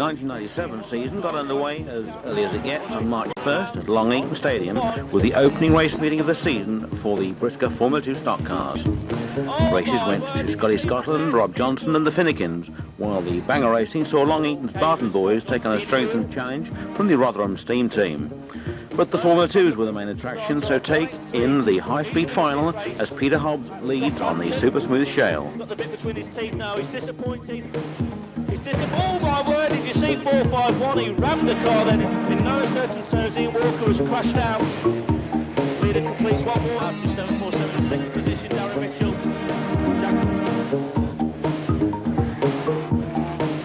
1997 season got underway as early as it gets on March 1st at Long Eaton Stadium with the opening race meeting of the season for the BriSCA Formula 2 stock cars. Races went to Scotty Scotland, Rob Johnson and the Finnegans, while the Banger Racing saw Long Eaton's Barton boys take on a strengthened challenge from the Rotherham Steam team. But the Formula 2s were the main attraction, so take in the high-speed final as Peter Hobbs leads on the super smooth shale. Got the bit between his teeth now, he's disappointed. Oh my word, did you see 451? He rammed the car then in no uncertain terms. Ian Walker has crashed out. Leader completes one more out to 747 in second position. Darren Mitchell.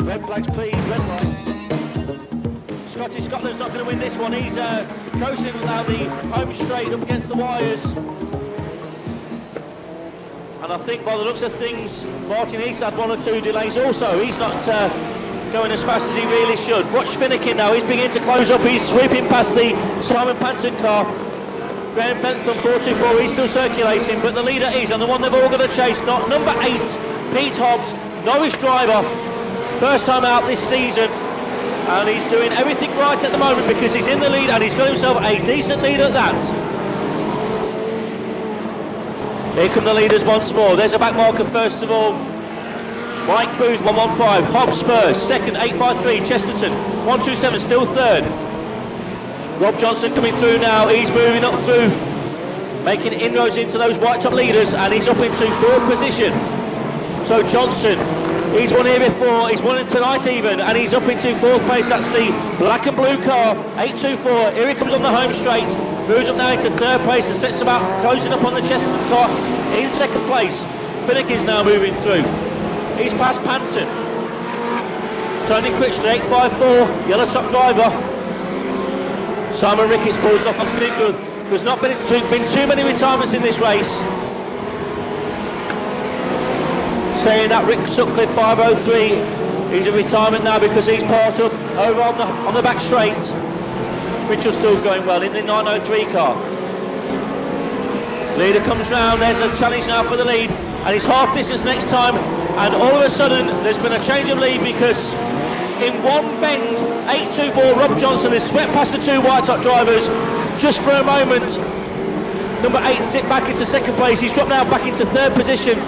Red flags please, red light. Scotty Scotland's not going to win this one. He's coasting down the home straight up against the wires. And I think by the looks of things, Martin Heath's had one or two delays also. He's not going as fast as he really should. Watch Finnegan now, he's beginning to close up. He's sweeping past the Simon Panton car. Graham Bentham 424, he's still circulating, but the leader is, and the one they've all got to chase, not number 8, Pete Hobbs, Norwich driver, first time out this season. And he's doing everything right at the moment because he's in the lead and he's got himself a decent lead at that. Here come the leaders once more. There's a back marker first of all. Mike Booth 115, Hobbs first, second 853, Chesterton 127, still third. Rob Johnson coming through now, he's moving up through, making inroads into those white top leaders and he's up into fourth position. So Johnson, he's won here before, he's won it tonight even, and he's up into fourth place. That's the black and blue car, 824. Here he comes on the home straight, moves up now into third place and sets about closing up on the Chesterton car in second place. Finnegan's now moving through. He's past Panton. Tony Critchley, 854, yellow top driver. Simon Ricketts pulls off on Sniggood. There's not been too many retirements in this race. Saying that Rick Sutcliffe 503, he's a retirement now because he's part of over on the back straight. Mitchell's still going well in the 903 car. Leader comes round, there's a challenge now for the lead, and it's half distance next time, and all of a sudden there's been a change of lead because in one bend 824 Rob Johnson has swept past the two white top drivers just for a moment. Number 8 dipped back into second place, he's dropped now back into third position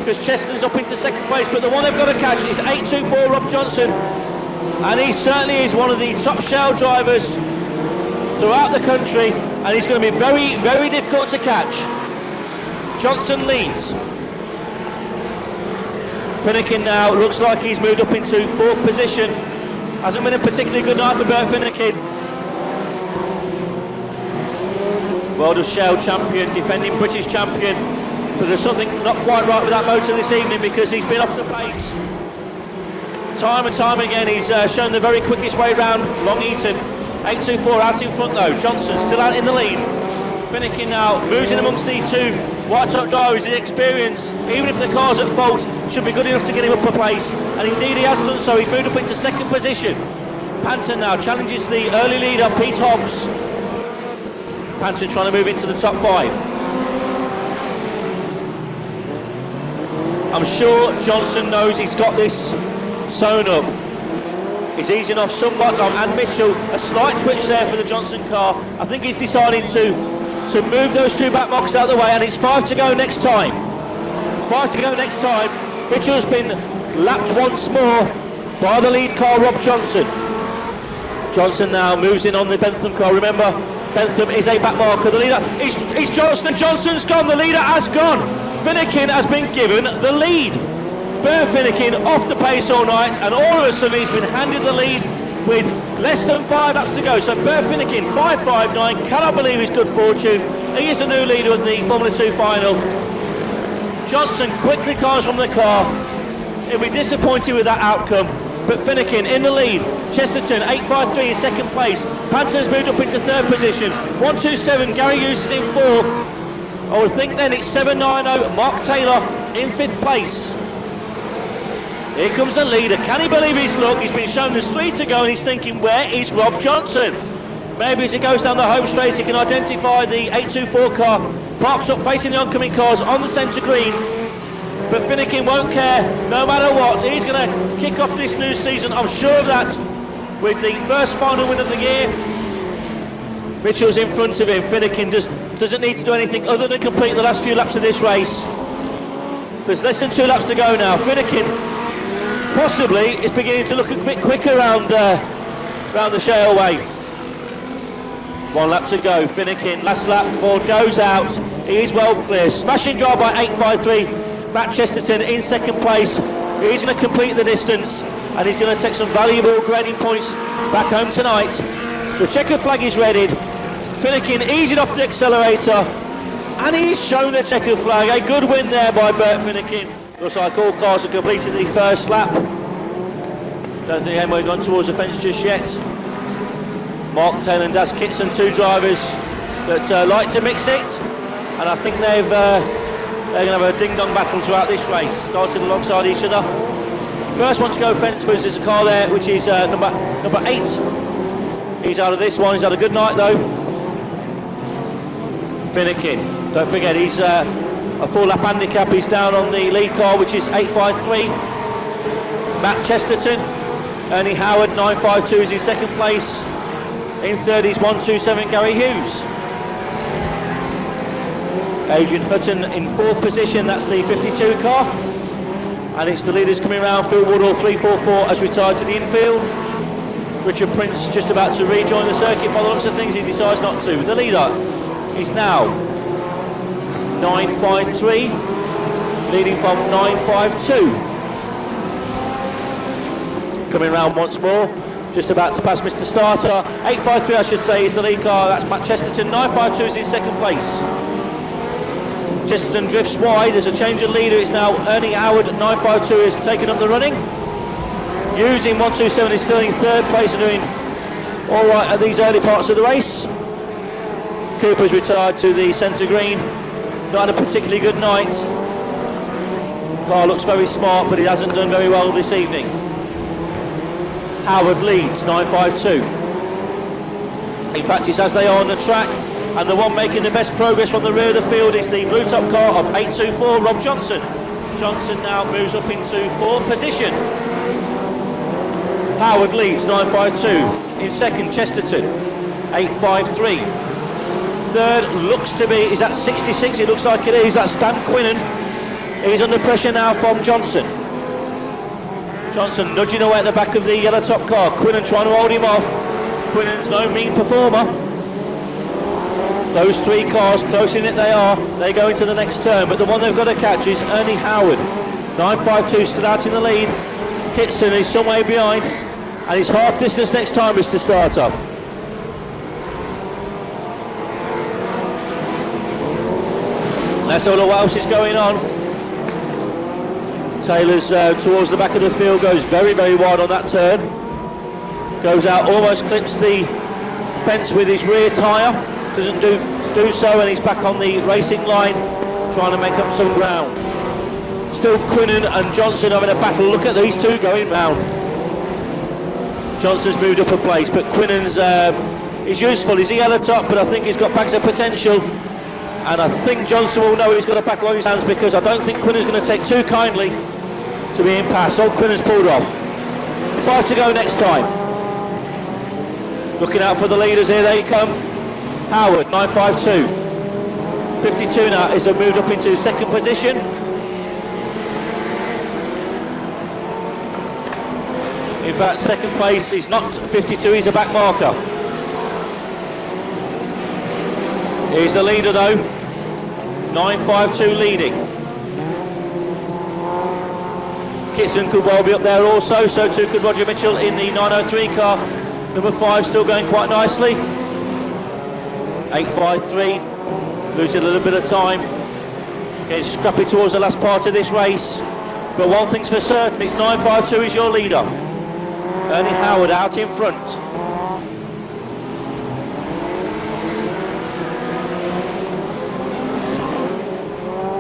because Chesterton's up into second place, but the one they've got to catch is 824 Rob Johnson, and he certainly is one of the top shell drivers throughout the country, and he's going to be very, very difficult to catch. Johnson leads. Finnegan now looks like he's moved up into fourth position. Hasn't been a particularly good night for Bert Finnegan. World of Shell champion, defending British champion. But there's something not quite right with that motor this evening because he's been off the pace. Time and time again he's shown the very quickest way round Long Eaton. 824 out in front though, Johnson still out in the lead. Finnegan now moves in amongst the two white top drivers. His experience, even if the car's at fault, should be good enough to get him up a place, and indeed he has done so. He's moved up into second position. Panton now challenges the early leader Pete Hobbs. Panton trying to move into the top 5. I'm sure Johnson knows he's got this sewn up. He's easing off somewhat on and Mitchell. A slight twitch there for the Johnson car. I think he's deciding to move those two back markers out of the way, and it's 5 to go next time. 5 to go next time. Mitchell's been lapped once more by the lead car, Rob Johnson. Johnson now moves in on the Bentham car. Remember, Bentham is a back marker. The leader is Johnson, and Johnson's gone. The leader has gone. Finnegan has been given the lead. Bert Finnegan off the pace all night, and all of a sudden he's been handed the lead with less than 5 laps to go. So Bert Finnegan 559, cannot believe his good fortune. He is the new leader of the Formula 2 final. Johnson quickly cars from the car. He'll be disappointed with that outcome, but Finnegan in the lead. Chesterton 853 in second place. Panton's moved up into third position. 127, Gary Hughes is in fourth. I would think then it's 790, Mark Taylor in fifth place. Here comes the leader. Can he believe his luck? He's been shown there's 3 to go and he's thinking, where is Rob Johnson? Maybe as he goes down the home straight he can identify the 824 car parked up facing the oncoming cars on the centre green. But Finnegan won't care no matter what. He's going to kick off this new season, I'm sure of that, with the first final win of the year. Mitchell's in front of him. Finnegan doesn't need to do anything other than complete the last few laps of this race. There's less than 2 laps to go now. Finnegan possibly is beginning to look a bit quicker around the Shaleway. 1 lap to go. Finnegan, last lap, Ford goes out. He is well clear. Smashing drive by 8.53. Matt Chesterton in second place. He's going to complete the distance and he's going to take some valuable grading points back home tonight. The checker flag is readied. Finnegan easing off the accelerator and he's shown the checker flag. A good win there by Bert Finnegan. Looks like all cars have completed the first lap. Don't think anyone gone towards the fence just yet. Mark Taylor and Das Kitson, 2 drivers that like to mix it, and I think they're going to have a ding-dong battle throughout this race, starting alongside each other. First one to go fence was there's a car there which is number 8. He's out of this one. He's had a good night though. Finnegan, don't forget he's a full lap handicap. He's down on the lead car which is 8.53. Matt Chesterton, Ernie Howard 9.52 is in second place. In third is 1.27 Gary Hughes. Adrian Hutton in 4th position, that's the 52 car. And it's the leaders coming round. Phil Woodall 3.44 has retired to the infield. Richard Prince just about to rejoin the circuit. By the looks of things he decides not to. The leader is now 9.53, leading from 9.52. Coming round once more. Just about to pass Mr. Starter. 8.53 I should say is the lead car, that's Matt Chesterton. 9.52 is in second place. Chesterton drifts wide, there's a change of leader, it's now Ernie Howard. 9.52 is taking up the running. Using 1.27 is still in third place and doing alright at these early parts of the race. Cooper's retired to the centre green. Not had a particularly good night. Car looks very smart but he hasn't done very well this evening. Howard leads, 9.52. In fact, it's as they are on the track, and the one making the best progress from the rear of the field is the blue top car of 8.24, Rob Johnson. Johnson now moves up into 4th position. Howard leads, 9.52. In second, Chesterton, 8.53. Third looks to be, is that 66? It looks like it is. That's Stan Quinnen. He's under pressure now from Johnson. Johnson nudging away at the back of the yellow top car. Quinnen trying to hold him off. Quinnen's no mean performer. Those 3 cars, close in it they are. They go into the next turn, but the one they've got to catch is Ernie Howard. 9.52 still out in the lead. Kitson is some way behind, and he's half distance next time, Mr. Starter. That's all what else is going on. Taylor's towards the back of the field, goes very, very wide on that turn. Goes out, almost clips the fence with his rear tyre. Doesn't do so, and he's back on the racing line, trying to make up some ground. Still Quinnen and Johnson having a battle. Look at these 2 going round. Johnson's moved up a place, but Quinnen's is useful. He's a yellow top, but I think he's got bags of potential. And I think Johnson will know he's got a battle on his hands, because I don't think Quinnen's going to take too kindly to being passed. Oh, Quinnen's pulled off. 5 to go next time. Looking out for the leaders here, they come. Howard, 9.52. 52 now is moved up into second position. In fact, second place is not 52, he's a back marker. Here's the leader though, 9.52 leading. Kitson could well be up there also, so too could Roger Mitchell in the 903 car. Number 5 still going quite nicely. 8.53, losing a little bit of time. Getting scrappy towards the last part of this race. But one thing's for certain, it's 9.52 is your leader. Ernie Howard out in front.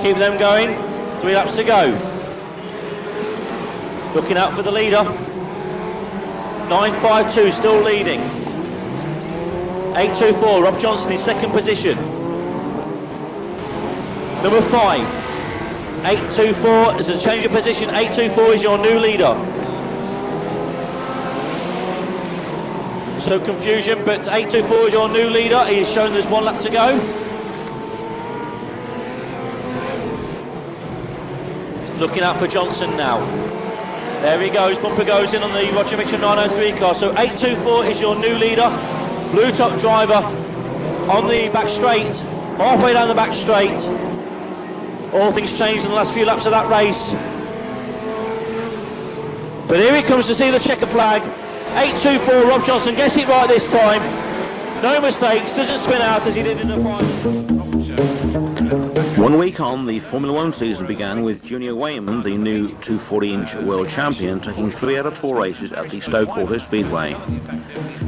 Keep them going, 3 laps to go. Looking out for the leader. 9.52 still leading. 8.24, Rob Johnson in second position. Number 5. 8.24 is a change of position. 8.24 is your new leader. So confusion, but 824 is your new leader. He is shown there's 1 lap to go. Looking out for Johnson now. There he goes, bumper goes in on the Roger Mitchell 903 car. So 824 is your new leader. Blue top driver on the back straight, halfway down the back straight. All things changed in the last few laps of that race. But here he comes to see the checker flag. 824, Rob Johnson gets it right this time. No mistakes, doesn't spin out as he did in the final. 1 week on, the Formula 1 season began with Junior Wayman, the new 240-inch world champion, taking 3 out of 4 races at the Stoke Auto Speedway.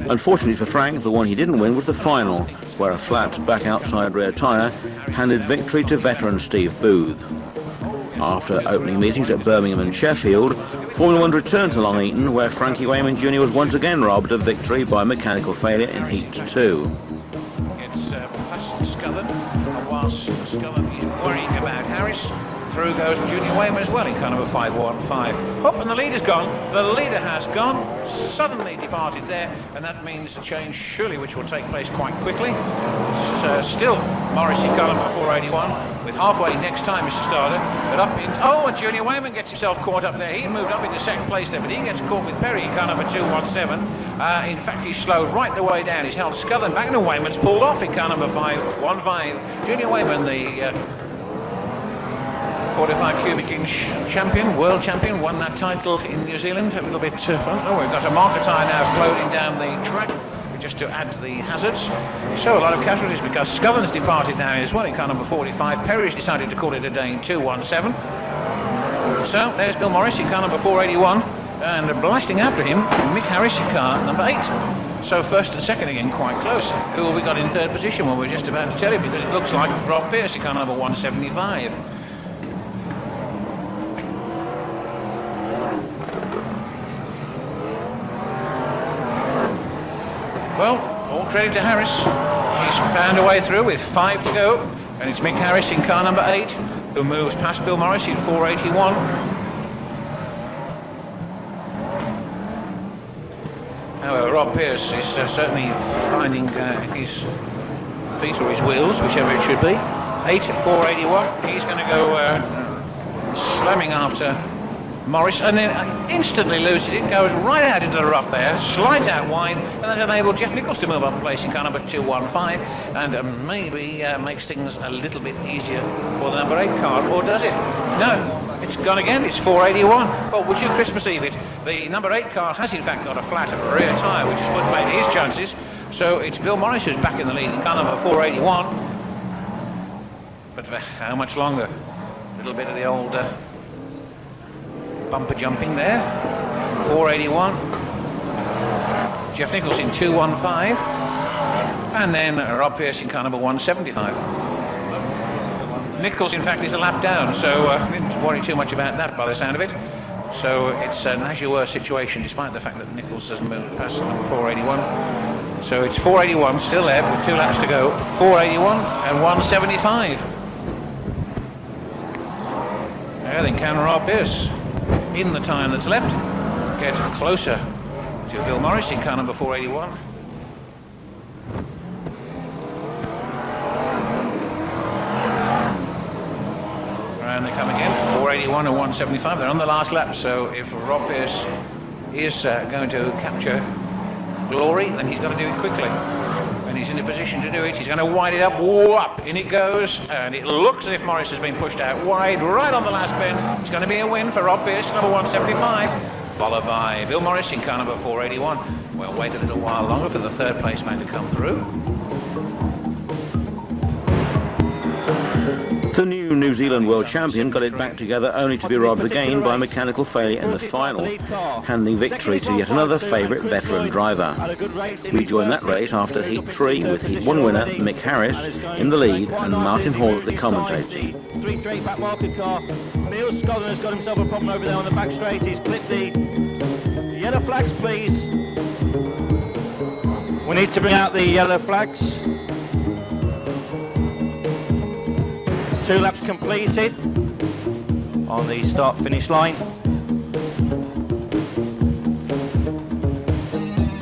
Unfortunately for Frank, the one he didn't win was the final, where a flat back outside rear tyre handed victory to veteran Steve Booth. After opening meetings at Birmingham and Sheffield, Formula 1 returned to Long Eaton, where Frankie Wayman Jr. was once again robbed of victory by mechanical failure in Heat 2. It's past Scullen, and whilst Scullen is worrying about Harris, through goes Junior Wayman as well in car number 515. Up and the leader's gone. The leader has gone, suddenly departed there, and that means a change surely which will take place quite quickly. It's still Morris in car number 481 with halfway next time Mr. Starter, but up in, and Junior Wayman gets himself caught up there. He moved up into second place there, but he gets caught with Perry in car number 217. In fact, he's slowed right the way down. He's held Scullen back, and Wayman's pulled off in car number 515. Junior Wayman, the 45 cubic inch champion, world champion, won that title in New Zealand. A little bit we've got a marker tyre now floating down the track just to add to the hazards. So a lot of casualties because Scullen's departed now as well in car number 45. Perry's decided to call it a day in 217. So there's Bill Morris in car number 481, and blasting after him Mick Harris in car number 8. So first and second again quite close. Who have we got in third position? Well, we're just about to tell you because it looks like Rob Pearce in car number 175. Well, all credit to Harris. He's found a way through with 5 to go, and it's Mick Harris in car number 8 who moves past Bill Morris in 481. However, Rob Pearce is certainly finding his feet or his wheels, whichever it should be. 8 at 481. He's going to go slamming after Morris, and then instantly loses it, goes right out into the rough there, slides out wide, and that enabled Jeff Nichols to move up a place in car number 215, and maybe makes things a little bit easier for the number 8 car, or does it? No, it's gone again, it's 481. Well, would you Christmas Eve it? The number 8 car has in fact got a flat rear tyre, which has put play to his chances, so it's Bill Morris who's back in the lead in car number 481. But for how much longer? A little bit of the old bumper jumping there. 481. Jeff Nichols in 215. And then Rob Pearce in car number 175. Nichols, in fact, is a lap down, so didn't worry too much about that by the sound of it. So it's an as-you-were situation, despite the fact that Nichols doesn't move past number 481. So it's 481 still there with 2 laps to go. 481 and 175. There then can Rob Pearce, in the time that's left, get closer to Bill Morris in car number 481. And they come again, 481 and 175. They're on the last lap, so if Rob Pearce is going to capture glory, then he's got to do it quickly. And he's in a position to do it. He's going to wind it up. Whoop! In it goes, and it looks as if Morris has been pushed out wide, right on the last bend. It's going to be a win for Rob Pearce, number 175, followed by Bill Morris in car number 481. We'll wait a little while longer for the third place man to come through. The new Zealand world champion got it back together only to be robbed again by mechanical failure in the final, handing victory to yet another favourite veteran driver. We joined that race after Heat 3 with Heat 1 winner Mick Harris in the lead and Martin Hall at the commentating. 338 back market car. Neil Scullen has got himself a problem over there on the back straight. He's clipped the yellow flags, please. We need to bring out the yellow flags. 2 laps completed on the start-finish line.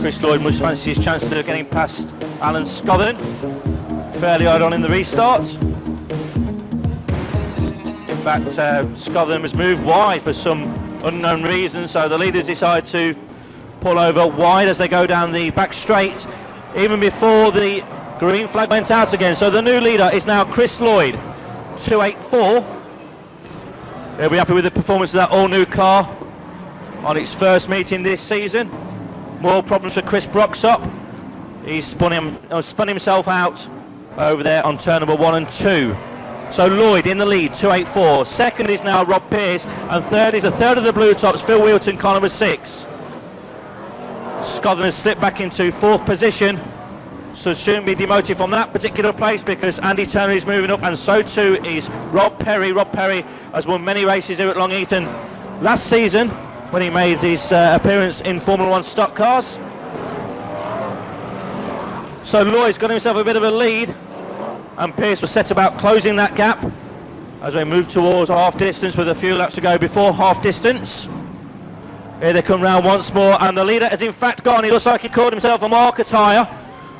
Chris Lloyd must fancy his chances of getting past Alan Scothen fairly early on in the restart. In fact, Scothen has moved wide for some unknown reason, so the leaders decide to pull over wide as they go down the back straight, even before the green flag went out again. So the new leader is now Chris Lloyd, 284. They'll be happy with the performance of that all-new car on its first meeting this season. More problems for Chris Broxop. He's spun himself out over there on turn number 1 and 2. So Lloyd in the lead, 284. Second is now Rob Pearce, and third is a third of the blue tops, Phil Wheelton, car number 6. Scotland has slipped back into 4th position, so soon be demoted from that particular place because Andy Turner is moving up, and so too is Rob Perry. Rob Perry has won many races here at Long Eaton last season when he made his appearance in Formula 1 stock cars. So Lloyd's got himself a bit of a lead, and Pearce was set about closing that gap as we move towards half distance with a few laps to go before half distance. Here they come round once more, and the leader has in fact gone. He looks like he caught himself a marker tyre.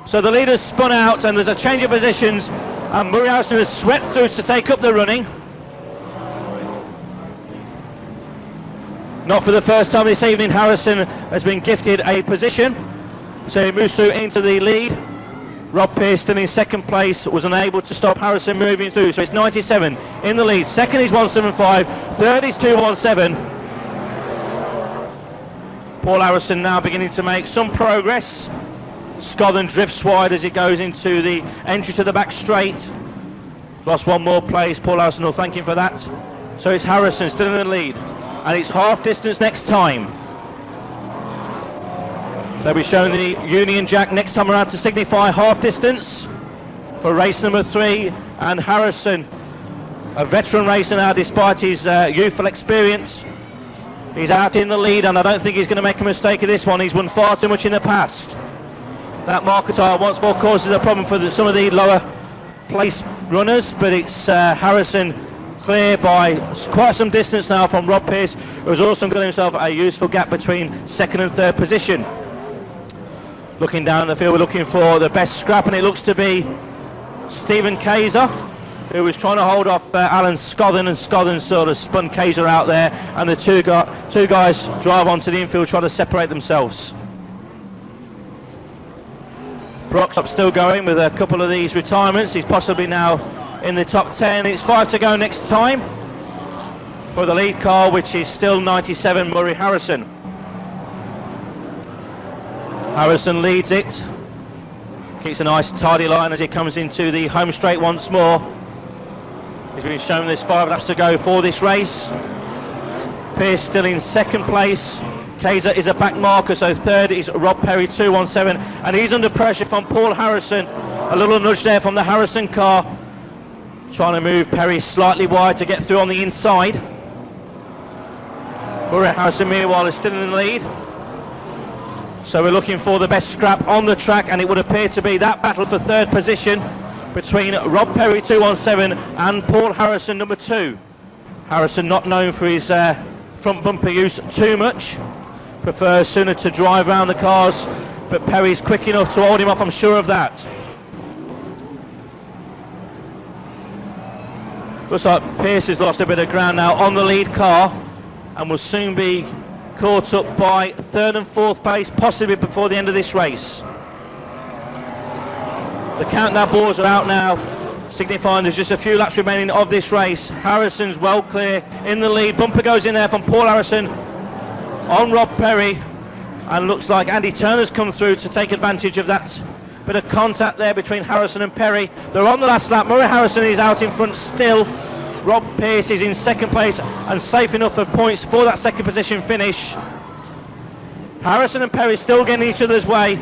So the leader's spun out, and there's a change of positions, and Murray Harrison has swept through to take up the running. Not for the first time this evening, Harrison has been gifted a position, so he moves through into the lead. Rob Pearce still in second place, was unable to stop Harrison moving through, so it's 97 in the lead. Second is 175, third is 217. Paul Harrison now beginning to make some progress. Scotland drifts wide as it goes into the entry to the back straight. Lost one more place, Paul Harrison will thank him for that. So it's Harrison still in the lead, and it's half distance next time. They'll be showing the Union Jack next time around to signify half distance for race number 3, and Harrison, a veteran racer now despite his youthful experience, he's out in the lead, and I don't think he's going to make a mistake of this one. He's won far too much in the past. That marker tyre once more causes a problem for some of the lower place runners, but it's Harrison clear by quite some distance now from Rob Pearce, who has also got himself a useful gap between second and third position. Looking down the field, we're looking for the best scrap, and it looks to be Stephen Kayser, who was trying to hold off Alan Scothen, and Scothen sort of spun Kayser out there, and the two guys drive onto the infield, trying to separate themselves. Broxop still going with a couple of these retirements. He's possibly now in the top 10. It's 5 to go next time for the lead car, which is still 97 Murray Harrison. Harrison leads it, keeps a nice tidy line as he comes into the home straight once more. He's been shown there's 5 laps to go for this race. Pearce still in second place. Kayser is a back marker, so third is Rob Perry, 217, and he's under pressure from Paul Harrison. A little nudge there from the Harrison car, trying to move Perry slightly wide to get through on the inside. Murray Harrison meanwhile is still in the lead. So we're looking for the best scrap on the track, and it would appear to be that battle for third position between Rob Perry, 217, and Paul Harrison, number 2. Harrison not known for his front bumper use too much, prefers sooner to drive around the cars, but Perry's quick enough to hold him off, I'm sure of that. Looks like Pearce has lost a bit of ground now on the lead car, and will soon be caught up by third and fourth place, possibly before the end of this race. The countdown boards are out now, signifying there's just a few laps remaining of this race. Harrison's well clear in the lead. Bumper goes in there from Paul Harrison on Rob Perry, and looks like Andy Turner's come through to take advantage of that bit of contact there between Harrison and Perry. They're on the last lap. Murray Harrison is out in front still. Rob Pearce is in second place and safe enough for points for that second position finish. Harrison and Perry still getting each other's way.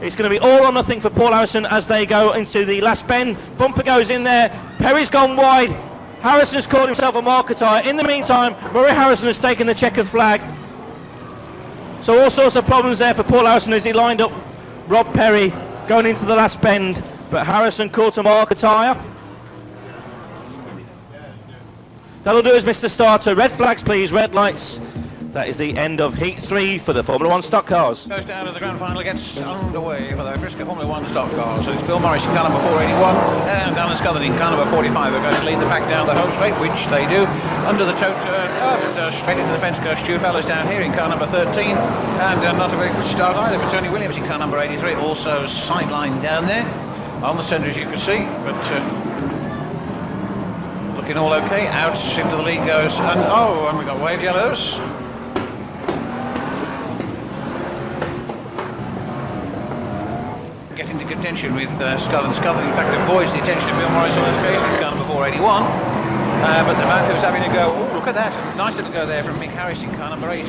It's going to be all or nothing for Paul Harrison as they go into the last bend. Bumper goes in there. Perry's gone wide. Harrison's caught himself a marker tyre. In the meantime, Murray Harrison has taken the checkered flag. So all sorts of problems there for Paul Harrison as he lined up Rob Perry going into the last bend. But Harrison caught a marker tyre. That'll do us, Mr. Starter. Red flags, please. Red lights That is the end of Heat 3 for the Formula 1 stock cars. Goes down to the grand final, gets underway for the BriSCA Formula 1 stock cars. So it's Bill Morris in car number 481 and Alan Scullin in car number 45 are going to lead the pack down the home straight, which they do. Under the toe turn, straight into the fence goes Stu Fellows down here in car number 13. And not a very good start either for Tony Williams in car number 83, also sidelined down there. On the centre, as you can see, but looking all okay. Out into the lead goes, and we got wave yellows. Get into contention with Scullin. Scullin, in fact, avoids the attention of Bill Morris on occasion in car number 481. But the man who's having a go, look at that, nice little go there from Mick Harris in car number 8,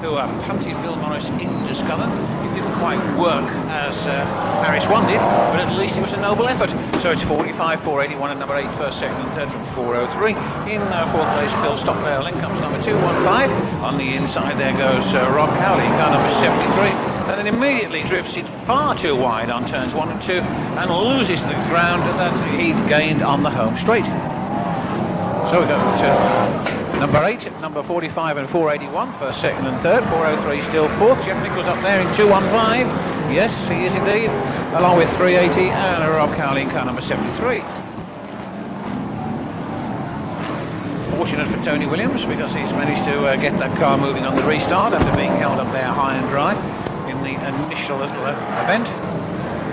who punted Bill Morris into Scullin. It didn't quite work as Harris wanted, but at least it was a noble effort. So it's 45, 481 and number 8, first, second and third from 403. In fourth place, Phil Stockdale. Then comes number 215. On the inside there goes Rob Cowley, car number 73. And then immediately drifts it far too wide on turns 1 and 2 and loses the ground that he'd gained on the home straight. So we go to number 8, number 45 and 481, first, second and third. 403 still fourth. Jeff Nichols up there in 215. Yes, he is indeed, along with 380 and Rob Cowley in car number 73. Fortunate for Tony Williams because he's managed to get that car moving on the restart after being held up there high and dry in the initial little event.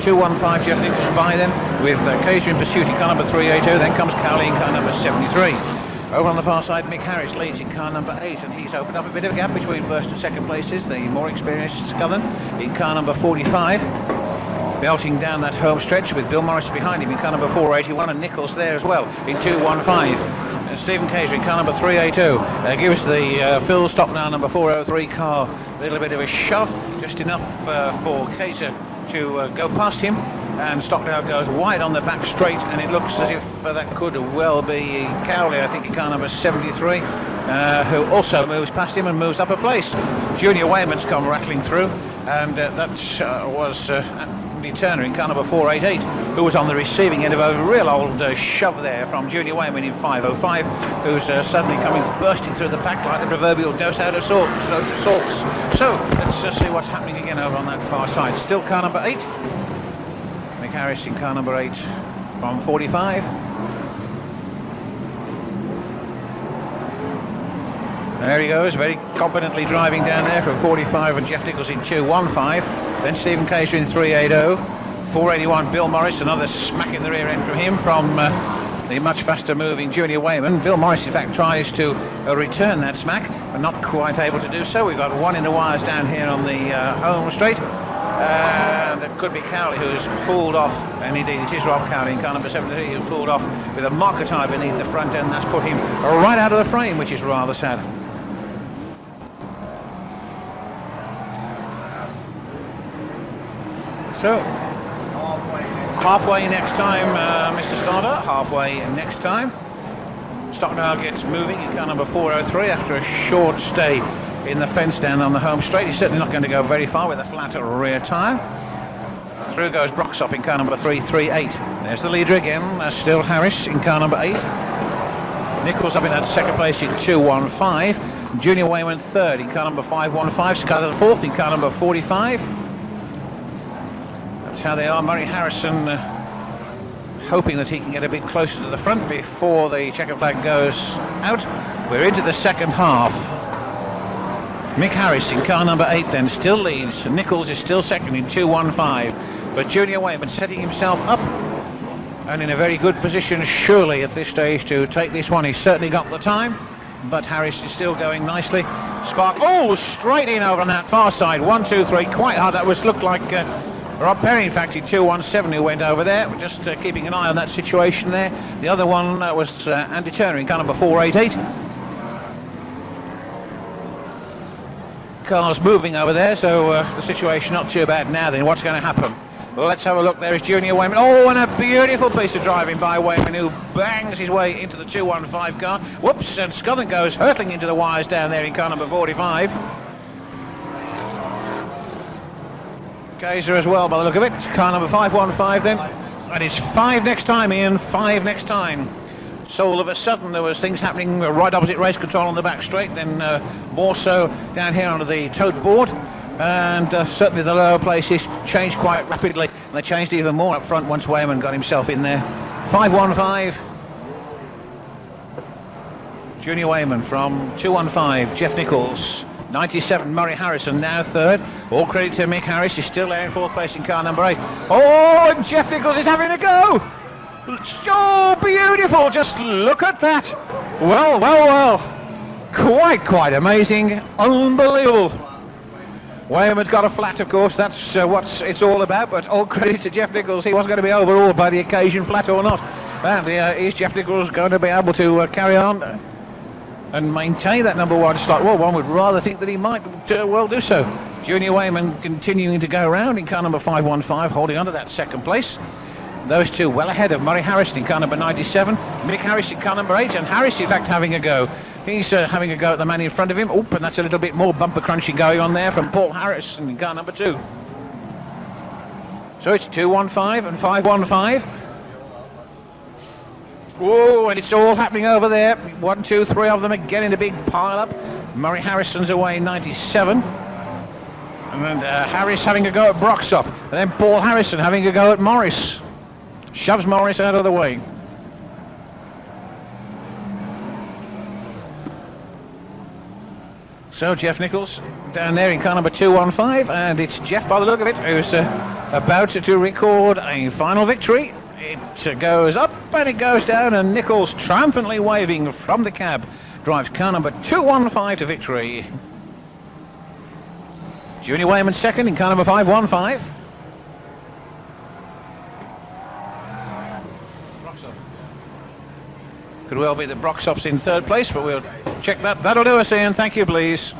215 Jeff Nichols by then with Kaiser in pursuit in car number 382. Then comes Cowley in car number 73. Over on the far side, Mick Harris leads in car number 8, and he's opened up a bit of a gap between first and second places. The more experienced Scullin in car number 45, belting down that home stretch with Bill Morris behind him in car number 481, and Nichols there as well in 215. And Stephen Kaiser in car number 382 gives the Phil Stockdale number 403 car a little bit of a shove, just enough for Kaiser to go past him, and Stockdale goes wide on the back straight, and it looks as if that could well be Cowley, I think, in car number 73, who also moves past him and moves up a place. Junior Wayman's come rattling through, and that was Andy Turner in car number 488, who was on the receiving end of a real old shove there from Junior Wayman in 505, who's suddenly coming bursting through the pack like the proverbial dose out of salts. So let's just see what's happening again over on that far side. Still car number 8. Mick Harris in car number 8 from 45. There he goes, very competently driving down there from 45, and Jeff Nichols in 215. Then Stephen Kaiser in 380. 481 Bill Morris, another smack in the rear end from him from the much faster moving Junior Wayman. Bill Morris in fact tries to return that smack, but not quite able to do so. We've got one in the wires down here on the home straight. And it could be Cowley who's pulled off, and indeed it is Rob Cowley in car number 73 who pulled off with a marker tyre beneath the front end. That's put him right out of the frame, which is rather sad. So, halfway next time, Mr. Starter, halfway next time. Stockdale gets moving in car number 403 after a short stay in the fence down on the home straight. He's certainly not going to go very far with a flat rear tyre. Through goes Broxop in car number 338. There's the leader again, still Harris in car number 8. Nichols up in that second place in 215. Junior Wayman third in car number 515. Scullin fourth in car number 45. That's how they are. Murray Harrison hoping that he can get a bit closer to the front before the checker flag goes out. We're into the second half. Mick Harris in car number 8 then still leads. Nichols is still second in 215. But Junior Wayman setting himself up and in a very good position surely at this stage to take this one. He's certainly got the time, but Harris is still going nicely. Spark, straight in over on that far side. 1, 2, 3, quite hard. That looked like Rob Perry, in fact, in 217 who went over there. We're just keeping an eye on that situation there. The other one was Andy Turner in car number 488. Cars moving over there, so the situation not too bad now. Then what's going to happen? Well, let's have a look. There is Junior Wayman. And a beautiful piece of driving by Wayman, who bangs his way into the 215 car. Whoops, and Scullin goes hurtling into the wires down there in car number 45. Kaiser as well by the look of it. Car number 515 then. And it's 5 next time, Ian. 5 next time. So all of a sudden there was things happening right opposite race control on the back straight, then more so down here under the tote board, and certainly the lower places changed quite rapidly, and they changed even more up front once Wayman got himself in there. 5.15. Junior Wayman from 2.15. Jeff Nichols. 97, Murray Harrison now third. All credit to Mick Harris, he's still there in fourth place in car number 8. Oh, and Jeff Nichols is having a go! Oh, beautiful, just look at that! Well, well, well. Quite amazing, unbelievable. Wayman's got a flat, of course, that's what it's all about, but all credit to Jeff Nichols, he wasn't going to be overawed by the occasion, flat or not. And is Jeff Nichols going to be able to carry on and maintain that number 1 slot? Well, one would rather think that he might well do so. Junior Wayman continuing to go around in car number 5.15, holding on to that second place. Those two well ahead of Murray Harrison in car number 97, Mick Harris in car number 8, and Harris in fact having a go. He's having a go at the man in front of him. Oop, and that's a little bit more bumper crunching going on there from Paul Harris in car number 2. So it's 2.15 and 5.15. Whoa, and it's all happening over there. 1, 2, 3 of them again in a big pile up. Murray Harrison's away 97. And then Harris having a go at Broxop. And then Paul Harrison having a go at Morris. Shoves Morris out of the way. So Jeff Nichols down there in car number 2.15, and it's Jeff, by the look of it, who's about to record a final victory. It goes up and it goes down, and Nichols triumphantly waving from the cab drives car number 2.15 to victory. Junior Wayman second in car number 5.15. Could well be the Broxop's in third place, but we'll check that. That'll do us, Ian. Thank you, please.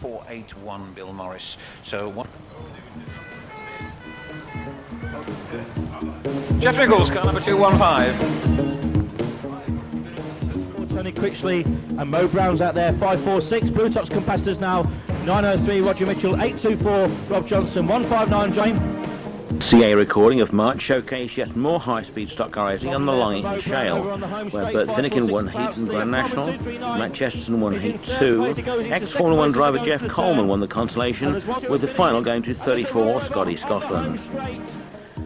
4.81, Bill Morris. So what? Jeff Nichols, car number 2.15. Tony Critchley and Mo Brown's out there. 5.46. Blue Tops competitors now. 9.03. Roger Mitchell. 8.24. Rob Johnson. 1.59. James. CA recording of March showcased yet more high-speed stock car racing on the Long Eaton Shale, where Bert Finnegan won heat and Grand National, Matt Chesterton won heat 2, ex-Formula 1 driver Jeff Coleman won the consolation, with the final going to 34, Scotty Scotland.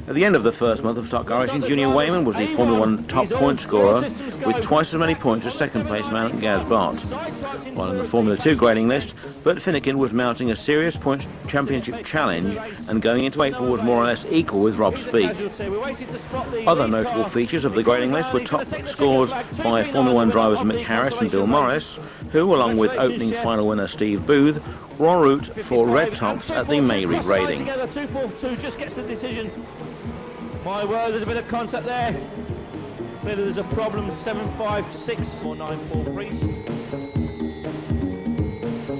At the end of the first month of stock car racing, Junior Wayman was the Formula 1 top point scorer, with twice as many points as second place man Gaz Bart. While in the Formula 2 grading list, Bert Finnegan was mounting a serious points championship challenge, and going into April was more or less equal with Rob Speak. Other notable features of the grading list were top scores by Formula 1 drivers Mick Harris and Bill Morris, who, along with opening final winner Steve Booth, were en route for red tops at the May regrading. 2.42 just gets the decision. My word, there's a bit of contact there. Clearly there's a problem. 7.56 or 9.4 Priest.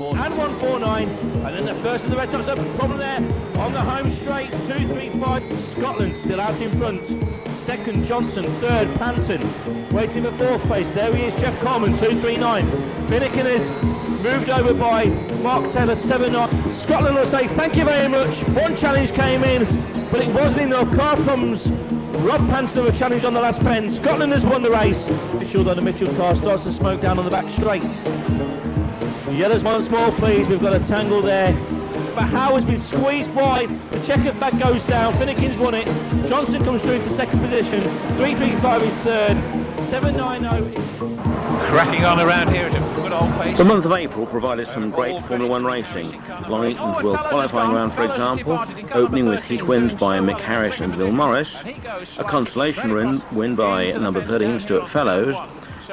And 1.49. And then the first of the red tops, a problem there on the home straight. 2.35. Scotland still out in front. Second Johnson, third Panton. Waiting for fourth place. There he is, Jeff Coleman, 2.39. Finnegan is moved over by Mark Taylor, 7.9. Scotland will say thank you very much. One challenge came in, but it wasn't enough. Car comes. Rob Panton with a challenge on the last pen. Scotland has won the race. Mitchell, though, the Mitchell car starts to smoke down on the back straight. The yellows once more, please. We've got a tangle there. But Howe has been squeezed wide. The checkered flag goes down. Finnegan's won it. Johnson comes through into second position. 3.35 is third. 7.90. Cracking on around here at a good old pace. The month of April provided some great Formula 1 racing. Long Eaton's World Qualifying Round, for example, opening with heat wins by Mick Harris and Bill Morris, a consolation win by number 13 Stuart Fellows,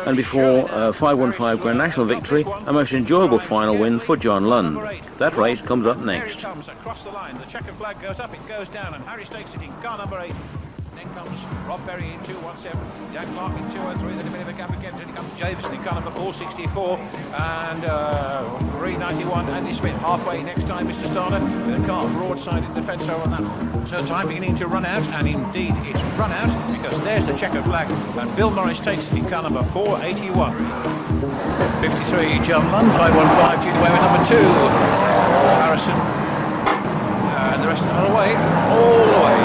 and before a 5.15 Grand National victory, a most enjoyable final win for John Lund. That race comes up next. Across the line, the checkered flag goes up, it goes down, and Harris takes it in car number 8. Then comes Rob Berry in 2.17, Jack Clark in 2.03, then a bit of a gap again, then comes Javison in car number 4.64, and 3.91, Andy Smith halfway next time, Mr. Starner, with a car broadside in defence on that third time beginning to run out, and indeed it's run out, because there's the checkered flag, and Bill Morris takes it in car number 4.81. 53, John Lund, 5.15, Judy Wayman number 2, Harrison, and the rest are away, all the way.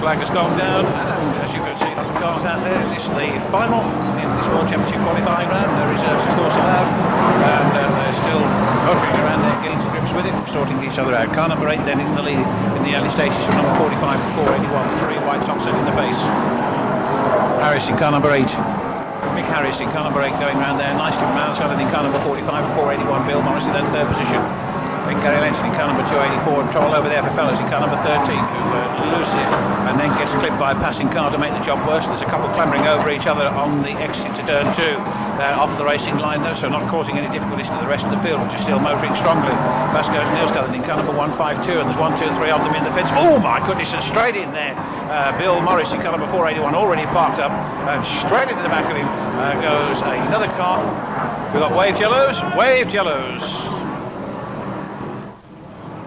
flag has gone down, and as you can see, lots of cars out there. This is the final in this World Championship qualifying round. No reserves, of course, allowed, and they're still motoring around there, getting to grips with it, sorting each other out. Car number 8 then in the lead in the early stages from number 45 to 481, 3 White Thompson in the pace. Harris in car number 8. Mick Harris in car number 8 going round there nicely from outside, and in car number 45 and 481, Bill Morris in then third position. Then Gary Lenton in car number 284, trouble over there for Fellows in car number 13, who loses it and then gets clipped by a passing car to make the job worse. There's a couple clambering over each other on the exit to turn 2. They're off the racing line though, so not causing any difficulties to the rest of the field, which is still motoring strongly. Past goes Neil Scullin in car number 152, and there's 1, 2, 3 of them in the fence. Oh my goodness, and straight in there. Bill Morris in car number 481 already parked up, and straight into the back of him goes another car. We've got waved yellows, waved yellows.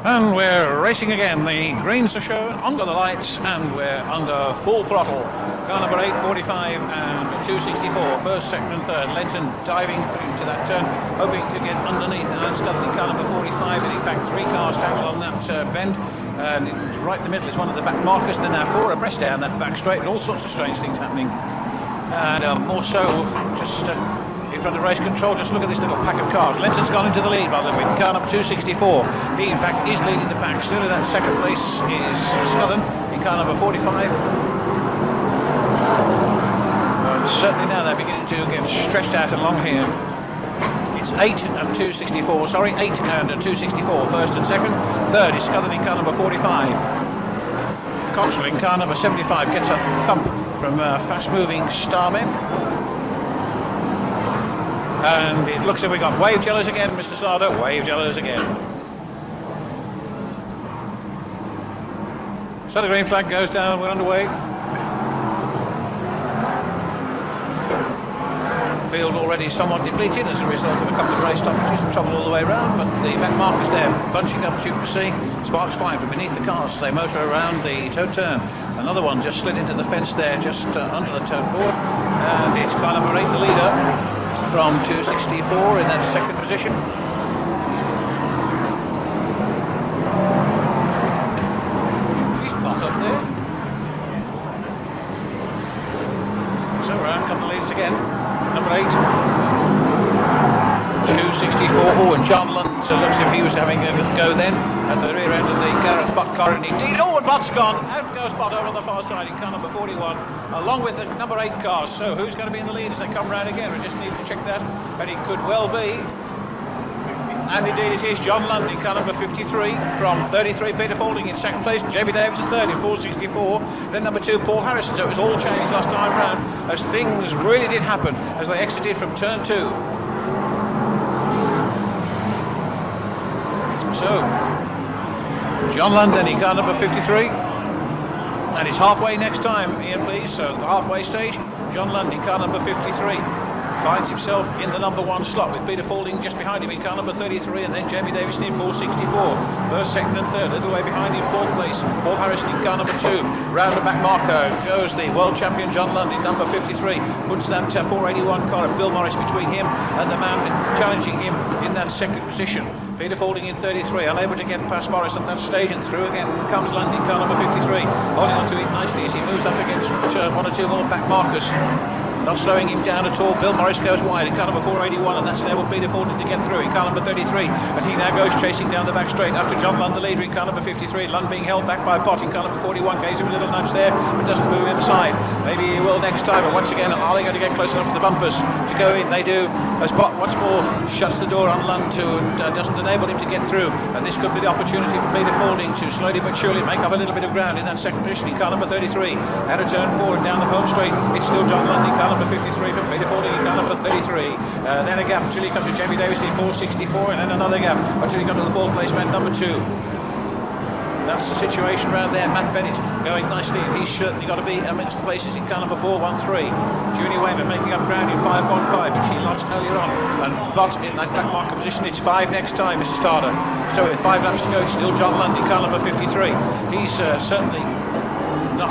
And we're racing again. The greens are shown under the lights, and we're under full throttle. Car number 8, 45 and 264, first, second and third. Lenton diving through to that turn, hoping to get underneath Alan Scullin in car number 45, and in fact 3 cars tangled on that bend. And right in the middle is one of the back markers, and then now 4 abreast down that back straight, and all sorts of strange things happening. And more so, just in front of race control, just look at this little pack of cars. Lenton's gone into the lead by the way, car number 264. He in fact is leading the pack. Still in that second place is Scullin in car number 45. And certainly now they're beginning to get stretched out along here. It's 8 and 264, sorry, 8 and 264, first and second. Third is Scullin in car number 45. Coxwell in car number 75 gets a thump from fast-moving Starmen. And it looks like we got waved yellows again, Mr. Slaughter, waved yellows again. So the green flag goes down, we're underway. Field already somewhat depleted as a result of a couple of race stoppages and trouble all the way around, but the back markers there bunching up, as you can see. Sparks flying from beneath the cars as they motor around the toe turn. Another one just slid into the fence there, just under the toe board. And it's car number 8, the leader, from 264 in that second position. He's not up there. So around come the leaders again. Number 8, 264. Oh, and John Lund looks as if he was having a go then at the rear end of the Gareth Butt car, and indeed, oh, and Butt's gone. Out goes Butt over on the far side in car number 41, along with the number 8 cars. So who's going to be in the lead as they come round again? We just need to check that, and it could well be. And indeed it is John Lund in car number 53 from 33, Peter Faulding in second place, and Jamie Davis in third in 464. Then number 2, Paul Harrison. So it was all changed last time round as things really did happen as they exited from turn 2. So John Lund then in car number 53, and it's halfway next time, Ian, please. So the halfway stage, John Lund in car number 53 finds himself in the number 1 slot with Peter Faulding just behind him in car number 33, and then Jamie Davis in 464. First, second and third, a little way behind in 4th place. Paul Harrison in car number 2. Round the back marker goes the world champion John Lund in number 53. Puts that 481 car of Bill Morris between him and the man challenging him in that second position. Peter Faulding in 33, unable to get past Morris at that stage, and through again comes Lund in car number 53, holding on to it nicely as he moves up against 1 or 2 more back markers. Not slowing him down at all. Bill Morris goes wide in car number 481, and that's enabled Peter Faulding to get through in car number 33, and he now goes chasing down the back straight after John Lund, the leader, in car number 53. Lund being held back by Bott in car number 41, gives him a little nudge there, but doesn't move him aside. Maybe he will next time, and once again, are they going to get close enough to the bumpers to go in? They do, as Bott once more shuts the door on Lund and doesn't enable him to get through, and this could be the opportunity for Peter Faulding to slowly but surely make up a little bit of ground in that second position in car number 33. Out of turn 4 and down the home straight, it's still John Lund in car number 53 from Peter Faulding in car number 33. Then a gap until he comes to Jamie Davis in 464, and then another gap until he comes to the 4th place man number 2. That's the situation around there. Matt Bennett going nicely, and he's certainly got to be amongst the places in car number 413. Junior Wayman making up ground in 515, which he lost earlier on, and Bott in that back marker position. It's 5 next time, Mr. Starter. So with 5 laps to go, it's still John Lund in car number 53. He's certainly not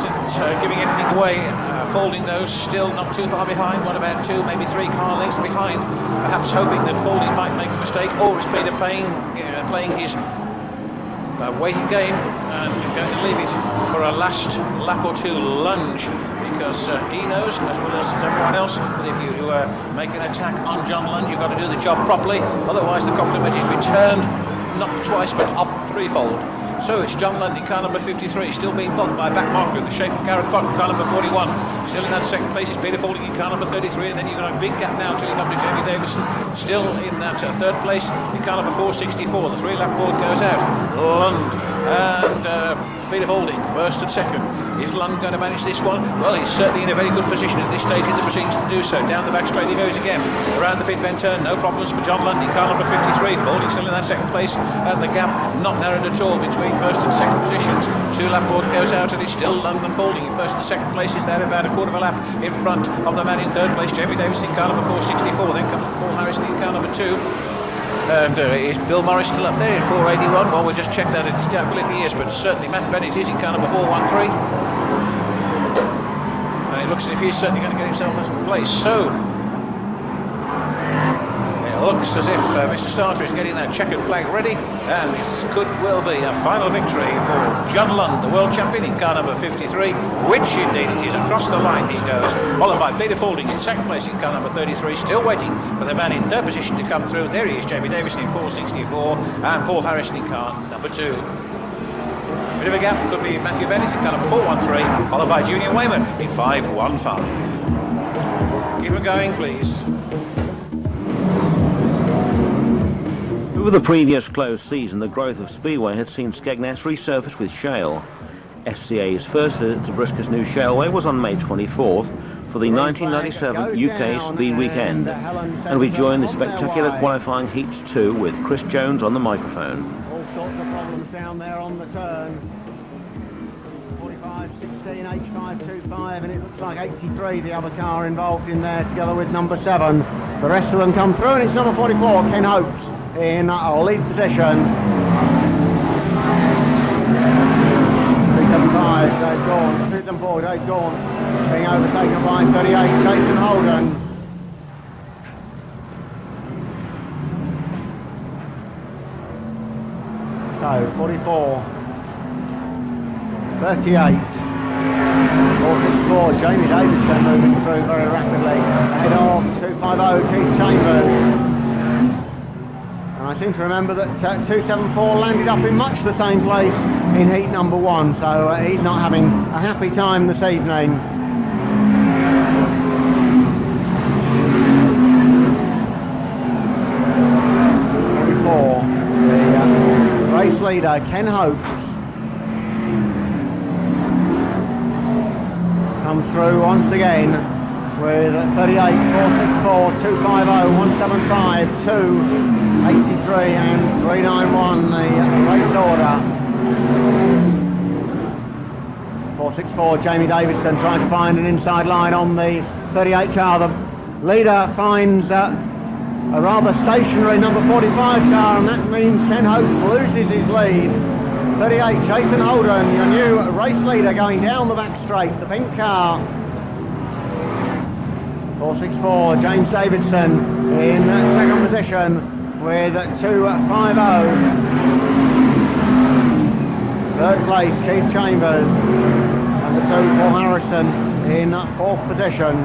giving anything away. Faulding those still not too far behind, one about 2, maybe 3 car lengths behind, perhaps hoping that Faulding might make a mistake, or is Peter playing his waiting game, and going to leave it for a last lap or two lunge, because he knows, as well as everyone else, that if you make an attack on John Lund, you've got to do the job properly, otherwise the compliment is returned not twice but off threefold. So it's John Lund in car number 53, still being bumped by back marker in the shape of Gareth Cotton, car number 41. Still in that second place is Peter Faulding in car number 33, and then you've got a big gap now until you come to Jamie Davison. Still in that third place in car number 464. The 3-lap board goes out. Lund and Peter Faulding, first and second. Is Lund going to manage this one? Well, he's certainly in a very good position at this stage in the proceedings to do so. Down the back straight he goes again. Around the pit bend turn, no problems for John Lund in car number 53. Faulding still in that second place, and the gap not narrowed at all between first and second positions. 2-lap board goes out, and it's still Lund and Faulding in first and second places there, about a quarter of a lap in front of the man in third place, Jamie Davison in car number 464. Then comes Paul Harrison in car number 2. And is Bill Morris still up there in 481? Well, we'll just check that. It's doubtful if he is, but certainly Matt Bennett is in car number 413. And it looks as if he's certainly going to get himself a place. So it looks as if Mr. Starter is getting that checkered flag ready, and this could well be a final victory for John Lund, the world champion in car number 53, which indeed it is. Across the line he goes, followed by Peter Faulding in second place in car number 33, still waiting for the man in third position to come through. There he is, Jamie Davison in 464, and Paul Harrison in car number 2. Bit of a gap, could be Matthew Bennett in car number 413, followed by Junior Wayman in 515. Keep it going, please. Over the previous closed season, the growth of Speedway had seen Skegness resurface with shale. SCA's first visit to BriSCA's new shaleway was on May 24th for the 1997 UK Speed Weekend, and we joined the spectacular qualifying Heat 2 with Chris Jones on the microphone. All sorts of problems down there on the turn. 45-16, H525, and it looks like 83, the other car involved in there, together with number 7. The rest of them come through, and it's number 44, Ken Hopes, in lead position. 375, Dave Gaunt. 374, Dave Gaunt, being overtaken by 38, Jason Holden. So 44, 38, 464, Jamie Davison moving through very rapidly ahead of 250, Keith Chambers. And I seem to remember that 274 landed up in much the same place in heat number 1, so he's not having a happy time this evening. The race leader, Ken Hopes, comes through once again with 38, 464, 250, 175, 283 and 391, the race order. 464, Jamie Davison trying to find an inside line on the 38 car. The leader finds a rather stationary number 45 car, and that means Ken Hopes loses his lead. 38, Jason Holden, your new race leader, going down the back straight, the pink car. 464, James Davidson in second position with 250. Third place, Keith Chambers. Number 2, Paul Harrison in fourth position.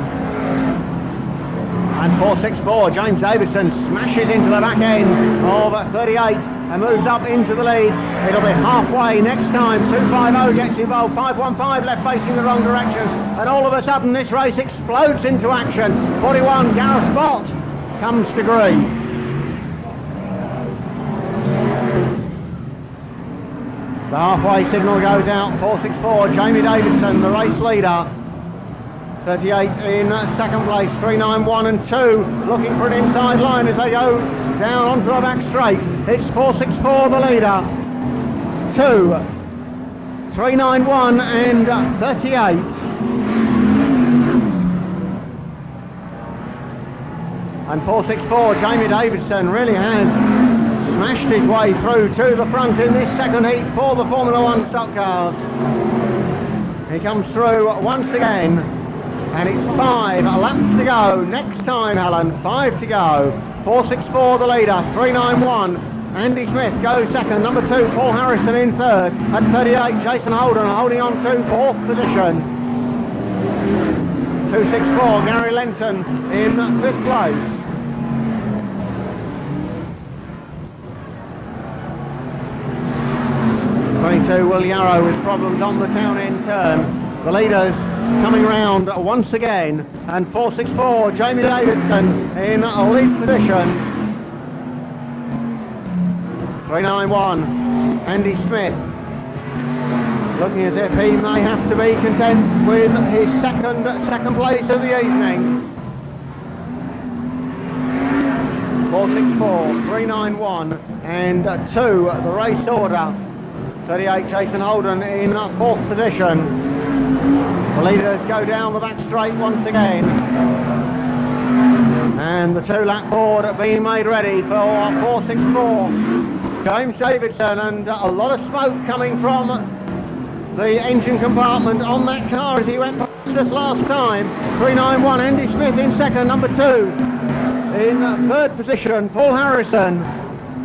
And 464, James Davidson smashes into the back end of 38 and moves up into the lead. It'll be halfway next time. 250 gets involved, 515 left facing the wrong direction, and all of a sudden this race explodes into action. 41, Gareth Bott comes to grief. The halfway signal goes out. 464, Jamie Davidson, the race leader. 38 in second place, 391 and 2, looking for an inside line as they go down onto the back straight. It's 464 the leader, 2, 391 and 38. And 464, Jamie Davidson really has smashed his way through to the front in this second heat for the Formula 1 stock cars. He comes through once again. And it's 5 laps to go. Next time, Helen, 5 to go. 464 the leader, 391 Andy Smith goes second. Number 2, Paul Harrison in third. At 38, Jason Holden holding on to fourth position. 264, Gary Lenton in fifth place. Will Yarrow with problems on the town end turn. The leaders coming round once again, and 464 Jamie Davidson in lead position. 391 Andy Smith looking as if he may have to be content with his second place of the evening. 464, 391 and 2 the race order. 38 Jason Holden in fourth position. The leaders go down the back straight once again. And the 2-lap board being made ready for 464. James Davidson, and a lot of smoke coming from the engine compartment on that car as he went past us last time. 391 Andy Smith in second, number 2 in third position Paul Harrison,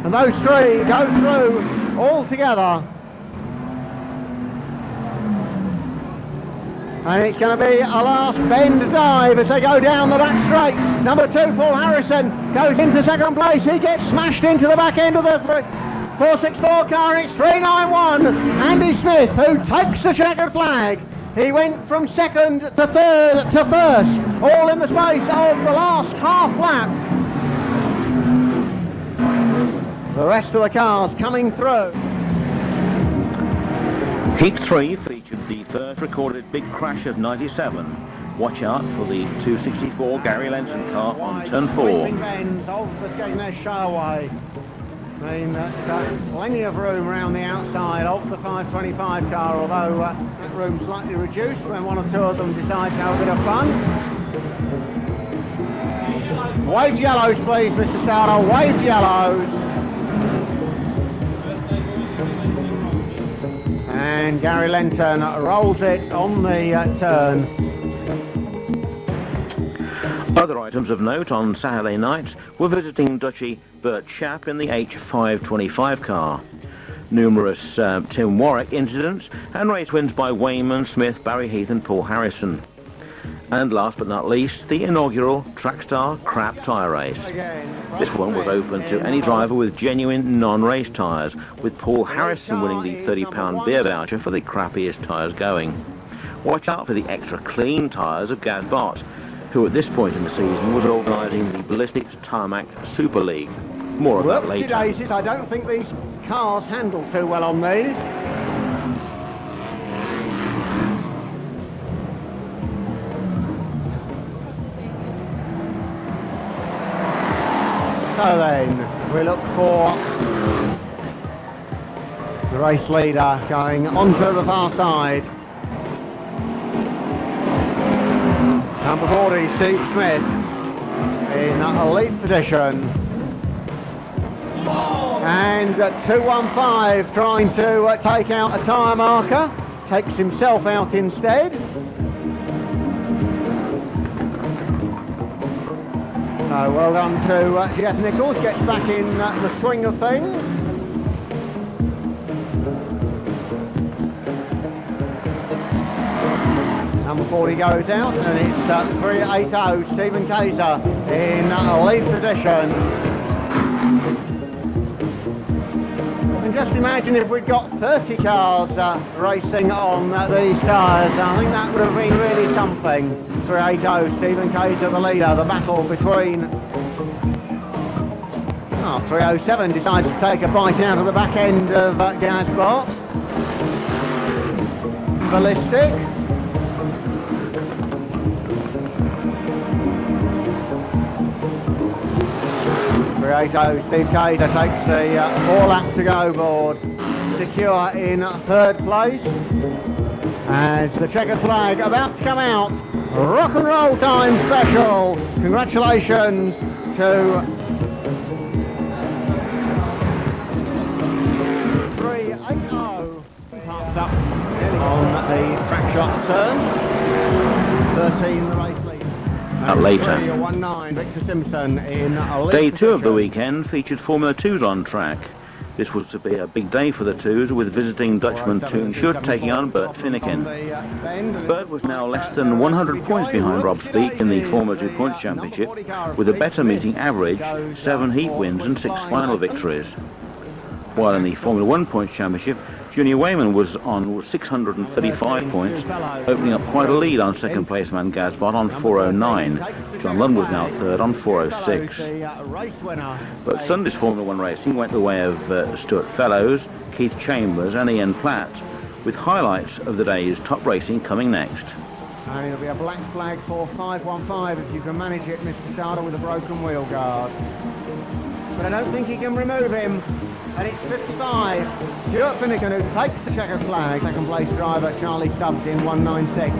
and those three go through all together. And it's going to be a last bend dive as they go down the back straight. Number 2, Paul Harrison, goes into second place. He gets smashed into the back end of the 464 car. It's 391 Andy Smith who takes the checkered flag. He went from second to third to first, all in the space of the last half lap. The rest of the cars coming through. Heat 3 featured the first recorded big crash of 97. Watch out for the 264 Gary Lenton car on turn 4. Sweeping bends of the Skegness Showway. I mean, plenty of room around the outside of the 525 car, although that room slightly reduced when one or two of them decide to have a bit of fun. Wave yellows, please, Mr. Starter. Wave yellows. And Gary Lenton rolls it on the turn. Other items of note on Saturday night were visiting Dutchy Bert Schaap in the H525 car. Numerous Tim Warwick incidents and race wins by Wayman, Smith, Barry Heath and Paul Harrison. And last but not least, the inaugural Trackstar Crap Tyre Race. This one was open to any driver with genuine non-race tyres, with Paul Harrison winning the £30 beer voucher for the crappiest tyres going. Watch out for the extra clean tyres of Gaz Bott, who at this point in the season was organising the Ballistics Tarmac Super League. More of that later. Daisies, I don't think these cars handle too well on these. So then, we look for the race leader going onto the far side. Number 40, Steve Smith, in a lead position. And 215 trying to take out a tyre marker, takes himself out instead. So well done to Jeff Nichols, gets back in the swing of things. Number 40 goes out, and it's 380 Stephen Kaiser in a lead position. And just imagine if we'd got 30 cars racing on these tyres. I think that would have been really something. 380 Stephen Kaiser the leader. The battle between 307 decides to take a bite out of the back end of Gaz Bott. Ballistic. 380 Steve Kaiser takes the 4 lap to go board, secure in third place. As the checkered flag about to come out, rock and roll time special. Congratulations to 380. Parks up on the track shot turn. 13 the race lead. Later. 19 Victor Simpson in a Day 2 of the weekend featured Formula 2s on track. This was to be a big day for the twos, with visiting Dutchman Toon Shoot taking on Bert Finnegan. Bert was now less than 100 points behind Rob Speake in the Formula 2 Points Championship, with a better meeting average, 7 heat wins and 6 final victories. While in the Formula 1 Points Championship, Junior Wayman was on 635 points, opening up quite a lead on second place man Gazbot on 409. John Lund was now third on 406. But Sunday's Formula 1 racing went the way of Stuart Fellows, Keith Chambers and Ian Platt, with highlights of the day's top racing coming next. And it'll be a black flag for 515 if you can manage it, Mr. Starter, with a broken wheel guard. But I don't think he can remove him. And it's 55. Stuart Finnegan, who takes the checkered flag. Second place driver Charlie Stubbs in 196.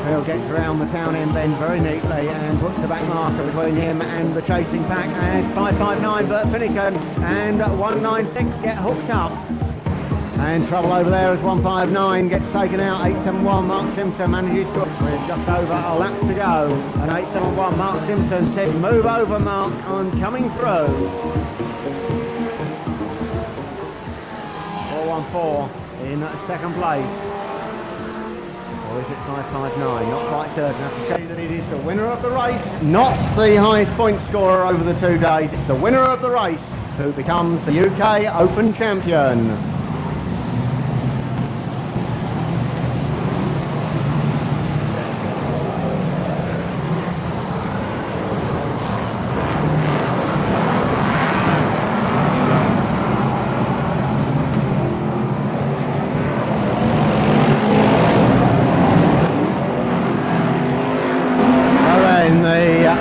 Phil gets around the town end bend very neatly and puts the back marker between him and the chasing pack as 559 Bert Finnegan and 196 get hooked up. And trouble over there as 159 gets taken out. 871 Mark Simpson manages to, with just over a lap to go. And 871 Mark Simpson said, "Move over, Mark, I'm coming through." 414 in second place. Or is it 559? Not quite certain. I have to tell you that it is the winner of the race, not the highest point scorer over the 2 days. It's the winner of the race who becomes the UK Open champion.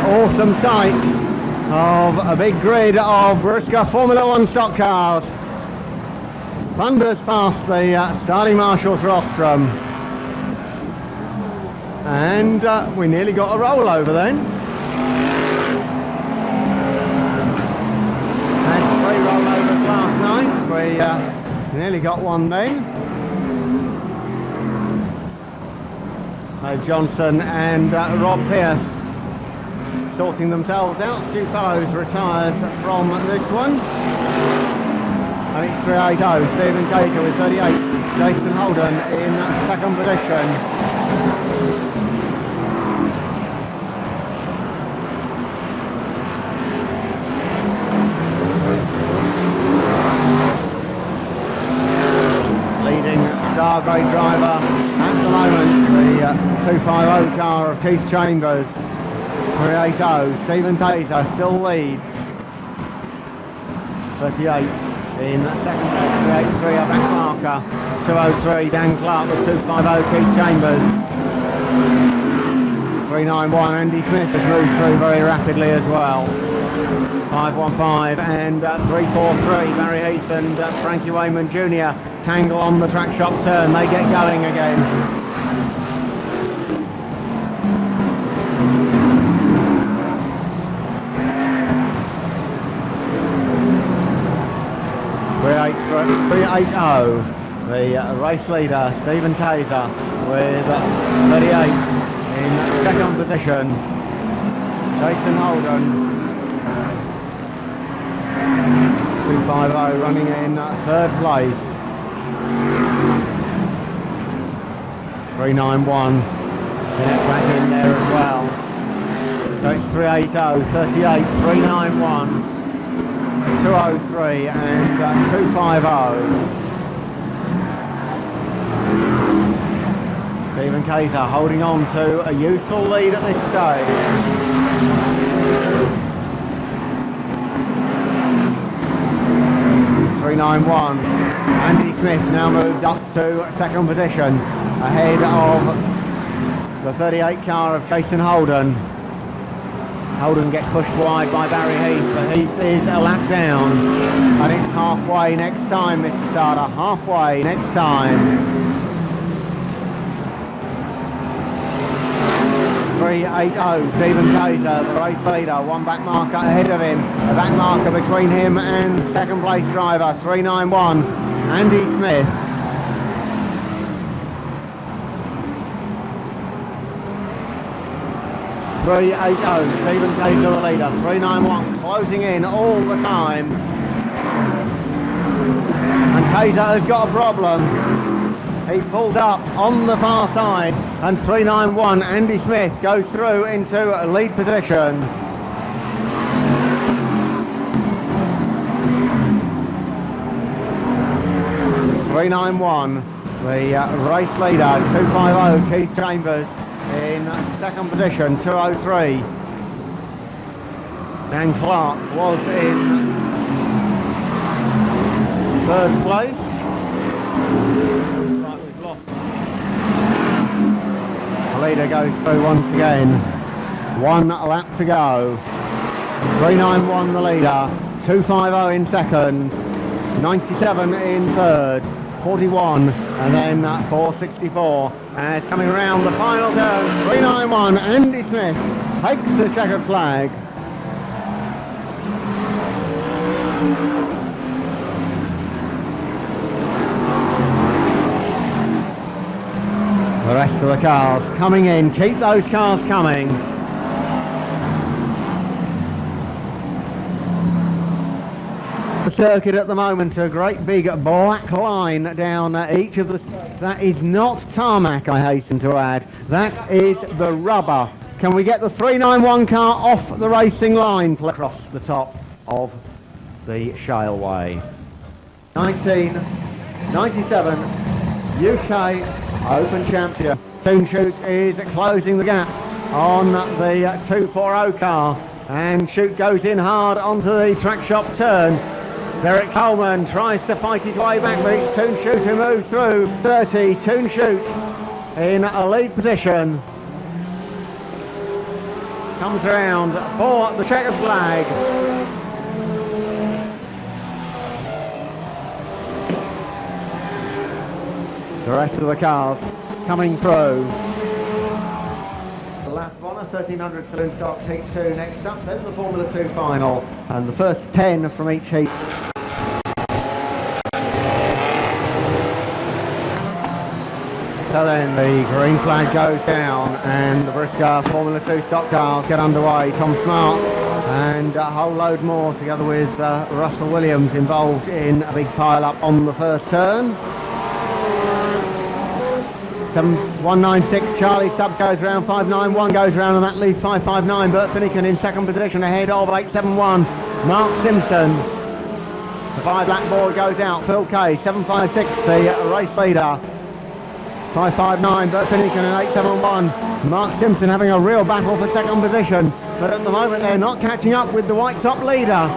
Awesome sight of a big grid of BriSCA Formula 1 stock cars. Thunders past the starting marshal's rostrum. And we nearly got a rollover then. Had 3 rollovers last night. We nearly got one then. Johnson and Rob Pearce sorting themselves out. Stu Fellows retires from this one. And it's 380. Stephen Gager with 38. Jason Holden in second position. Leading star grade driver at the moment, the 250 car of Keith Chambers. 380, Stephen Taser still leads. 38 in second place, 383 a back marker. 203 Dan Clark with 250 Keith Chambers. 391 Andy Smith has moved through very rapidly as well. 515 and 343 Barry Heath and Frankie Wayman Jr. tangle on the track shop turn. They get going again. 380, the race leader Stephen Taser with 38 in second position. Jason Holden 250 running in third place. 391 get back in there as well. So it's 380, 38, 391. 203 and 250. Stephen Cater holding on to a useful lead at this stage. 391. Andy Smith now moved up to second position ahead of the 38 car of Jason Holden. Holden gets pushed wide by Barry Heath, but Heath is a lap down. And it's halfway next time, Mr. Starter, halfway next time. 380, Stephen Taser, the race leader, one back marker ahead of him. A back marker between him and second place driver, 391, Andy Smith. 380, Stephen Taser the leader, 391 closing in all the time. Kaiser has got a problem. He pulled up on the far side, and 391 Andy Smith goes through into lead position. .391, the race leader. 250 Keith Chambers in second position. 203. Dan Clark was in third place. Right, we've lost. The leader goes through once again. 1 lap to go. 391 the leader. 250 in second. 97 in third. 41 and then 464. And it's coming around the final turn. 391 Andy Smith takes the checkered flag. The rest of the cars coming in. Keep those cars coming. The circuit at the moment, a great big black line down each of the... That is not tarmac, I hasten to add. That is the rubber. Can we get the 391 car off the racing line across the top of the Shaleway? 1997 UK Open Champion. Toon Shoot is closing the gap on the 240 car, and Shoot goes in hard onto the track shop turn. Derek Coleman tries to fight his way back, but it's Toon Shoot who moves through. 30, Toon Shoot in a lead position. Comes around for the checkered flag. The rest of the cars coming through. The last one, a 1300 saloon stock heat 2 next up, then the Formula 2 final, and the first 10 from each heat. So then the green flag goes down and the BriSCA Formula 2 stock cars get underway. Tom Smart and a whole load more together with Russell Williams involved in a big pile-up on the first turn. 196 Charlie Stubbs goes round, 591 goes round, and that leaves 559 Bert Finnegan in second position ahead of 871 Mark Simpson. The 5 lap board goes out. Phil Kay, 756 the race leader. 559 Bert Finnegan and 871 Mark Simpson having a real battle for second position, but at the moment they're not catching up with the white top leader.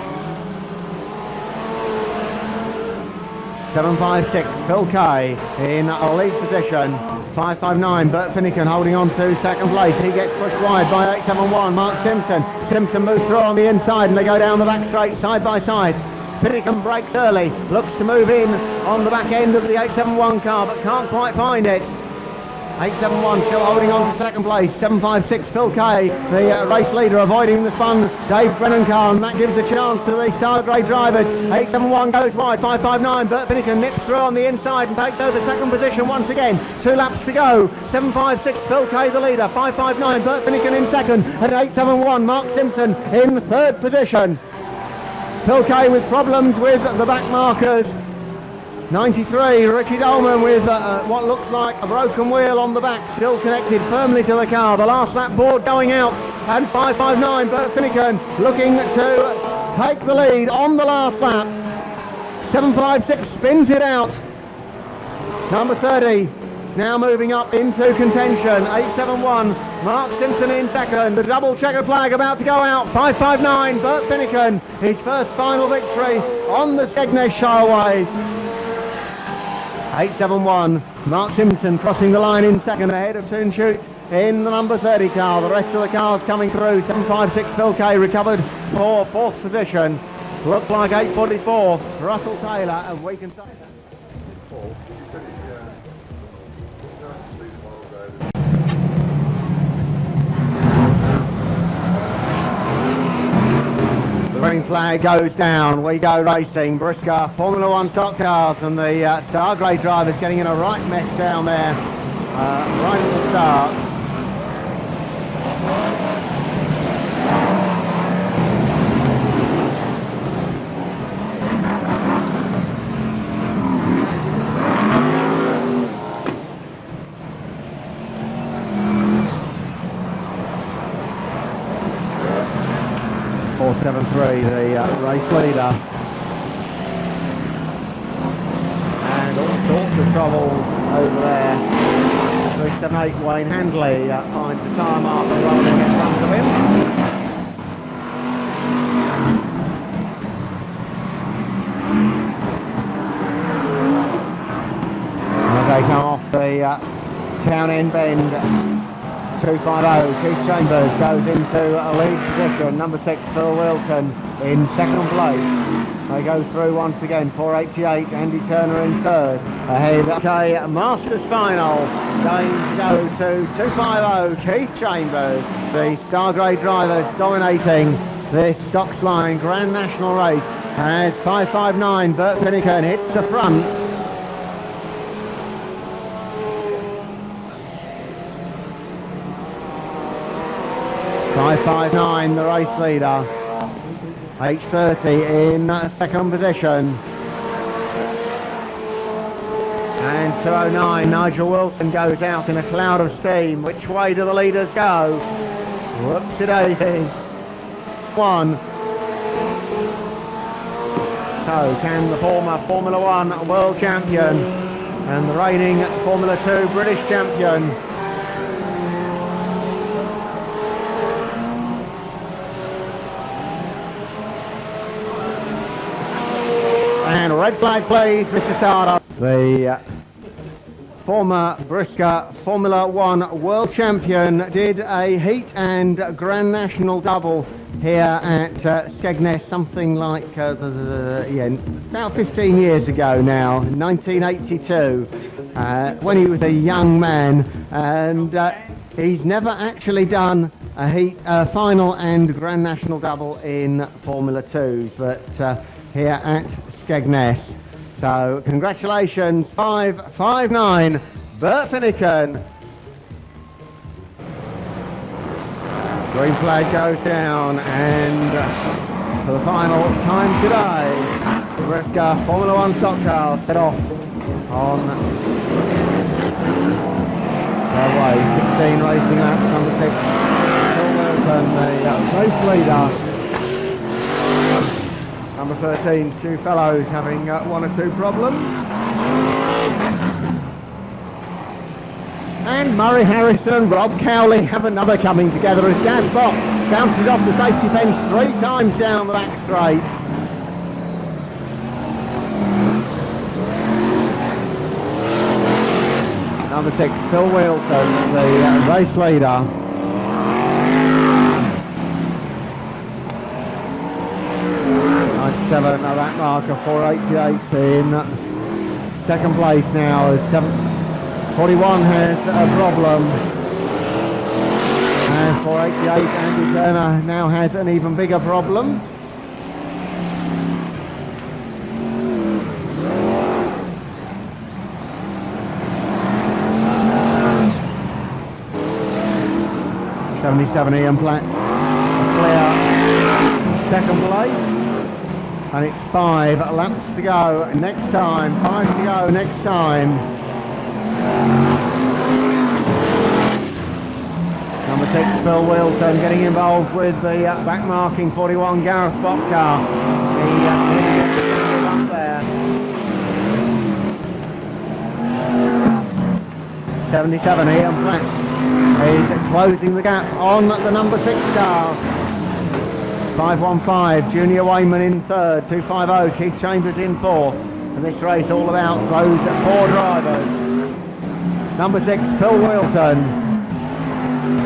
756 Phil Kay in a lead position. 559 Bert Finnegan holding on to second place. He gets pushed wide by 871 Mark Simpson. Simpson moves through on the inside and they go down the back straight side by side. Finnegan breaks early, looks to move in on the back end of the 871 car, but can't quite find it. 871 still holding on to second place. 756 Phil Kay, the race leader, avoiding the fun Dave Brennan car, and that gives a chance to the Star Grey drivers. 871 goes wide. 559 Bert Finnegan nips through on the inside and takes over second position once again. 2 laps to go. 756 Phil Kay the leader. 559 Bert Finnegan in second, and 871 Mark Simpson in third position. Phil Kay with problems with the back markers. 93 Richie Dolman with what looks like a broken wheel on the back, still connected firmly to the car. The last lap board going out, and 559 Bert Finnegan looking to take the lead on the last lap. 756 spins it out. Number 30 now moving up into contention. 871 Mark Simpson in second. The double checkered flag about to go out. 559 Bert Finnegan, his first final victory on the Skegness Shireway. 871 Mark Simpson crossing the line in second ahead of Toon Shoot in the number 30 car. The rest of the cars coming through. 756 Phil Kay recovered for fourth position. Looks like 844 Russell Taylor, and we can say the green flag goes down. We go racing. BriSCA Formula 1 stock cars, and the Star Grey drivers getting in a right mess down there right at the start. 4.73, the race leader. And all sorts of troubles over there. 3.78, Wayne Handley finds the tyre marker rolling in front of him. As they come off the town end bend, 2.50, Keith Chambers goes into a lead position. Number 6, Phil Wilton in second place. They go through once again, 4.88, Andy Turner in third. Ahead, okay, Masters final, going to go to 2.50, Keith Chambers. The Star Grade drivers dominating this Stocks Line Grand National race as 5.59, Bert Finnegan hits the front. .559, the race leader. H30 in second position. And 2.09, Nigel Wilson goes out in a cloud of steam. Which way do the leaders go? Whoopsie-daisy. One. So can the former Formula 1 world champion and the reigning Formula 2 British champion and red flag please, Mr. Stardust. The former BriSCA Formula 1 world champion did a heat and Grand National double here at Skegness, something like about 15 years ago now, 1982, when he was a young man, and he's never actually done a heat, final and Grand National double in Formula 2s, but here at Skegness. So congratulations, 5.59, Bert Finnegan. Green flag goes down, and for the final time today, the BriSCA Formula 1 stock car set off on their way. 16 racing laps, number 6, Phil Wilton, the race leader. Number 13, Stu Fellows, having one or two problems. And Murray Harrison, Rob Cowley have another coming together as Gas Box bounces off the safety fence 3 times down the back straight. Number 6, Phil Wilton, the race leader. Seven, that marker, 4.88 in second place now as 41 has a problem, and 4.88 Andy Turner now has an even bigger problem. .77 Ian Platt, clear second place. And it's 5 laps to go next time, 5 to go next time. Number 6, Phil Wilton getting involved with the back marking 41 Gareth Botcar. He up there. 77 Ian Platt is closing the gap on the number 6 car. 5.15, Junior Wayman in third, 2.50, Keith Chambers in fourth. And this race all about those 4 drivers. Number 6, Phil Wilton,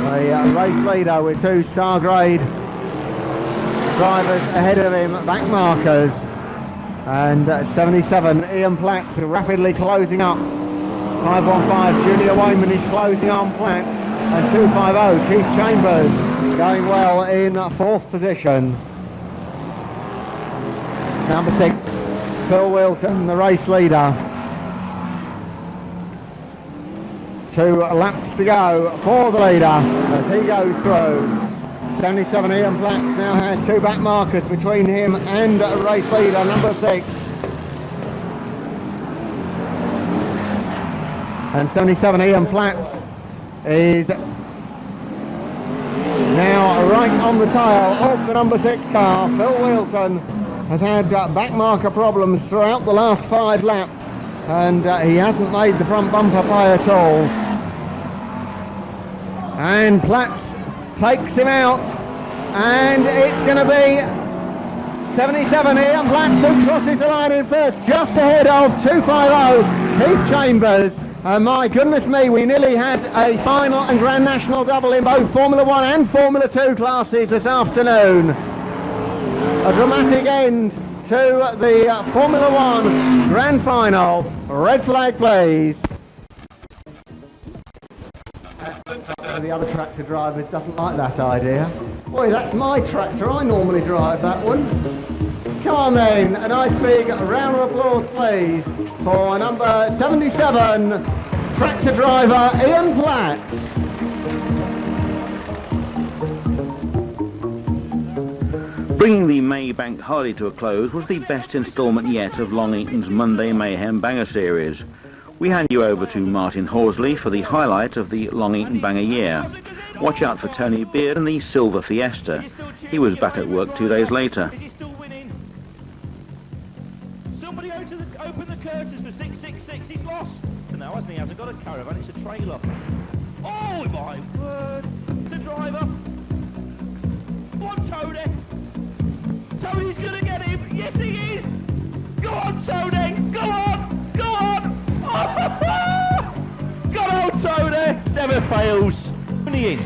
the race leader with 2 Star Grade drivers ahead of him, back markers. And 77, Ian Platt rapidly closing up. 5.15, Junior Wayman is closing on Platt. And 2.50, Keith Chambers going well in 4th position. Number 6, Phil Wilton, the race leader. 2 laps to go for the leader as he goes through. 77 Ian Platt now has 2 back markers between him and race leader number 6. And 77 Ian Platt is now right on the tail of the number 6 car. Phil Wheelton has had back marker problems throughout the last 5 laps, and he hasn't made the front bumper pay at all. And Platts takes him out, and it's going to be 77 here, and Platts who crosses the line in first, just ahead of 250 Keith Chambers. And my goodness me, we nearly had a final and Grand National double in both Formula 1 and Formula 2 classes this afternoon. A dramatic end to the Formula 1 Grand Final. Red flag, please. The other tractor driver doesn't like that idea. Boy, that's my tractor. I normally drive that one. Come on then, a nice big round of applause, please, for number 77, tractor driver Ian Platt. Bringing the Maybank Harley to a close was the best instalment yet of Long Eaton's Monday Mayhem Banger series. We hand you over to Martin Horsley for the highlight of the Long Eaton Banger year. Watch out for Tony Beard and the Silver Fiesta. He was back at work 2 days later. Is he still winning? Somebody open the curtains for 666. He's lost. No, hasn't he? Hasn't got a caravan. It's a trailer. Oh my word! The driver. Go on, Tony. Tony's gonna get him. Yes, he is. Go on, Tony. Go on. Go on. Got on, Tony. Never fails. Tony in.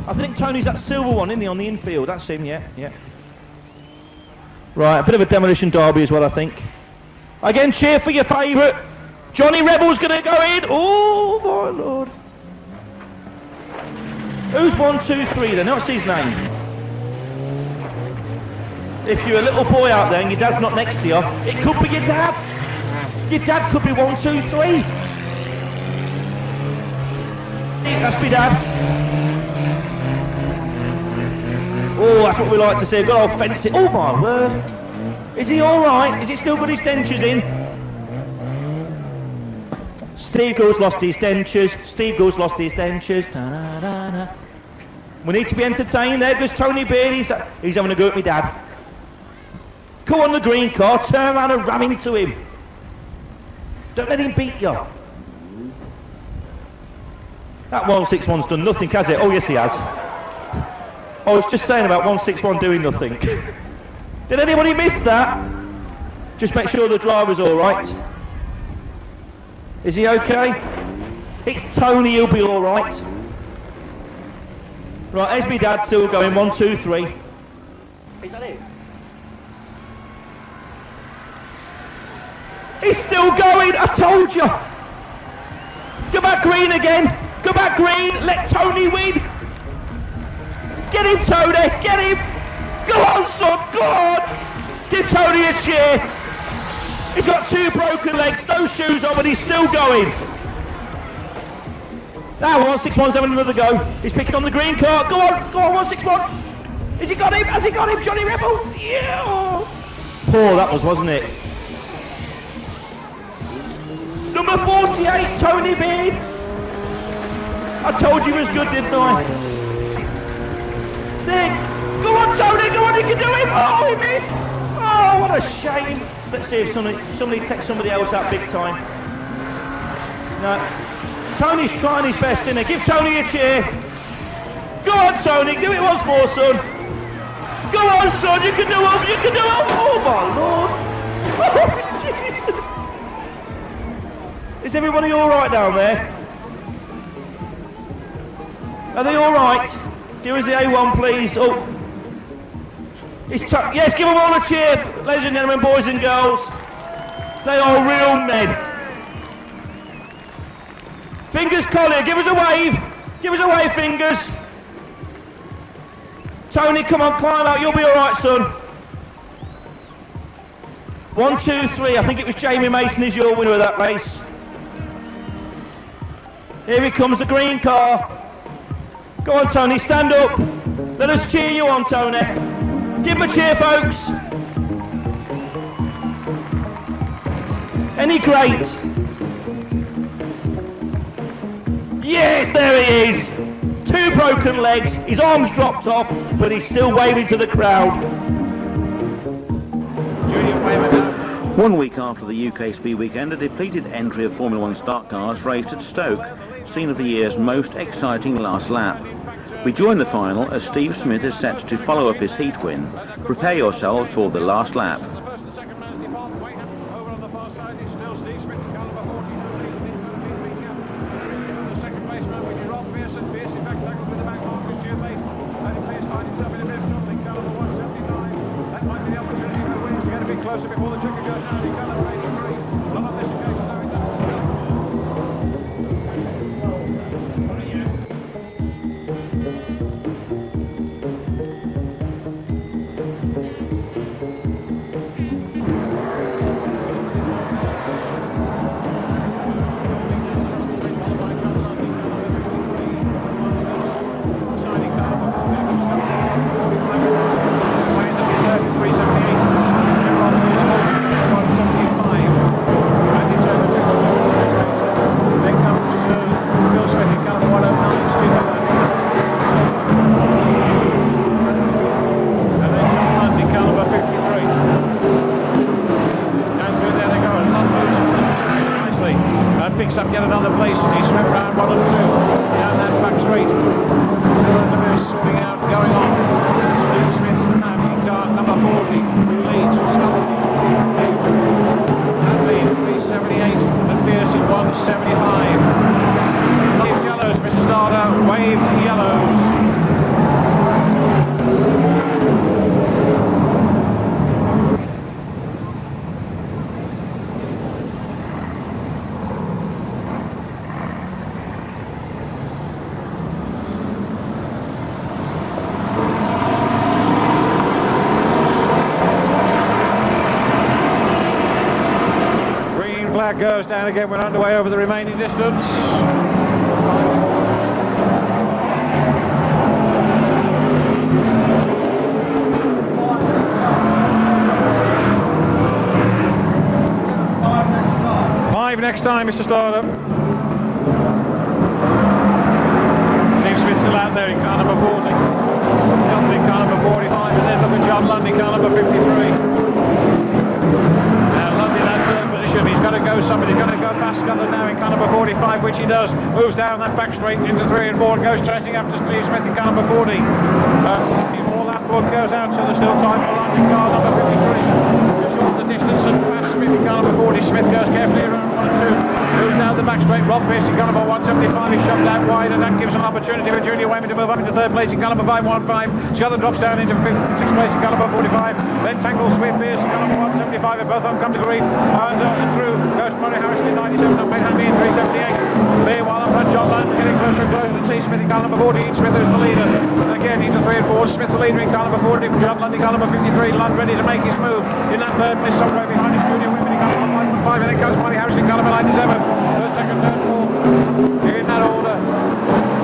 I think Tony's that silver one, isn't he, on the infield? That's him, yeah. Right, a bit of a demolition derby as well, I think. Again, cheer for your favourite. Johnny Rebel's going to go in. Oh, my Lord. Who's 1, 2, 3 then? What's his name? If you're a little boy out there and your dad's not next to you, it could be your dad. Your dad could be 1, 2, 3. That's my dad. Oh, that's what we like to see. A good old fencing. Oh my word. Is he alright? Is he still got his dentures in? Steve Gould's lost his dentures. Steve Gould's lost his dentures. Da, da, da, da. We need to be entertained. There goes Tony Beard. He's having a go at me dad. Go on the green car. Turn around and ram into him. Don't let him beat you. That 161's done nothing, has it? Oh, yes, he has. I was just saying about 161 doing nothing. Did anybody miss that? Just make sure the driver's all right. Is he okay? It's Tony, he'll be all right. Right, there's my dad still going. 1, 2, 3. Is that it? He's still going, I told you. Go back green again. Go back green. Let Tony win. Get him, Tony. Get him. Go on, son. Go on. Give Tony a cheer. He's got 2 broken legs, no shoes on, but he's still going. Now 161's having another go. He's picking on the green car. Go on, 161. Has he got him? Has he got him, Johnny Rebel? Yeah. Poor that was, wasn't it? Number 48, Tony Beard. I told you he was good, didn't I? There. Go on, Tony, go on, you can do it. Oh, he missed. Oh, what a shame. Let's see if somebody takes somebody else out big time. No. Tony's trying his best, isn't he? Give Tony a cheer. Go on, Tony, do it once more, son. Go on, son, you can do it, you can do it. Oh, my Lord. Oh, Jesus. Is everybody all right down there? Are they all right? Give us the A1, please. Oh. Yes, give them all a cheer, ladies and gentlemen, boys and girls. They are real men. Fingers Collier, give us a wave. Give us a wave, Fingers. Tony, come on, climb out. You'll be all right, son. 1, 2, 3. I think it was Jamie Mason is your winner of that race. Here he comes, the green car. Go on, Tony, stand up. Let us cheer you on, Tony. Give him a cheer, folks. Any great? Yes, there he is. 2 broken legs, his arms dropped off, but he's still waving to the crowd. Julian Wayman now. 1 week after the UK Speed Weekend, a depleted entry of Formula 1 stock cars raced at Stoke, scene of the year's most exciting last lap. We join the final as Steve Smith is set to follow up his heat win. Prepare yourselves for the last lap. Closer before the trigger goes down. He got it, 83. Not on this occasion, though. Picks up yet another place as he swept round 1 and 2 down that back straight. Still in the mess, sorting out, going on. Steve Smith's the man in car number 40, who leads from Scotland. That lead 378 and Pearson 175. Waved yellows, Mr. Starter, waved yellows. Flag goes down again. We're underway over the remaining distance. Five next time, Mr. Starter. Steve Smith still out there in car number 40. Johnson in car number 45, and there's up in John Lundy, car number 53. Lundy in that third position. He's got to go somebody. He's got to go past Scotland now in car number 45, which he does. Moves down that back straight into 3 and 4 and goes chasing after Steve Smith in car number 40. All that book goes out, so there's still time for Lundy in car number 53. To short the distance and past Smith in car number 40. Smith goes carefully around 1 and 2. Moves down the back straight. Rob Pierce in car number 175. He's shoved out wide, and that gives an opportunity for Junior Wayman to move up into third place in car number 515. Scotland drops down into 6th place in car number 45. Then tangles with Pierce in car number 175, and both of them come to green. And through goes Murray Harrison in 97, and Wayne Hanby in 378. Meanwhile, up front, John Land getting closer and closer to Steve Smith in car number 14. Smith is the leader. Again into 3 and 4. Smith the leader in car number 40. John Land in car number 53. Land ready to make his move. In that third place, somewhere behind his Junior Wayman in car number 515. And then goes Murray Harrison in car number 97. First, second, third, fourth. In that order.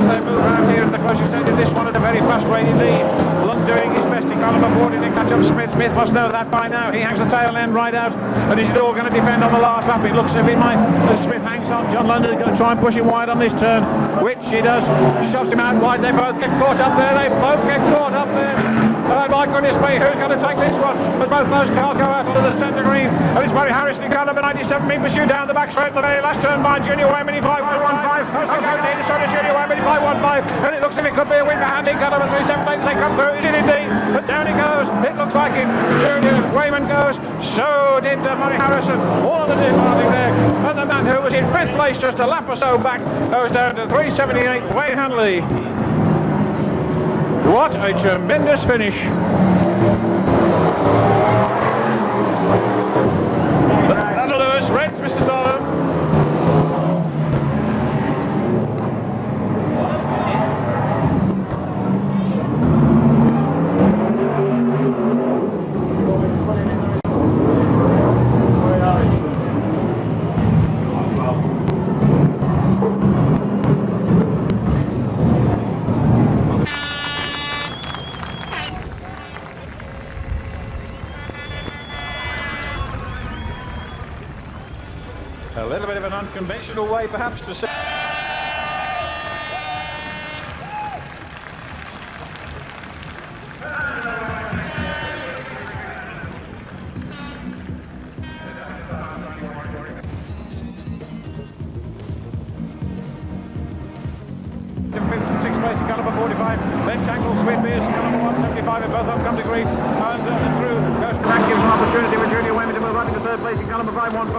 They move around here at the closest end of this one at a very fast rate indeed. Lund doing his best in car number 40 to catch up Smith. Smith must know that by now. He hangs the tail end right out. And is it all going to defend on the last lap? It looks as if it might. Smith hangs on. John London is going to try and push him wide on this turn, which he does. Shoves him out wide. They both get caught up there. They both get caught up there. My goodness me, who's going to take this one? But both those cars go out onto the centre green. And it's Murray Harrison in car number 97 being pursued down the back straight at the very last turn by Junior Wayman in 515. So to Junior Wayman in 515. And it looks as if it could be a win for Handy in car number 378. They come through. Is it indeed? But down he goes. It looks like it. Junior Wayman goes. So did Murray Harrison. All of the departing there. And the man who was in 5th place just a lap or so back goes down to 378. Wayne Hanley. What a tremendous finish. That'll do us. Reds, Mr. Starter. A little bit of an unconventional way perhaps to say. then tangles with Pierce, number 175 in both of them come to grief, and through goes to back, gives an opportunity with Junior Wayman to move up into third place in car number 515.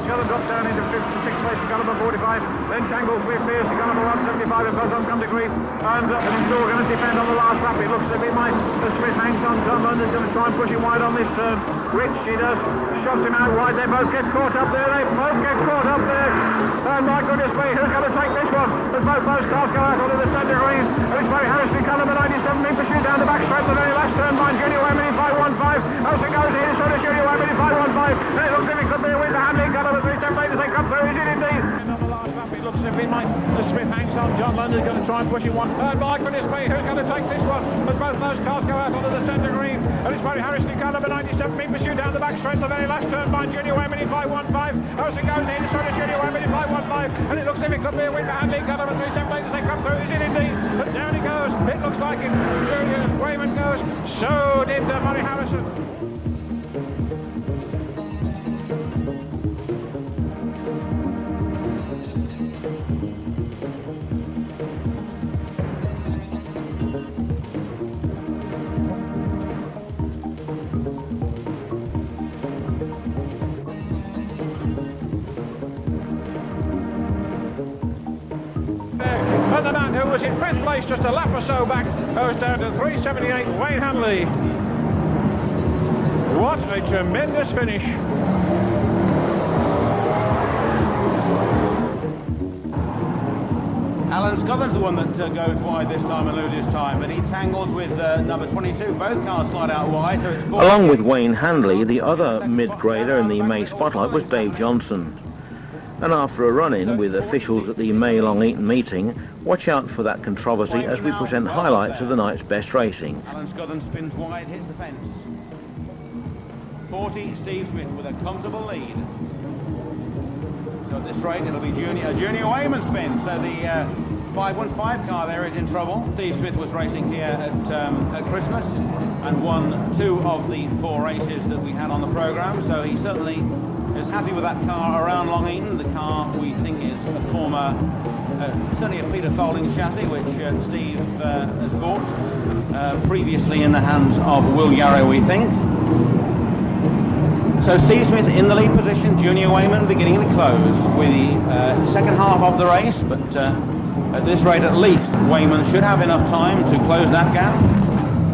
Sheldon drops down into fifth and sixth place in car number 45, then tangles with Pierce, car number 175 in both of them come to grief, and it's still going to depend on the last lap. It looks as if it might. Smith hangs on. John London's going to try and push him wide on this turn, which he does. Shoves him out wide. They both get caught up there. And my goodness me, who's going to take this one? As both those cars go out onto the centre green. And it's very Harrison car number 97 in pursuit down the back straight. The very last turn by Junior Wayman in 515. Elson goes in, so does Junior Wayman in 515. And it looks as if it could be a win. The handling car number 3 step as they come through. Is it indeed? And on the last lap, it looks as if he might. The Smith hangs on. John London's going to try and push him one. And my goodness me, who's going to take this one? As both those cars go out onto the centre green. And it's very Harrison car number 97 in pursuit down the back straight. The very last turn by Junior Wayman in 515. Elson goes in, so does Junior Wayman in 515. And it looks as if it could be a win for handling car number 3 step as they come through. Is it indeed? And down he goes. It looks like it. Junior Wayman goes. So did Murray Harrison. And the man who was in fifth place just a lap or so back goes down to 378, Wayne Hanley. What a tremendous finish. Alan Scotland's the one that goes wide this time and loses time, but he tangles with number 22. Both cars slide out wide, so it's 40. Along with Wayne Handley, the other mid-grader in the May spotlight was Dave Johnson. And after a run-in with officials at the May Long Eaton meeting, watch out for that controversy as we present highlights of the night's best racing. Alan Scotland spins wide, hits the fence. 40, Steve Smith with a comfortable lead. So at this rate, it'll be Junior Wayman spin. So the 515 car there is in trouble. Steve Smith was racing here at Christmas and won 2 of the 4 races that we had on the programme. So he certainly is happy with that car around Long Eaton. The car we think is a former, certainly a Peter Folding chassis, which Steve has bought previously in the hands of Will Yarrow, we think. So Steve Smith in the lead position, Junior Wayman beginning to close with the second half of the race, but at this rate at least Wayman should have enough time to close that gap.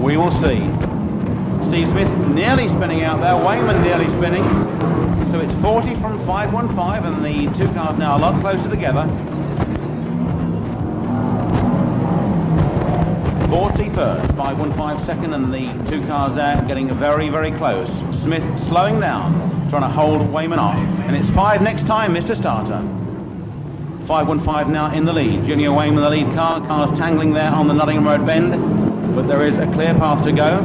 We will see. Steve Smith nearly spinning out there, Wayman nearly spinning. So it's 40 from 515 and the 2 cars now a lot closer together. 40 first, 515 second, and the 2 cars there getting very, very close. Smith slowing down, trying to hold Wayman off. And it's 5 next time, Mr. Starter. 515 now in the lead. Junior Wayman the lead car. Cars tangling there on the Nottingham Road bend, but there is a clear path to go.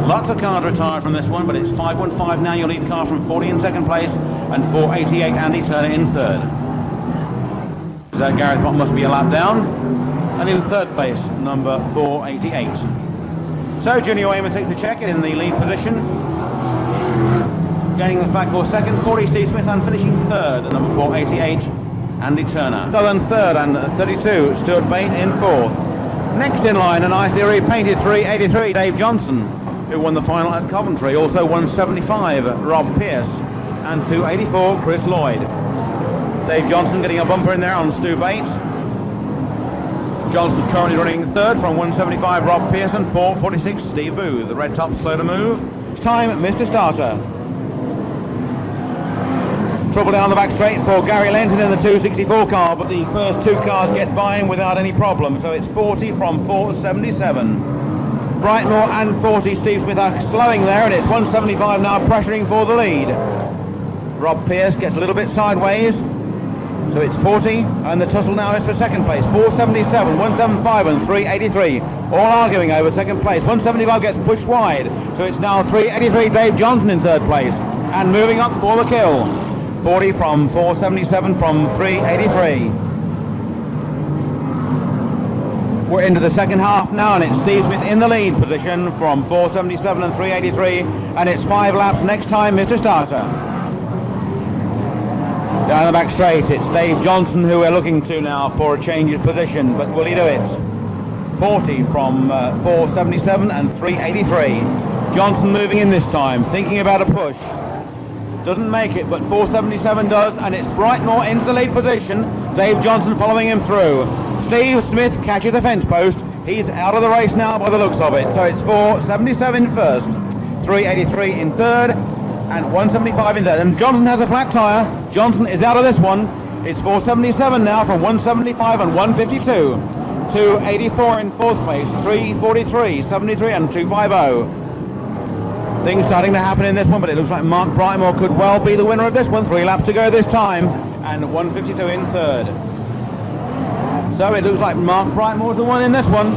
Lots of cars retired from this one, but it's 515 now, your lead car from 40 in second place, and 488 Andy Turner in third. Gareth Bott must be a lap down, and in third place, number 488. So Junior Wayman takes the check in the lead position, gaining the flag for second, 40 Steve Smith, and finishing third at number 488, Andy Turner. Southern third and 32, Stuart Bate in fourth. Next in line, a nicely repainted 383, Dave Johnson, who won the final at Coventry. Also 175, Rob Pearce, and 284, Chris Lloyd. Dave Johnson getting a bumper in there on Stu Bate. Johnson currently running third from 175, Rob Pearce, and 446, Steve Booth. The red top slow to move. It's time, Mr. Starter. Trouble down the back straight for Gary Lenton in the 264 car, but the first 2 cars get by him without any problem. So it's 40 from 477. Brightmore and 40, Steve Smith are slowing there, and it's 175 now pressuring for the lead. Rob Pearce gets a little bit sideways, so it's 40, and the tussle now is for second place. 477, 175 and 383, all arguing over second place. 175 gets pushed wide, so it's now 383, Dave Johnson in third place, and moving up for the kill. 40 from 477 from 383. We're into the second half now, and it's Steve Smith in the lead position from 477 and 383, and it's 5 laps next time, Mr. Starter. Down the back straight, it's Dave Johnson who we're looking to now for a change of position, but will he do it? 40 from 477 and 383. Johnson moving in this time, thinking about a push. Doesn't make it, but 477 does, and it's Brightmore into the lead position. Dave Johnson following him through. Steve Smith catches the fence post. He's out of the race now by the looks of it. So it's 477 first, 383 in third, and 175 in third. And Johnson has a flat tyre. Johnson is out of this one. It's 477 now from 175 and 152. 284 in fourth place, 343, 73 and 250. Things starting to happen in this one, but it looks like Mark Brightmore could well be the winner of this one. 3 laps to go this time, and 152 in third. So it looks like Mark Brightmore's the one in this one.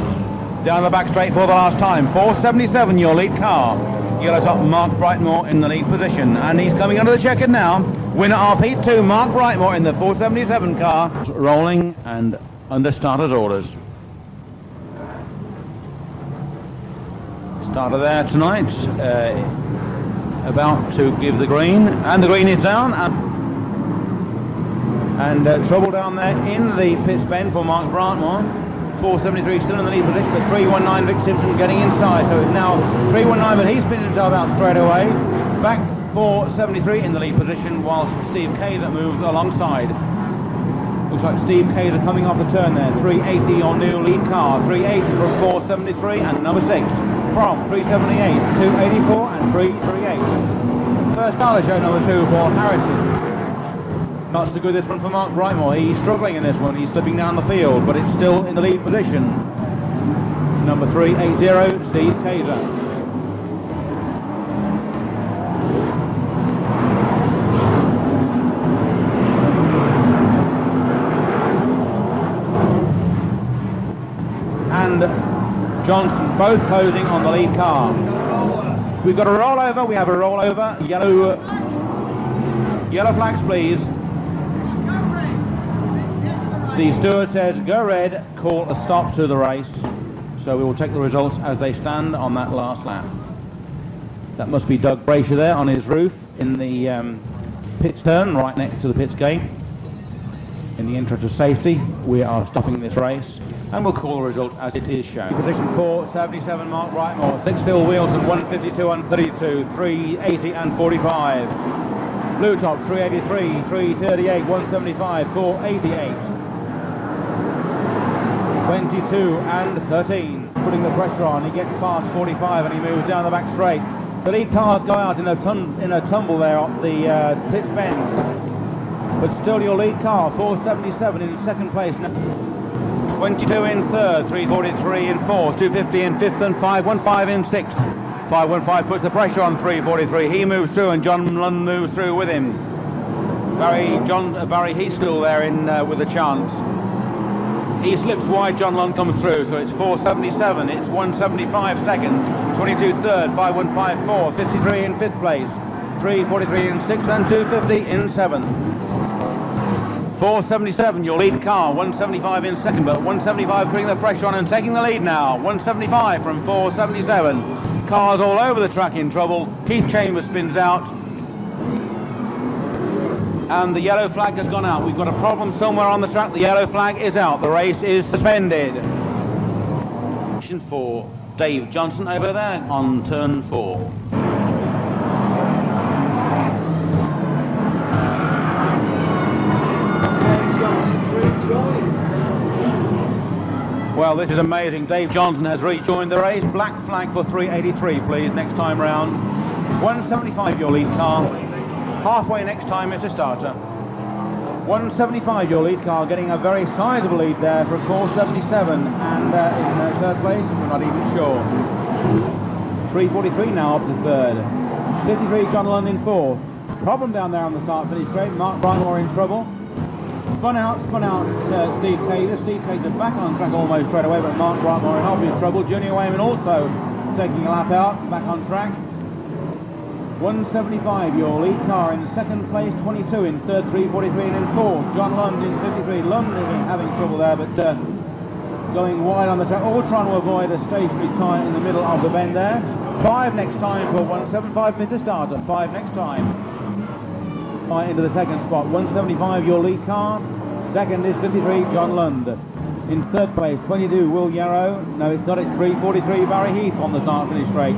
Down the back straight for the last time. 477, your lead car. Yellow top, Mark Brightmore in the lead position, and he's coming under the checkered now. Winner of Heat 2, Mark Brightmore in the 477 car. Rolling and under starter's orders. Starter there tonight, about to give the green, and the green is down, and trouble down there in the pits bend for Mark Brightmore. 473 still in the lead position, but 319 Vic Simpson getting inside, so it's now 319, but he spins himself out straight away. Back 473 in the lead position, whilst Steve Kayser moves alongside. Looks like Steve Kayser coming off the turn there. 380 on new lead car, 380 from 473, and number 6 from 378, 284 and 338. First starter show number 2 for Harrison. Not so good this one for Mark Brightmore. He's struggling in this one. He's slipping down the field, but it's still in the lead position. Number 380, Steve Kayser. And Johnson both posing on the lead car. We've got a rollover. We have a rollover. Yellow flags, please. The steward says go red, call a stop to the race. So we will take the results as they stand on that last lap. That must be Doug Brasher there on his roof in the pits turn right next to the pits gate. In the interest of safety, we are stopping this race, and we'll call the result as it is shown. Position 477, Mark Brightmore, 6 steel wheels and 152 and 32, 380 and 45. Blue top 383, 338, 175, 488. 22 and 13, putting the pressure on. He gets past 45 and he moves down the back straight. The lead cars go out in a tumble there off the pits bend. But still your lead car, 477 in second place. 22 in third, 343 in fourth, 250 in fifth and 515 in sixth. 515 puts the pressure on 343. He moves through and John Lund moves through with him. Barry Heath still there with a chance. He slips wide, John Lund comes through, so it's 477, it's 175 second, 22 third, 515 fourth, 53 in fifth place, 343 in sixth and 250 in seventh. 477, your lead car, 175 in second, but 175 putting the pressure on and taking the lead now. 175 from 477. Cars all over the track in trouble. Keith Chambers spins out. And the yellow flag has gone out. We've got a problem somewhere on the track. The yellow flag is out. The race is suspended. For Dave Johnson over there on turn 4. Well, this is amazing. Dave Johnson has rejoined the race. Black flag for 383, please, next time round. 175, your lead car. Halfway next time, Mr. Starter. 175, your lead car, getting a very sizable lead there for 477. And in third place, we're not even sure. 343 now up to third. 53, John Lund in fourth. Problem down there on the start finish straight. Mark Brightmore in trouble. Spun out, Steve Kayser. Steve Kayser back on track almost straight away, but Mark Brightmore in obvious trouble. Junior Wayman also taking a lap out, back on track. 175, your lead car in second place, 22 in third, 343 and in fourth. John Lund in 53. Lund having trouble there, but going wide on the track, all trying to avoid a stationary tyre in the middle of the bend there. 5 next time for 175, Mr. Starter. 5 next time. Into the second spot, 175 your lead car, second is 53 John Lund. In third place, 22, Will Yarrow. No, it's not. It's 3:43, Barry Heath on the start-finish straight.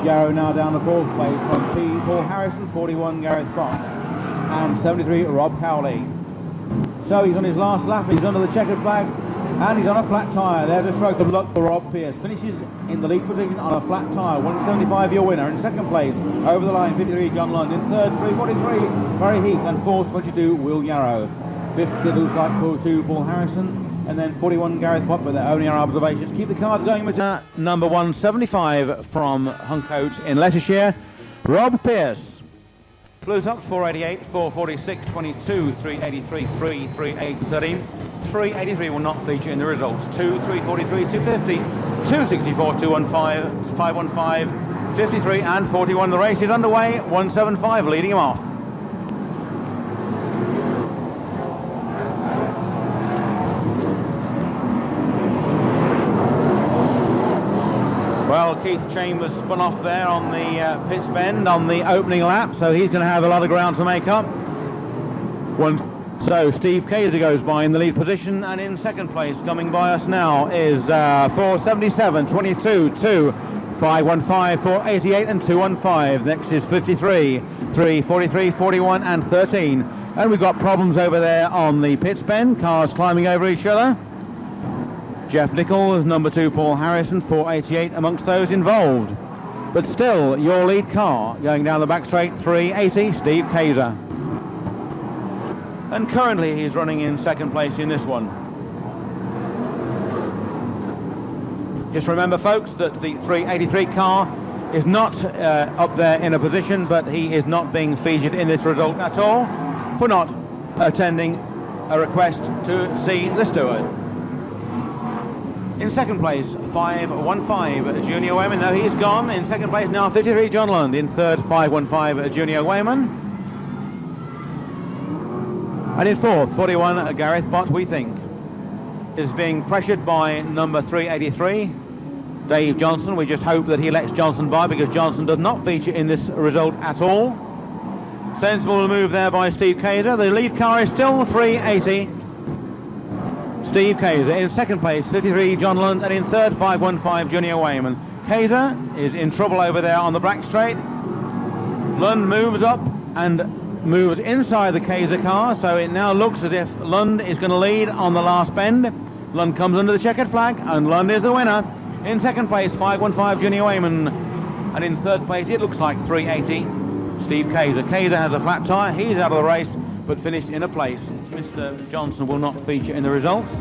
Yarrow now down to fourth place from Paul Harrison, 41, Gareth Bott, and 73, Rob Cowley. So he's on his last lap, he's under the checkered flag, and he's on a flat tyre. There's a stroke of luck for Rob Pearce. Finishes in the lead position on a flat tyre. 175, your winner. In second place, over the line, 53, John Lund. In third, 3:43, Barry Heath, and fourth, 22, Will Yarrow. Fifth, it looks like 42, Paul Harrison. And then 41, Gareth Bott, but they're only our observations. Keep the cards going. Number 175 from Huncote in Leicestershire, Rob Pearce. Blue Tops, 488, 446, 22, 383, 3, 38, 13. 383 will not feature in the results. 2, 343, 250, 264, 215, 515, 53 and 41. The race is underway. 175 leading him off. Well, Keith Chambers spun off there on the pits bend on the opening lap, so he's going to have a lot of ground to make up. So Steve Kaiser goes by in the lead position, and in second place coming by us now is 477, 22, 2, 515, 488 and 215. Next is 53, 3, 43, 41 and 13. And we've got problems over there on the pits bend, cars climbing over each other. Jeff Nichols, number 2, Paul Harrison, 488 amongst those involved. But still, your lead car going down the back straight, 380, Steve Kaiser. And currently he's running in second place in this one. Just remember, folks, that the 383 car is not up there in a position, but he is not being featured in this result at all for not attending a request to see the steward. In second place, 515, Junior Wayman. No, he's gone. In second place now, 53, John Lund. In third, 515, Junior Wayman. And in fourth, 41, Gareth Bott, we think, is being pressured by number 383, Dave Johnson. We just hope that he lets Johnson by, because Johnson does not feature in this result at all. Sensible move there by Steve Kaiser. The lead car is still 380. Steve Kaiser. In second place, 53, John Lund, and in third, 515, Junior Wayman. Kaiser is in trouble over there on the back straight. Lund moves up and moves inside the Kaiser car, so it now looks as if Lund is going to lead on the last bend. Lund comes under the checkered flag, and Lund is the winner. In second place, 515, Junior Wayman, and in third place, it looks like 380, Steve Kaiser. Kaiser has a flat tyre, he's out of the race, but finished in a place. Mr. Johnson will not feature in the results.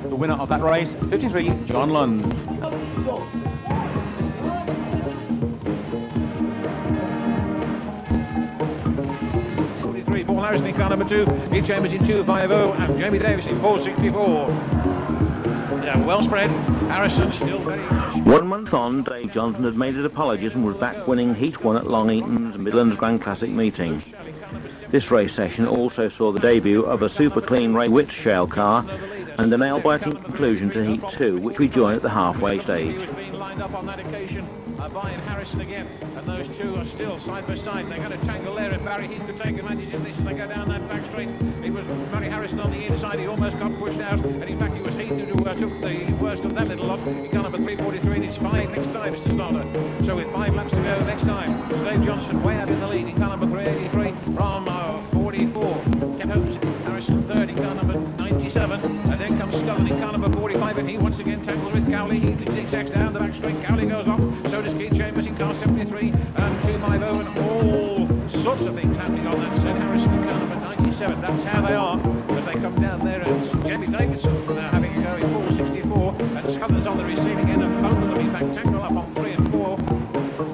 The winner of that race, 53, John Lund. Paul Harrison in car number 2, Keith Chambers in 250, and Jamie Davis in 464. Yeah, well spread. Harrison still very much. 1 month on, Dave Johnson had made his apologies and was back winning Heat 1 at Long Eaton's Midlands Grand Classic meeting. This race session also saw the debut of a super clean Ray Witt shale car and a nail-biting conclusion to Heat 2, which we join at the halfway stage. Lined up on that occasion by Harrison again, and those two are still side by side. They're going to tangle there, and Barry Heath could take advantage of this as they go down that back straight. It was Barry Harrison on the inside, he almost got pushed out, and in fact it was Heath who took the worst of that little lot. He got number 343, and it's 5 next time, Mr. Starter. So with 5 laps to go next time, Dave Johnson way out in the lead in car number 383 from 44. Kept Holmes, Harrison third in car number 97, and then comes Scullen in car number 45, and he once again tackles with Cowley. He zigzags down the back straight. Cowley goes off, so does Keith Chambers in car 73 and 250, and all sorts of things happening on that. Sid Harrison in car number 97. That's how they are as they come down there. And Jamie Davidson now having a go in 464, and Scullen's on the receiving end, and both of them in fact tangle up on 3 and 4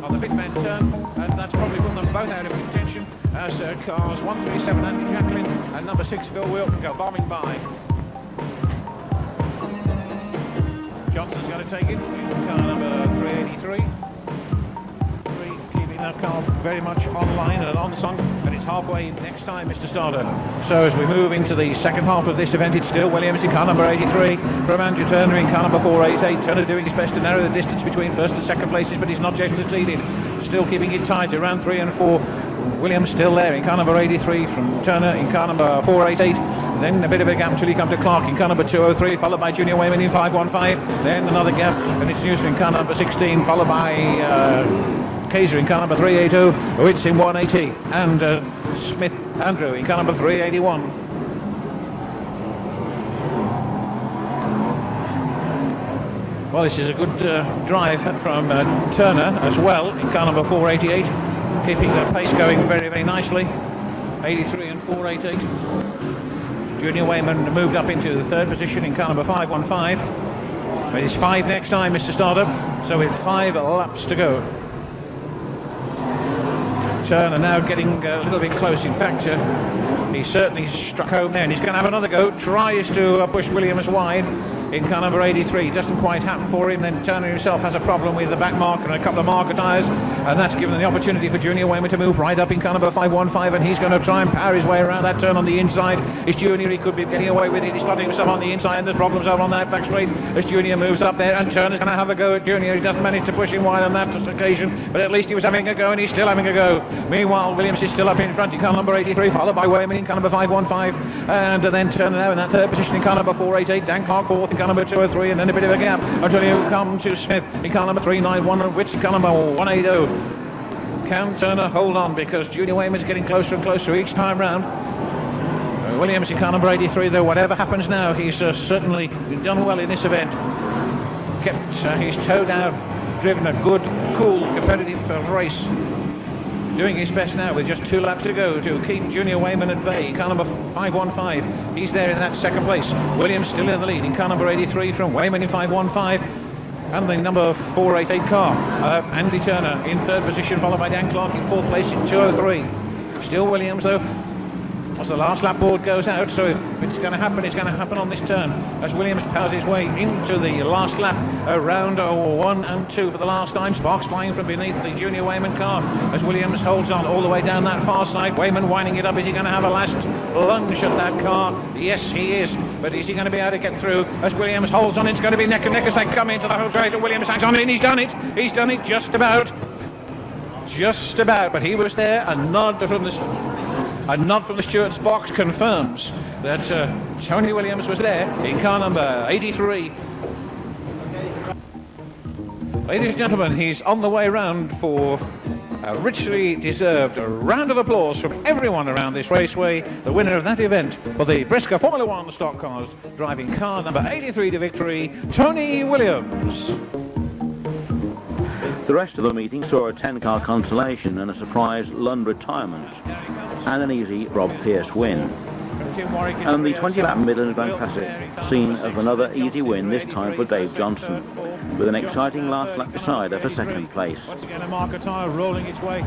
on the pit-man turn, and that's probably put them both out of contention as cars 137 Andy Jacklin and number 6 Phil Wilton go bombing by. Johnson's going to take it in car number 383. Keeping that car very much online and on song, and it's halfway next time, Mr. Starter. So as we move into the second half of this event, it's still Williams in car number 83 from Andrew Turner in car number 488. Turner doing his best to narrow the distance between first and second places, but he's not yet succeeded. Still keeping it tight around 3 and 4. Williams still there in car number 83 from Turner in car number 488. Then a bit of a gap until he comes to Clark in car number 203, followed by Junior Wayman in 515. Then another gap, and it's Newsman in car number 16, followed by Kaiser in car number 380, Witz in 180, and Smith Andrew in car number 381. Well, this is a good drive from Turner as well in car number 488, keeping the pace going very, very nicely. 83 and 488. Junior Wayman moved up into the third position in car number 515. But it's 5 next time, Mr. Startup, so with 5 laps to go. Turner now getting a little bit close. In fact, he certainly struck home there, and he's going to have another go. Tries to push Williams wide in car number 83. Doesn't quite happen for him. Then Turner himself has a problem with the back marker and a couple of marker tyres, and that's given the opportunity for Junior Wayman to move right up in car number 515, and he's going to try and power his way around that turn on the inside. It's Junior, he could be getting away with it. He's starting himself on the inside, and there's problems over on that back straight as Junior moves up there, and Turner's going to have a go at Junior. He doesn't manage to push him wide on that occasion, but at least he was having a go, and he's still having a go. Meanwhile, Williams is still up in front in car number 83, followed by Wayman in car number 515, and then Turner now in that third position in car number 488, Dan Clark fourth in car number 203, and then a bit of a gap until you come to Smith in car number 391 and Witz in car number 180. Can Turner hold on, because Junior Wayman's getting closer and closer each time round. Williams in car number 83, though, whatever happens now, he's certainly done well in this event. Kept his toe down, driven a good, cool, competitive race. Doing his best now with just 2 laps to go to keep Junior Wayman at bay. Car number 515, he's there in that second place. Williams still in the lead in car number 83 from Wayman in 515. And the number 488 car, Andy Turner in third position, followed by Dan Clark in fourth place in 203. Still Williams, though, as the last lap board goes out, so if it's going to happen, it's going to happen on this turn as Williams powers his way into the last lap, around 1 and 2 for the last time. Sparks flying from beneath the Junior Wayman car as Williams holds on all the way down that far side. Wayman winding it up. Is he going to have a last lunge at that car? Yes, he is. But is he going to be able to get through as Williams holds on? It's going to be neck and neck as they come into the home straight. Williams hangs on, and he's done it. He's done it just about. Just about. But he was there. A nod from the steward's box confirms that Tony Williams was there in car number 83. Ladies and gentlemen, he's on the way round for a richly deserved round of applause from everyone around this raceway. The winner of that event for the BriSCA Formula 1 stock cars, driving car number 83 to victory, Tony Williams. The rest of the meeting saw a 10-car consolation and a surprise Lund retirement, and an easy Rob Pearce win. And the 20-lap Midland Grand Classic, scene of another easy win, this time for Dave Johnson, with an exciting last lap decider for second place. Once again, a marker tyre rolling its way.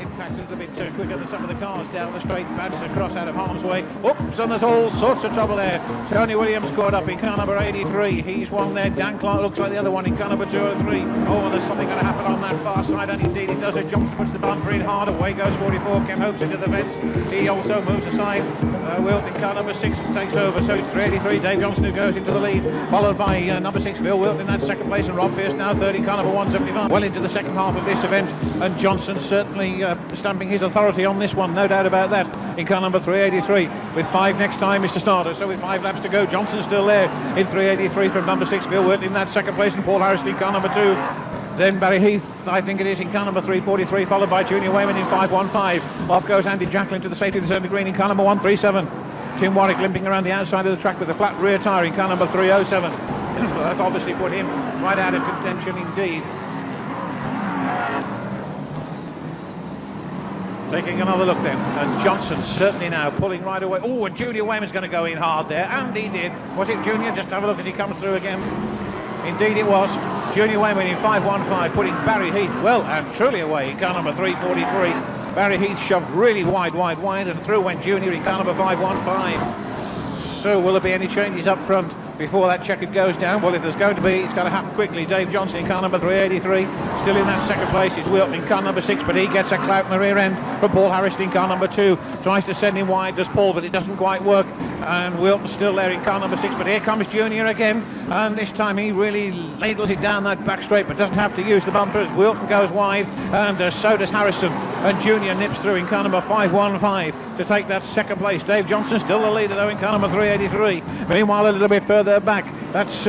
In fact, it's a bit quicker than some of the cars down the straight, bounces across out of harm's way. Oops, and there's all sorts of trouble there. Tony Williams caught up in car number 83. He's one there. Dan Clark looks like the other one in car number 203. Oh, and there's something going to happen on that far side, and indeed it does. As Johnson puts the bumper in hard, away goes 44. Ken Hopes into the fence. He also moves aside. Wilt in car number 6 takes over, so it's 383. Dave Johnson who goes into the lead, followed by number 6 Phil Wilt in that second place, and Rob Pearce now 30, car number 175. Well into the second half of this event, and Johnson certainly stamping his authority on this one, no doubt about that, in car number 383, with 5 next time, Mr. Starter. So with 5 laps to go, Johnson's still there in 383 from number 6 Phil Wilt in that second place, and Paul Harris in car number 2. Then Barry Heath, I think it is, in car number 343, followed by Junior Wayman in 515. Off goes Andy Jacklin to the safety of the zone green in car number 137. Tim Warwick limping around the outside of the track with a flat rear tyre in car number 307. That's obviously put him right out of contention indeed. Taking another look then, and Johnson certainly now pulling right away. Oh, and Junior Wayman's going to go in hard there, and he did. Was it Junior? Just have a look as he comes through again. Indeed it was. Junior Wayman in 515, putting Barry Heath well and truly away in car number 343. Barry Heath shoved really wide, and through went Junior in car number 515. So will there be any changes up front before that checkered goes down? Well, if there's going to be, it's got to happen quickly. Dave Johnson in car number 383, still in that second place is Wilton in car number 6, but he gets a clout in the rear end from Paul Harris in car number 2. Tries to send him wide, does Paul, but it doesn't quite work. and Wilton still there in car number 6, but here comes Junior again, and this time he really ladles it down that back straight, but doesn't have to use the bumpers. Wilton goes wide, and so does Harrison, and Junior nips through in car number 515 to take that second place. Dave Johnson still the leader though in car number 383. Meanwhile, a little bit further back, that's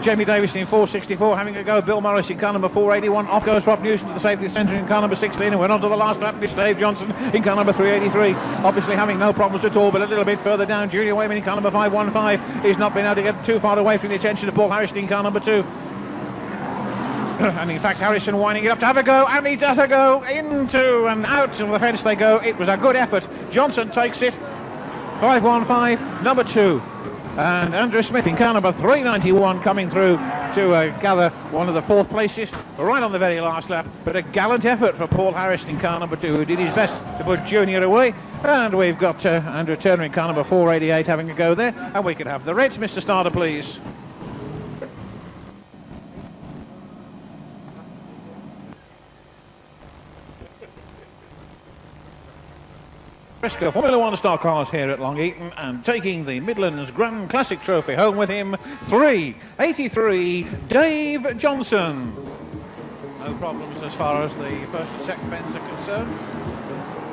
Jamie Davis in 464 having a go. Bill Morris in car number 481. Off goes Rob Newson to the safety centre in car number 16, and went on to the last lap. This Dave Johnson in car number 383. Obviously having no problems at all, but a little bit further down, Junior Wayman in car number 515. He's not been able to get too far away from the attention of Paul Harrison in car number 2. And in fact, Harrison winding it up to have a go, and he does a go into and out of the fence they go. It was a good effort. Johnson takes it. 515, number 2. And Andrew Smith in car number 391 coming through to gather one of the 4th places right on the very last lap. But a gallant effort for Paul Harrison in car number 2, who did his best to put Junior away. And we've got Andrew Turner in car number 488 having a go there. And we can have the Reds, Mr. Starter, please. BriSCA Formula 1 stock cars here at Long Eaton, and taking the Midlands Grand Classic Trophy home with him, 383 Dave Johnson. No problems as far as the first and second bends are concerned.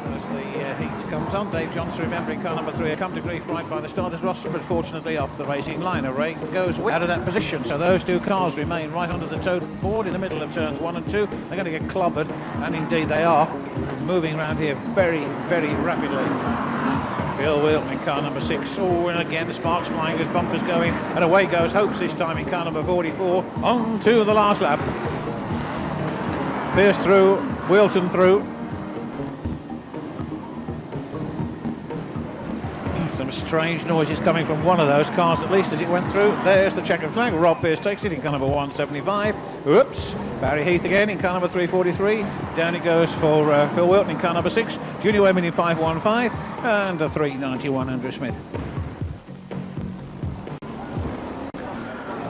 As the heat comes on, Dave Johnson, remembering car number 3, a come to grief right by the starters roster, but fortunately off the racing line. A ray goes out of that position, so those 2 cars remain right under the total board in the middle of turns 1 and 2. They're going to get clobbered, and indeed they are, moving around here very, very rapidly. Bill Wilton in car number 6. Oh, and again sparks flying as bumpers going, and away goes Hopes this time in car number 44, on to the last lap. Pierce through, Wilton through. Some strange noises coming from one of those cars at least as it went through. There's the checkered flag. Rob Pierce takes it in car number 175. Whoops. Barry Heath again in car number 343. Down it goes for Phil Wilton in car number 6. Junior Wayman in 515. And a 391 Andrew Smith.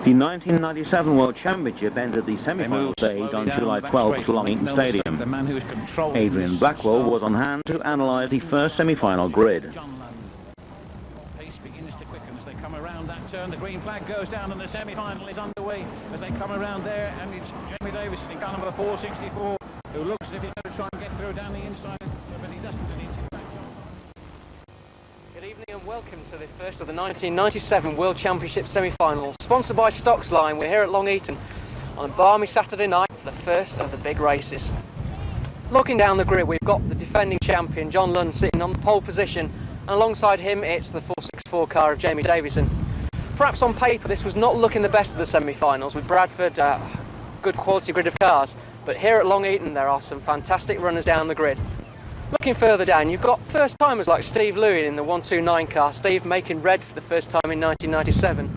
The 1997 World Championship ended the semi-final stage on July 12th at Long Eaton Stadium. Adrian Blackwell was on hand to analyse the first semi-final grid. Turn, the green flag goes down and the semi-final is underway as they come around there, and it's Jamie Davis in car number 464 who looks as if he's going to try and get through down the inside, but he doesn't, and he's in back. Good evening and welcome to the first of the 1997 World Championship semi-finals, sponsored by Stocks Line. We're here at Long Eaton on a balmy Saturday night for the first of the big races. Looking down the grid, we've got the defending champion John Lunn sitting on the pole position, and alongside him it's the 464 car of Jamie Davison. Perhaps on paper this was not looking the best of the semi-finals with Bradford, good quality grid of cars, but here at Long Eaton there are some fantastic runners down the grid. Looking further down, you've got first timers like Steve Lewin in the 129 car, Steve making red for the first time in 1997.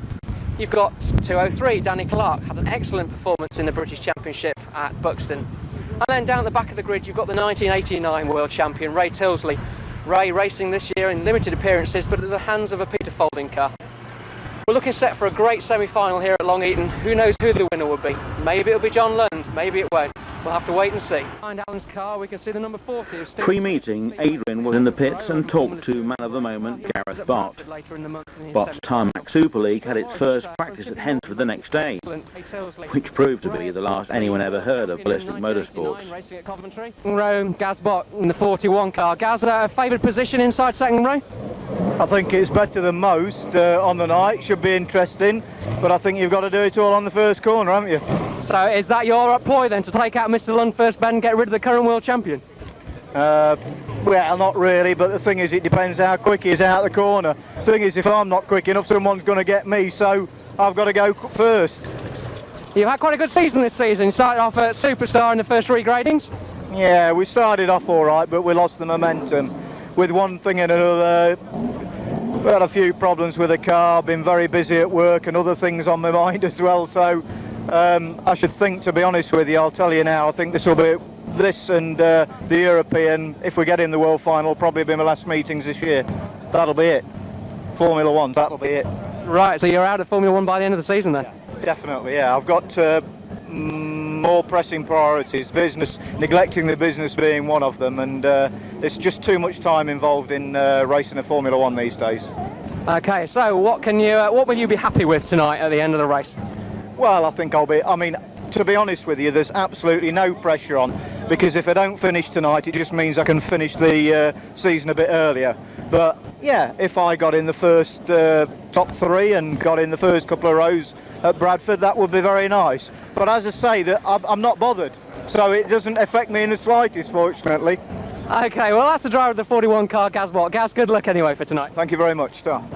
You've got 203, Danny Clark had an excellent performance in the British Championship at Buxton. And then down the back of the grid you've got the 1989 world champion Ray Tilsley. Ray racing this year in limited appearances but at the hands of a Peter Folding car. We're looking set for a great semi-final here at Long Eaton. Who knows who the winner will be? Maybe it'll be John Lund, maybe it won't. We'll have to wait and see. Behind Alan's car we can see the number 40 of Steve. Pre-meeting, Adrian was in the pits and talked to man of the moment Gareth Bott. Bott's Tarmac Super League had its first practice at Hensford the next day, which proved to be the last anyone ever heard of Ballistic Motorsports. Row, Gaz Bott in the 41 car. Gaz, a favoured position inside second row? I think it's better than most on the night, should be interesting, but I think you've got to do it all on the first corner, haven't you? So is that your ploy then, to take out Mr. Lund first bend and get rid of the current world champion? Well, not really, but the thing is it depends how quick he is out the corner. The thing is, if I'm not quick enough, someone's going to get me, so I've got to go first. You've had quite a good season this season. You started off at Superstar in the first regradings. Yeah, we started off all right, but we lost the momentum. With one thing and another, we had a few problems with the car, been very busy at work and other things on my mind as well, so I should think, to be honest with you, I'll tell you now, I think this will be, this and the European, if we get in the World Final, probably be my last meetings this year. That'll be it. Formula 1, that'll be it. Right, so you're out of Formula 1 by the end of the season then? Definitely, yeah. I've got more pressing priorities, business, neglecting the business being one of them, and it's just too much time involved in racing a Formula 1 these days. Okay, so what will you be happy with tonight at the end of the race? Well, I think to be honest with you, there's absolutely no pressure on, because if I don't finish tonight, it just means I can finish the season a bit earlier. But yeah, if I got in the first top 3 and got in the first couple of rows at Bradford, that would be very nice. But as I say, that I'm not bothered, so it doesn't affect me in the slightest, fortunately. Okay, well that's the driver of the 41 car, Gaz Watt. Gaz, good luck anyway for tonight. Thank you very much, Tom.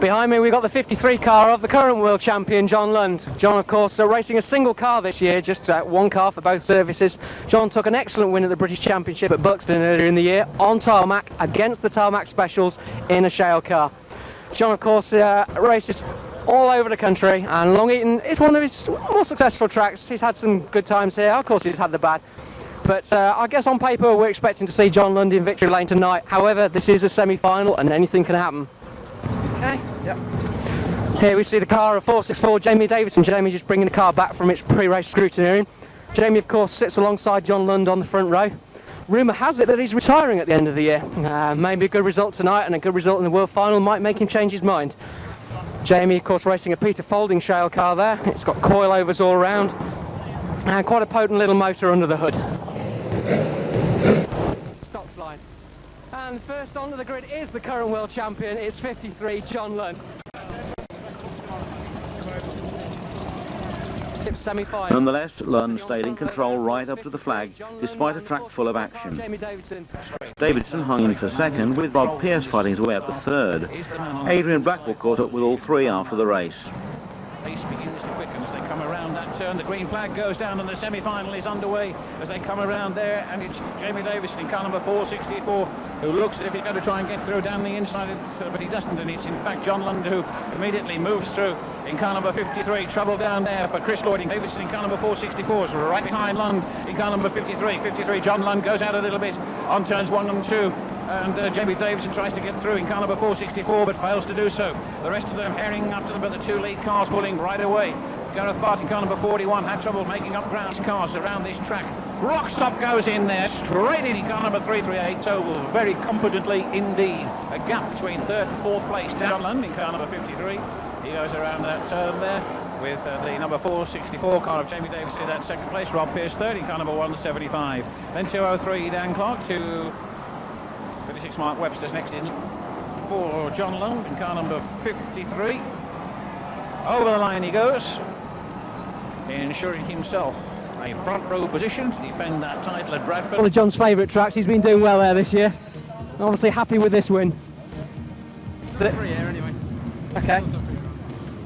Behind me we've got the 53 car of the current world champion, John Lund. John, of course, racing a single car this year, just one car for both services. John took an excellent win at the British Championship at Buxton earlier in the year, on tarmac, against the tarmac specials in a shale car. John, of course, races all over the country, and Long Eaton is one of his more successful tracks. He's had some good times here, of course he's had the bad. But I guess on paper we're expecting to see John Lund in victory lane tonight. However, this is a semi-final and anything can happen. Okay. Yep. Here we see the car of 464 Jamie Davidson. Jamie just bringing the car back from its pre-race scrutineering. Jamie, of course, sits alongside John Lund on the front row. Rumour has it that he's retiring at the end of the year. Maybe a good result tonight and a good result in the World Final might make him change his mind. Jamie, of course, racing a Peter Folding shale car there. It's got coilovers all around and quite a potent little motor under the hood. Stops line. And first onto the grid is the current world champion. It's 53 John Lund. Semi-final. Nonetheless, Lund stayed in control right up to the flag, despite a track full of action. Davidson hung in for second, with Rob Pearce fighting his way up to third. Adrian Blackwell caught up with all 3 after the race. Pace begins to quicken as they come around that turn. The green flag goes down and the semi-final is underway as they come around there, and it's Jamie Davidson in car number 464 who looks as if he's going to try and get through down the inside, but he doesn't, and it's in fact John Lund who immediately moves through in car number 53. Trouble down there for Chris Lloyd. Davidson in car number 464 is right behind Lund in car number 53. John Lund goes out a little bit on turns 1 and 2. And Jamie Davidson tries to get through in car number 464 but fails to do so. The rest of them herring after them, but the 2 lead cars pulling right away. Gareth Bart in car number 41 had trouble making up ground. Cars around this track. Rock stop goes in there, straight in car number 338. Total very competently indeed. A gap between 3rd and 4th place. John Lund in car number 53. He goes around that turn there with the number 464 car of Jamie Davidson in that 2nd place. Rob Pearce 3rd in car number 175. Then 203 Dan Clark to 36 Mark Webster's next in for John Lund in car number 53. Over the line he goes, ensuring himself a front row position to defend that title at Bradford. One of John's favourite tracks. He's been doing well there this year. Obviously happy with this win. That's it. Anyway. Okay.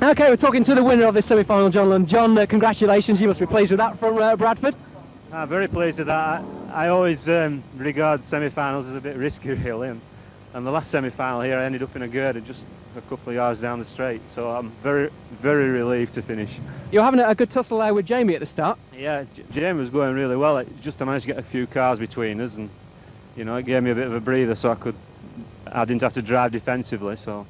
Okay, we're talking to the winner of this semi-final, John Lund. John, congratulations. You must be pleased with that from Bradford. I'm very pleased with that. I always regard semi-finals as a bit risky, really, and the last semi-final here I ended up in a girder just a couple of yards down the straight, so I'm very, very relieved to finish. You're having a good tussle there with Jamie at the start. Yeah, Jamie was going really well. Just I managed to get a few cars between us, and you know, it gave me a bit of a breather, so I didn't have to drive defensively. So.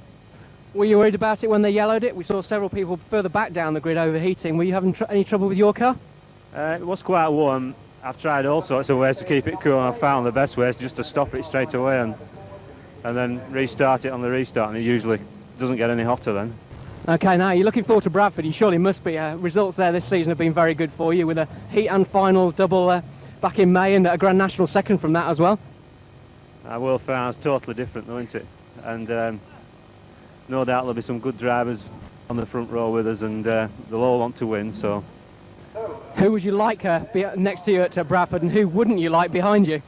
Were you worried about it when they yellowed it? We saw several people further back down the grid overheating. Were you having any trouble with your car? It was quite warm. I've tried all sorts of ways to keep it cool, and I found the best way is just to stop it straight away and then restart it on the restart, and it usually doesn't get any hotter then. Okay, now you're looking forward to Bradford. You surely must be. Results there this season have been very good for you, with a heat and final double back in May and a Grand National second from that as well. Our World Final's totally different though, isn't it? And no doubt there'll be some good drivers on the front row with us, and they'll all want to win. So. Who would you like next to you at Bradford, and who wouldn't you like behind you?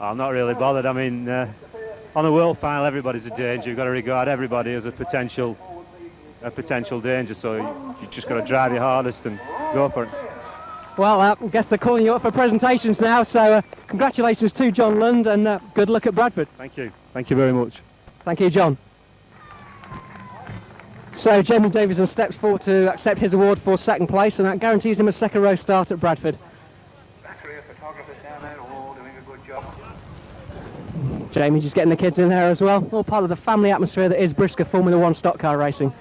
I'm not really bothered. I mean, on a World Final, everybody's a danger. You've got to regard everybody as a potential danger. So you just got to drive your hardest and go for it. Well, I guess they're calling you up for presentations now. So congratulations to John Lund, and good luck at Bradford. Thank you. Thank you very much. Thank you, John. So Jamie Davidson steps forward to accept his award for 2nd place, and that guarantees him a 2nd row start at Bradford. Photographers down there all doing a good job. Jamie just getting the kids in there as well. All part of the family atmosphere that is BriSCA Formula 1 stock car racing.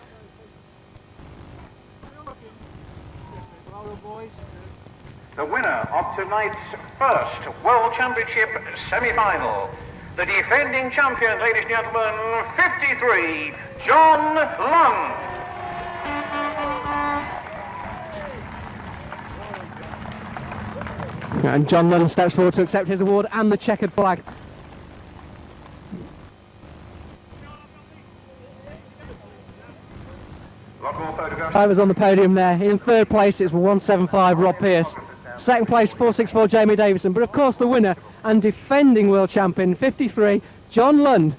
The winner of tonight's first World Championship semi-final, the defending champion, ladies and gentlemen, 53, John Lund. And John Lund steps forward to accept his award and the checkered flag. Drivers on the podium there. In third place it's 175 Rob Pearce. Second place 464 Jamie Davison. But of course the winner and defending world champion 53 John Lund.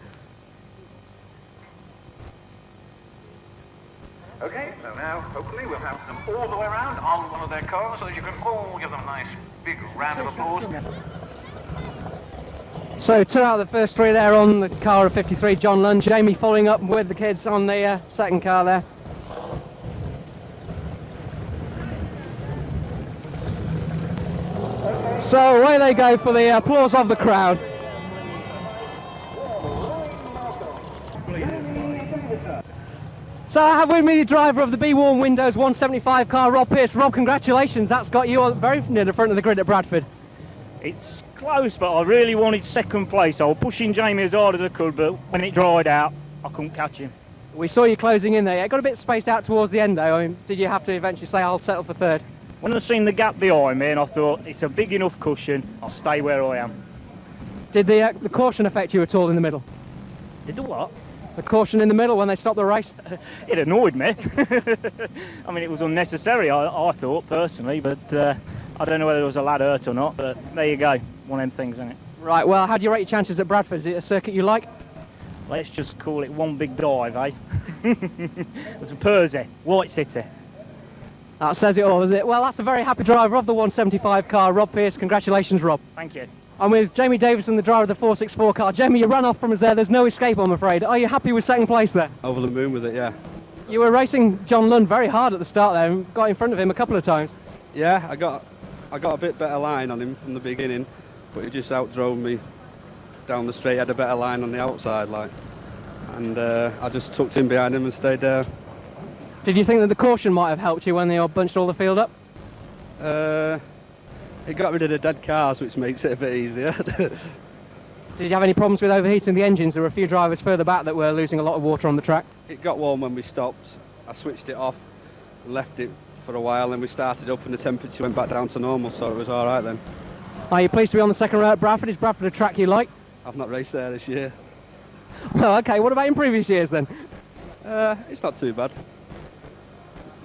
Okay, so now hopefully we'll have them all the way around on one of their cars so that you can all give them a nice big round of applause. So 2 out of the first 3 there on the car of 53 John Lund. Jamie following up with the kids on the second car there. So away they go for the applause of the crowd. So I have with me the driver of the Be Warm Windows 175 car, Rob Pearce. Rob, congratulations, that's got you very near the front of the grid at Bradford. It's close, but I really wanted second place. I was pushing Jamie as hard as I could, but when it dried out, I couldn't catch him. We saw you closing in there. It got a bit spaced out towards the end though. I mean, did you have to eventually say I'll settle for third? When I seen the gap behind me, and I thought it's a big enough cushion, I'll stay where I am. Did the caution affect you at all in the middle? Did the what? The caution in the middle when they stopped the race? It annoyed me. I mean, it was unnecessary, I thought, personally, but I don't know whether there was a lad hurt or not, but there you go. One of them things, isn't it? Right, well, how do you rate your chances at Bradford? Is it a circuit you like? Let's just call it one big dive, eh? It's a Persy, White City. That says it all, doesn't it? Well, that's a very happy driver of the 175 car, Rob Pearce. Congratulations, Rob. Thank you. I'm with Jamie Davison, the driver of the 464 car. Jamie, you ran off from us there. There's no escape, I'm afraid. Are you happy with second place there? Over the moon with it, yeah. You were racing John Lund very hard at the start there and got in front of him a couple of times. Yeah, I got a bit better line on him from the beginning, but he just outdrove me down the straight. Had a better line on the outside, like, and I just tucked in behind him and stayed there. Did you think that the caution might have helped you when they all bunched all the field up? It got rid of the dead cars, which makes it a bit easier. Did you have any problems with overheating the engines? There were a few drivers further back that were losing a lot of water on the track. It got warm when we stopped. I switched it off, left it for a while, and we started up and the temperature went back down to normal, so it was all right then. Are you pleased to be on the second row at Bradford? Is Bradford a track you like? I've not raced there this year. Well, okay, what about in previous years then? It's not too bad.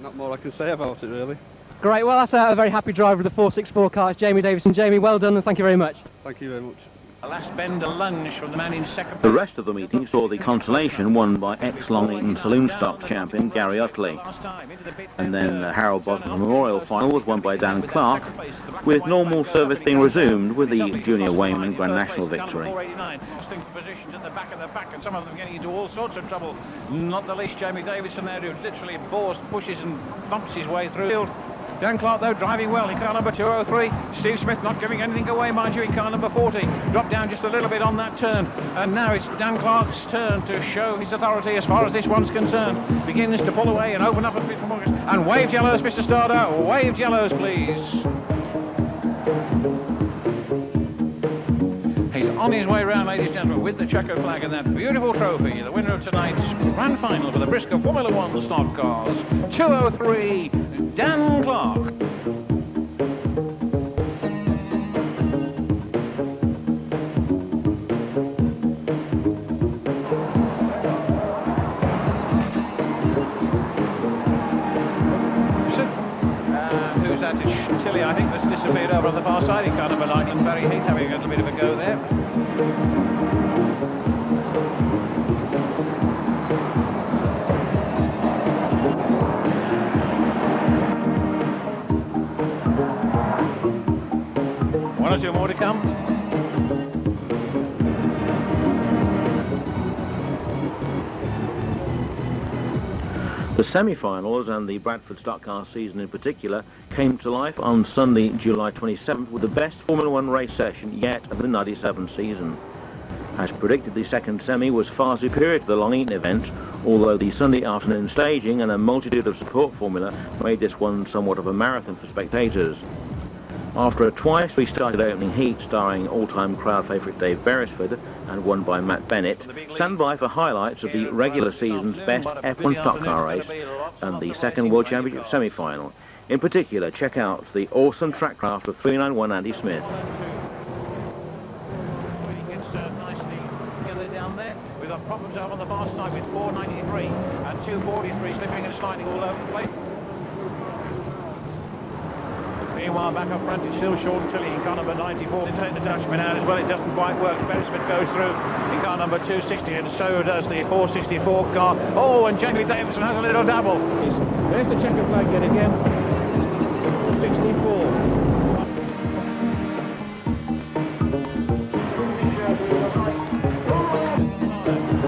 Not more I can say about it, really. Great, well, that's a very happy driver of the 464 car. It's Jamie Davison. Jamie, well done and thank you very much. Thank you very much. A last bender lunge from the man in second. The rest of the meeting saw the consolation won by ex-Long Eaton Saloon Stock champion Gary Utley. And then the Harold Boston Memorial Final was won by Dan Clark, with normal service being resumed with the Junior Wayman Grand National victory. Positions at the back of the pack, and some of them getting into all sorts of trouble. Not the least Jamie Davison there, who literally pushes and bumps his way through. Dan Clark, though, driving well in car number 203. Steve Smith not giving anything away, mind you, in car number 40. Dropped down just a little bit on that turn. And now it's Dan Clark's turn to show his authority as far as this one's concerned. Begins to pull away and open up a bit more. And waved yellows, Mr. Starder. Waved yellows, please. He's on his way round, ladies and gentlemen, with the checkered flag and that beautiful trophy. The winner of tonight's grand final for the BriSCA Formula 1 stock cars, 203, Dan Clark. Who's that? It's Tilly, I think, that's disappeared over on the far side in car number 9, and Barry Heath having a little bit of a go there. One or two more to come. The semi-finals and the Bradford Stock Car season in particular came to life on Sunday, July 27th with the best Formula 1 race session yet of the 97 season. As predicted, the second semi was far superior to the Long Eaton event, although the Sunday afternoon staging and a multitude of support formula made this one somewhat of a marathon for spectators. After a twice restarted opening heat starring all-time crowd favourite Dave Beresford, and won by Matt Bennett. Stand by for highlights of the regular season's best F1 stock car race and the second World Championship semi-final. In particular, check out the awesome track craft of 391 Andy Smith. We've got problems over on the far side with 493 and 243 slipping and sliding all over the place. Meanwhile, back up front, it's still Sean Tilley in car number 94. They take the Dutchman out as well. It doesn't quite work. BriSCA goes through in car number 260, and so does the 464 car. Oh, and Jamie Davidson has a little double. There's the checker flag yet again. 464.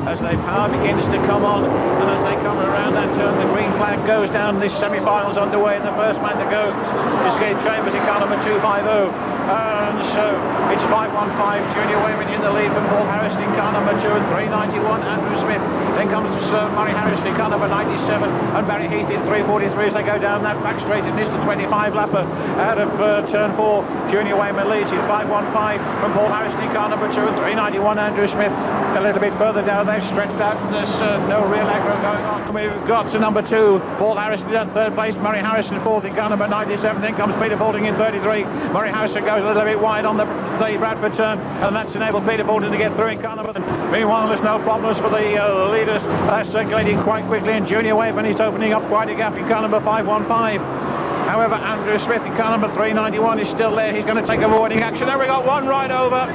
As the power begins to come on, and as they come around that turn, the green flag goes down. This semi-final's underway, and the first man to go is Gabe Chambers in car number 250. And so it's 515, Junior Wayman in the lead from Paul Harrison in car number 2 and 391, Andrew Smith. Then comes Murray Harrison in car number 97, and Barry Heath in 343 as they go down that back straight. And this the 25 lapper out of turn 4. Junior Wayman leads in 515 from Paul Harrison in car number 2 and 391, Andrew Smith. A little bit further down, they've stretched out. There's no real aggro going on. We've got to number 2, Paul Harrison in third place, Murray Harrison fourth in car number 97. Then comes Peter Balding in 33. Murray Harrison goes a little bit wide on the Bradford turn, and that's enabled Peter Balding to get through in car number 1. Meanwhile, there's no problems for the leaders. They're circulating quite quickly, and Junior Wayman is opening up quite a gap in car number 515. However, Andrew Smith in car number 391 is still there. He's going to take avoiding action. There we got one right over.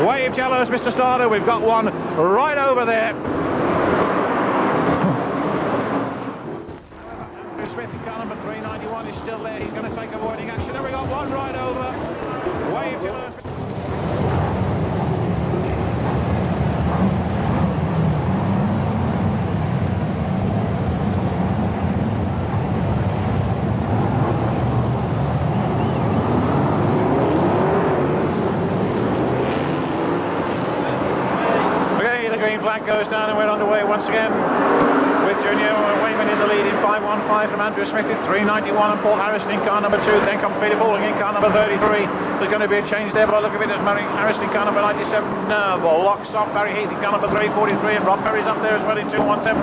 Wave yellows, Mr. Starter. We've got one right over there. Andrew Smith in car number 391 is still there. He's going to take avoiding action. There we got one right over. Wave yellows. Flag goes down, and we're underway once again with Junior Wayman in the lead in 515 from Andrew Smith in 391 and Paul Harrison in car number 2. Then comes Peter Balding in car number 33. There's going to be a change there, but I look at it as Murray Harrison in car number 97. Blocks off Barry Heath in car number 343, and Rob Perry's up there as well in 217.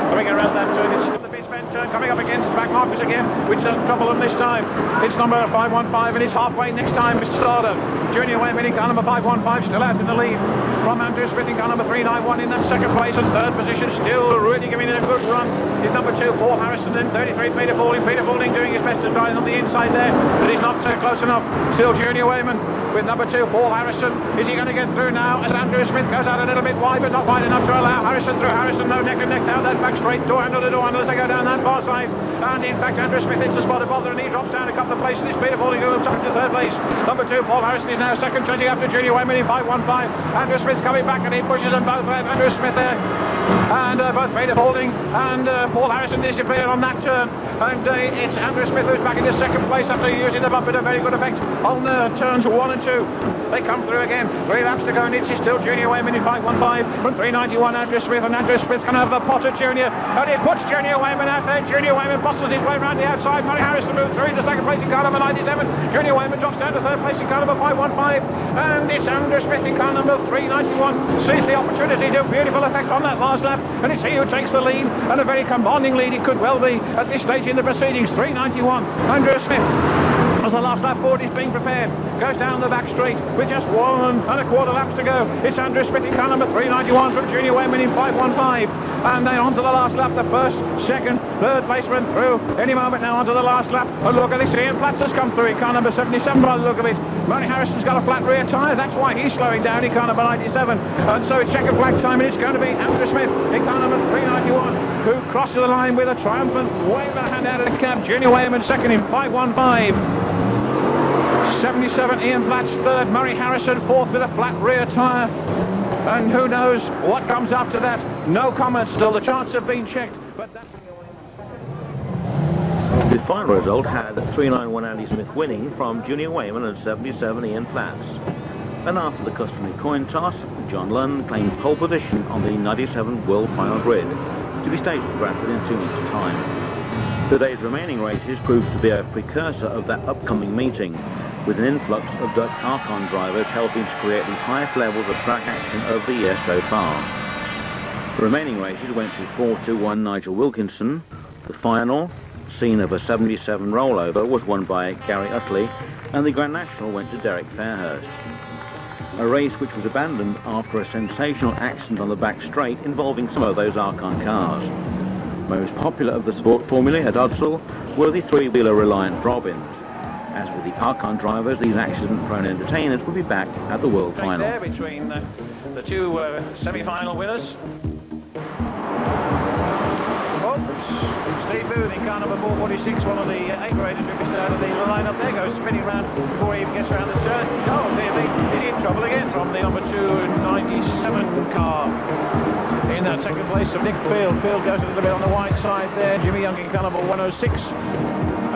Coming around that turn, it's the big bend turn coming up against back markers again, which doesn't trouble them this time. It's number 515, and it's halfway next time, Mr. Starter. Junior Wayman in car number 515 still out in the lead from Andrew Smith in car number 391 in that second place, and third position still really giving it a good run is number 2 Paul Harrison, then 33 Peter Balding doing his best to drive on the inside there, but he's not close enough. Still Junior Wayman with number 2 Paul Harrison. Is he going to get through now as Andrew Smith goes out a little bit wide, but not wide enough to allow Harrison through? Harrison no neck and neck down that back straight, door handle to door handle as they go down that far side, and in fact Andrew Smith hits the spot of bother and he drops down a couple of places. It's Peter Balding who moves up to third place. Number 2 Paul Harrison is now second, changing after Junior Wayman in 515. Andrew Smith's coming back and he pushes them both. Andrew Smith there, and both Peter Balding and Paul Harrison disappeared on that turn, and it's Andrew Smith who's back into second place after using the bumper to very good effect on turns 1 and 2. They come through again, 3 laps to go, and it's still Junior Wayman in 515 from 391 Andrew Smith, and Andrew Smith's going to have a pot at Junior, and it puts Junior Wayman out there. Junior Wayman bustles his way around the outside. Murray Harrison moves through into second place in car number 97. Junior Wayman drops down to third place in car number 515, and it's Andrew Smith in car number 391 sees the opportunity to beautiful effect on that last lap, and it's he who takes the lead, and a very commanding lead it could well be at this stage in the proceedings. 391 Andrew Smith, as the last lap forward is being prepared, goes down the back straight with just 1 1/4 laps to go. It's Andrew Smith in car number 391 from Junior Wayman in 515, and then on to the last lap, the first, second, third placeman through any moment now onto the last lap. And look at this, Ian Platts has come through in car number 77 by the look of it. Murray Harrison's got a flat rear tyre, that's why he's slowing down in car number 97, and so it's checkered flag time, and it's going to be Andrew Smith in car number 391 who crosses the line with a triumphant wave of a hand out of the cab. Junior Wayman second in 515. 77 Ian Platts third, Murray Harrison fourth with a flat rear tyre, and who knows what comes after that. No comment still, the charts have been checked, but that... The final result had 391 Andy Smith winning from Junior Wayman and 77 Ian Platts. And after the customary coin toss, John Lund claimed pole position on the 97 World Final Grid, to be staged at Bradford in 2 weeks' time. Today's remaining races proved to be a precursor of that upcoming meeting. with an influx of Dutch Archon drivers helping to create the highest levels of track action of the year so far. The remaining races went to 421 Nigel Wilkinson. The final, scene of a 77 rollover, was won by Gary Utley, and the Grand National went to Derek Fairhurst. A race which was abandoned after a sensational accident on the back straight involving some of those Archon cars. Most popular of the sport formula at Udsall were the three-wheeler Reliant drop-ins. As with the Archon drivers, these accident-prone entertainers will be back at the World Final. There between the two semi-final winners. Steve Booth in car number 446, one of the A-graded drivers out of the line up there, goes spinning round before he even gets around the turn. Oh, dear me, he's in trouble again from the number 297 car. In that second place of Nick Field. Field goes a little bit on the wide side there. Jimmy Young in car number 106.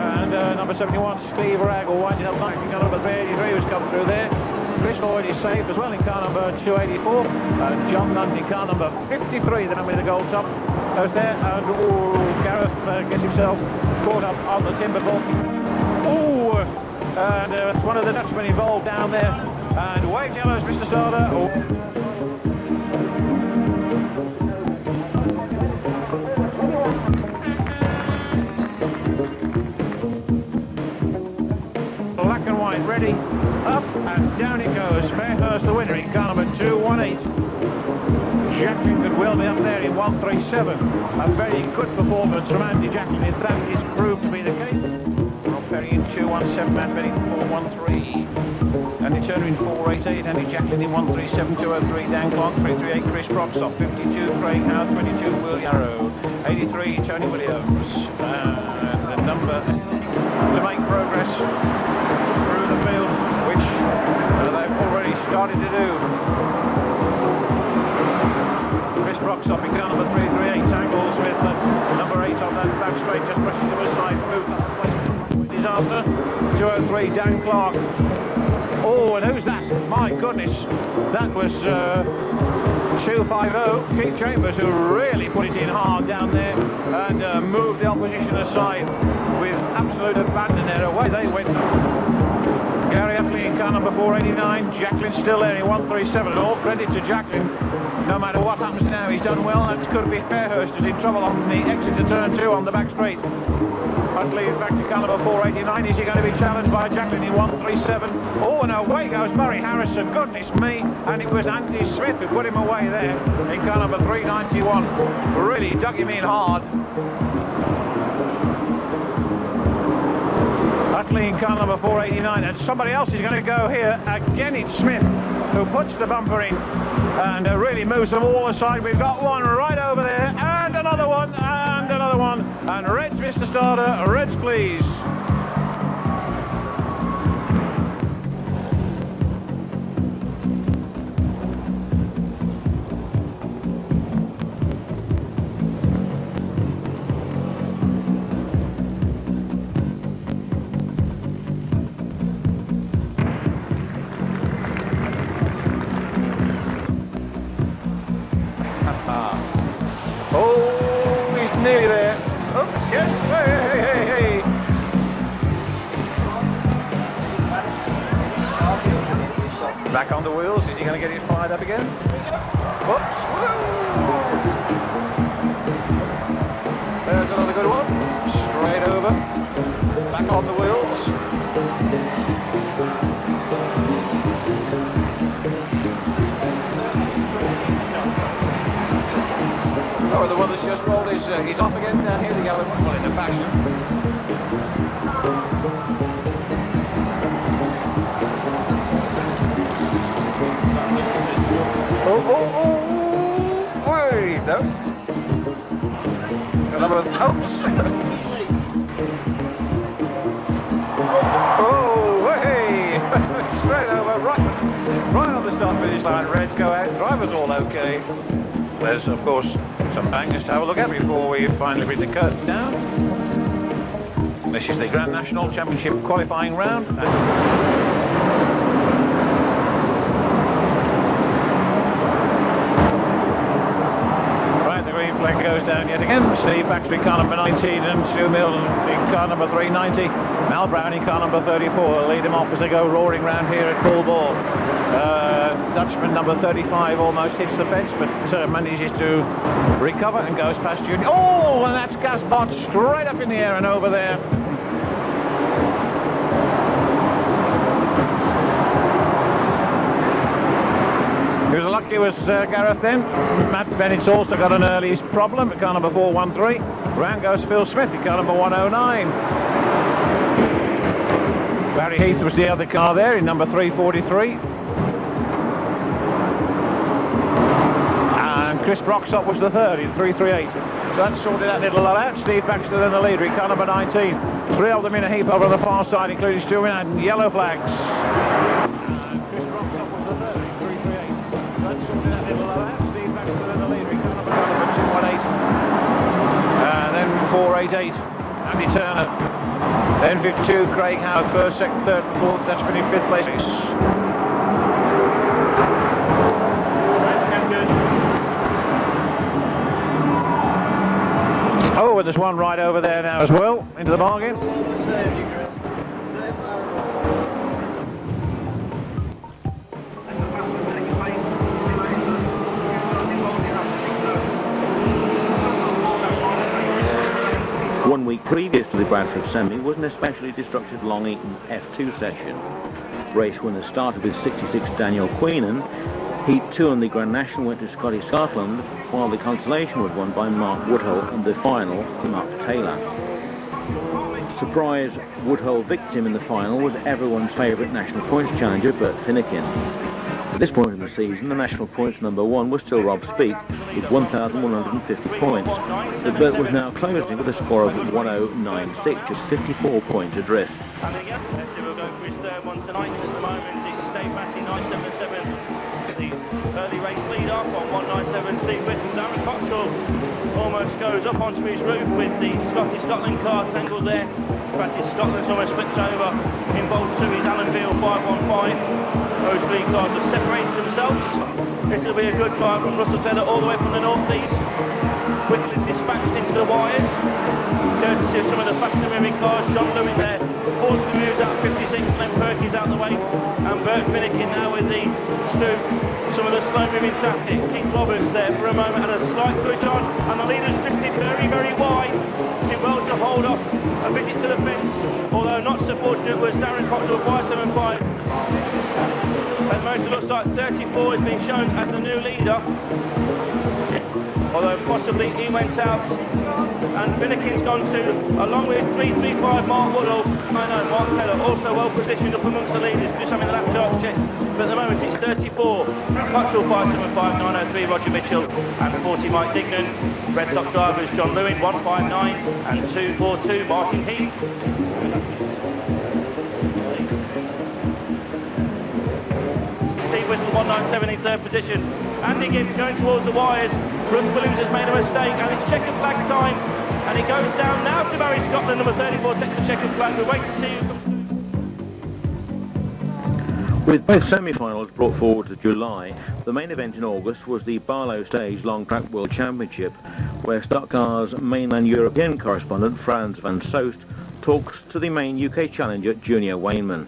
And number 71, Steve Raggle, winding up back in car number 383, who's come through there. Chris Lloyd is safe as well in car number 284. And John Nunt in car number 53, the number with the gold top, goes there. And Gareth gets himself caught up on the timber ball. And it's one of the Dutchmen involved down there. And wave yellows, Mr. Starter. Black and white, ready, up and down it goes. Fairhurst the winner in car number 218. Jacklin could well be up there in 137. A very good performance from Andy Jacklin if that is proved to be the case. Rob Perry in 217, Matt Benning 413. Andy Turner in 488, Andy Jacklin in 137, 203, Dan Clark 338, Chris Brockstock 52, Craig Howard 22, Will Yarrow 83, Tony Williams. And the number to make progress through the field, which they've already started to do. Chris Brockstock in car number 338, tangles with number 8 on that back straight, just pushing to the side, moved up the place. Disaster. 203, Dan Clark. Oh, and who's that? My goodness, that was 250, Keith Chambers, who really put it in hard down there and moved the opposition aside with absolute abandon there. Away they went. Gary Utley in car number 489, Jacklin still there in 137, and all credit to Jacklin. No matter what happens now, he's done well. That could be Fairhurst who's in trouble on the exit to turn 2 on the back straight. Utley is back to car number 489. Is he going to be challenged by Jacklin in 137? Oh, and away goes Murray Harrison. Goodness me. And it was Andy Smith who put him away there in car number 391. Really dug him in hard. Utley in car number 489, and somebody else is going to go here. Again, it's Smith who puts the bumper in and really moves them all aside. We've got one right over there, and another one, and another one. And Reds, Mr. Starter, Reds, please. Oh, he's nearly there. Oh, yes, hey. Back on the wheels, is he going to get it fired up again? Whoops. There's another good one. Straight over. Back on the wheels. Oh, the one that's just rolled is he's off again. Here we go. Well, in a fashion. Oh! Wait, no. Another one. Oh, hey! Straight over, right on the start finish line. Reds go out. Drivers all okay. There's, of course, some bangers to have a look at before we finally bring the curtains down. This is the Grand National Championship qualifying round. Right, the green flag goes down yet again. Steve Baxter in car number 19 and Stu Milton in car number 390. Mal Brown in car number 34 lead him off as they go roaring round here at full bore. Dutchman number 35 almost hits the fence, but manages to recover and goes past Junior. Oh, and that's Gaspard straight up in the air and over there. He was lucky, was Gareth then. Matt Bennett's also got an early problem at car number 413. Round goes Phil Smith in car number 109. Barry Heath was the other car there in number 343. And Chris Broxop was the third in 338. So that sorted that little lot out. Steve Baxter then the leader in car number 19. Three of them in a heap over on the far side, including Stu and yellow flags. Chris Broxop was the third in 338. So that sorted that little lot out. Steve Baxter then the leader in car number 218. And then 488. Andy Turner. Then 52, Craig Howard, first, second, third, and fourth. Dutchman in fifth place. Oh, there's one right over there now as well, into the bargain. One week previous to the Bradford Semi was an especially destructive Long Eaton F2 session. Race winners started with 66 Daniel Queenan. Heat 2 on the Grand National went to Scotty Scotland, while the consolation was won by Mark Woodhull and the final Mark Taylor. Surprise Woodhull victim in the final was everyone's favourite national points challenger Bert Finnegan. At this point in the season, the national points number one was still Rob Speake with 1,150 points, but Bert was now closing with a score of 1096, just 54 points adrift. And again, Messi will go for his third one tonight. At the moment, it's Dave Massey 977, the early race lead off on 197. Steve Whitten, Darren Cottrell almost goes up onto his roof with the Scottish Scotland car tangled there. Scottish Scotland's almost flipped over. Involved 2 is Alan Beale 515. Those three cars have separated themselves. This will be a good drive from Russell Taylor all the way from the northeast. Quickly dispatched into the wires. Courtesy of some of the faster moving cars. John Lewin there forcefully moves out 56, then Perky's out the way. And Bert Finnegan now with the Stoop. Some of the slow moving traffic. Keith Roberts there for a moment had a slight touch on, and the leader's drifted very, very wide. Did well to hold off a bit to the fence, although not so fortunate was Darren Cottrell 575. That motor looks like 34 has been shown as the new leader, although possibly he went out, and Finnegan's gone to, along with 335 Mark Woodall. Mark Taylor also well positioned up amongst the leaders, just having the lap charts checked, but at the moment it's 34. Cottrell 575, 903 Roger Mitchell, and 40 Mike Dignan. Red top drivers John Lewin 159 and 242 Martin Heath. Steve Whittle 197 in third position. Andy Gibbs going towards the wires. Russ Williams has made a mistake, and it's checkered flag time, and it goes down now to Barry Scotland. Number 34 takes the checkered flag. We'll wait to see who comes through. With both semi-finals brought forward to July, the main event in August was the Barlow Stage Long Track World Championship, where Stock Car's mainland European correspondent Frans van Soest talks to the main UK challenger Junior Wayneman.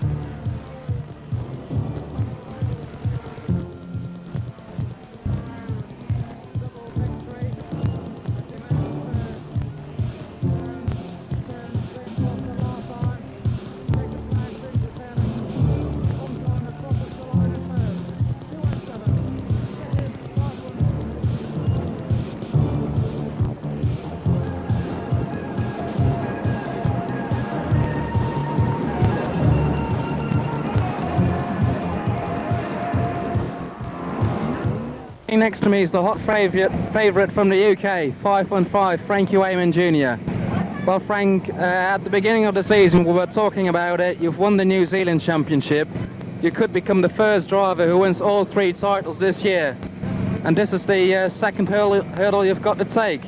Next to me is the hot favourite from the UK, 515, Frankie Wayman Jr. Well, Frank, at the beginning of the season we were talking about it. You've won the New Zealand Championship. You could become the first driver who wins all 3 titles this year. And this is the second hurdle you've got to take.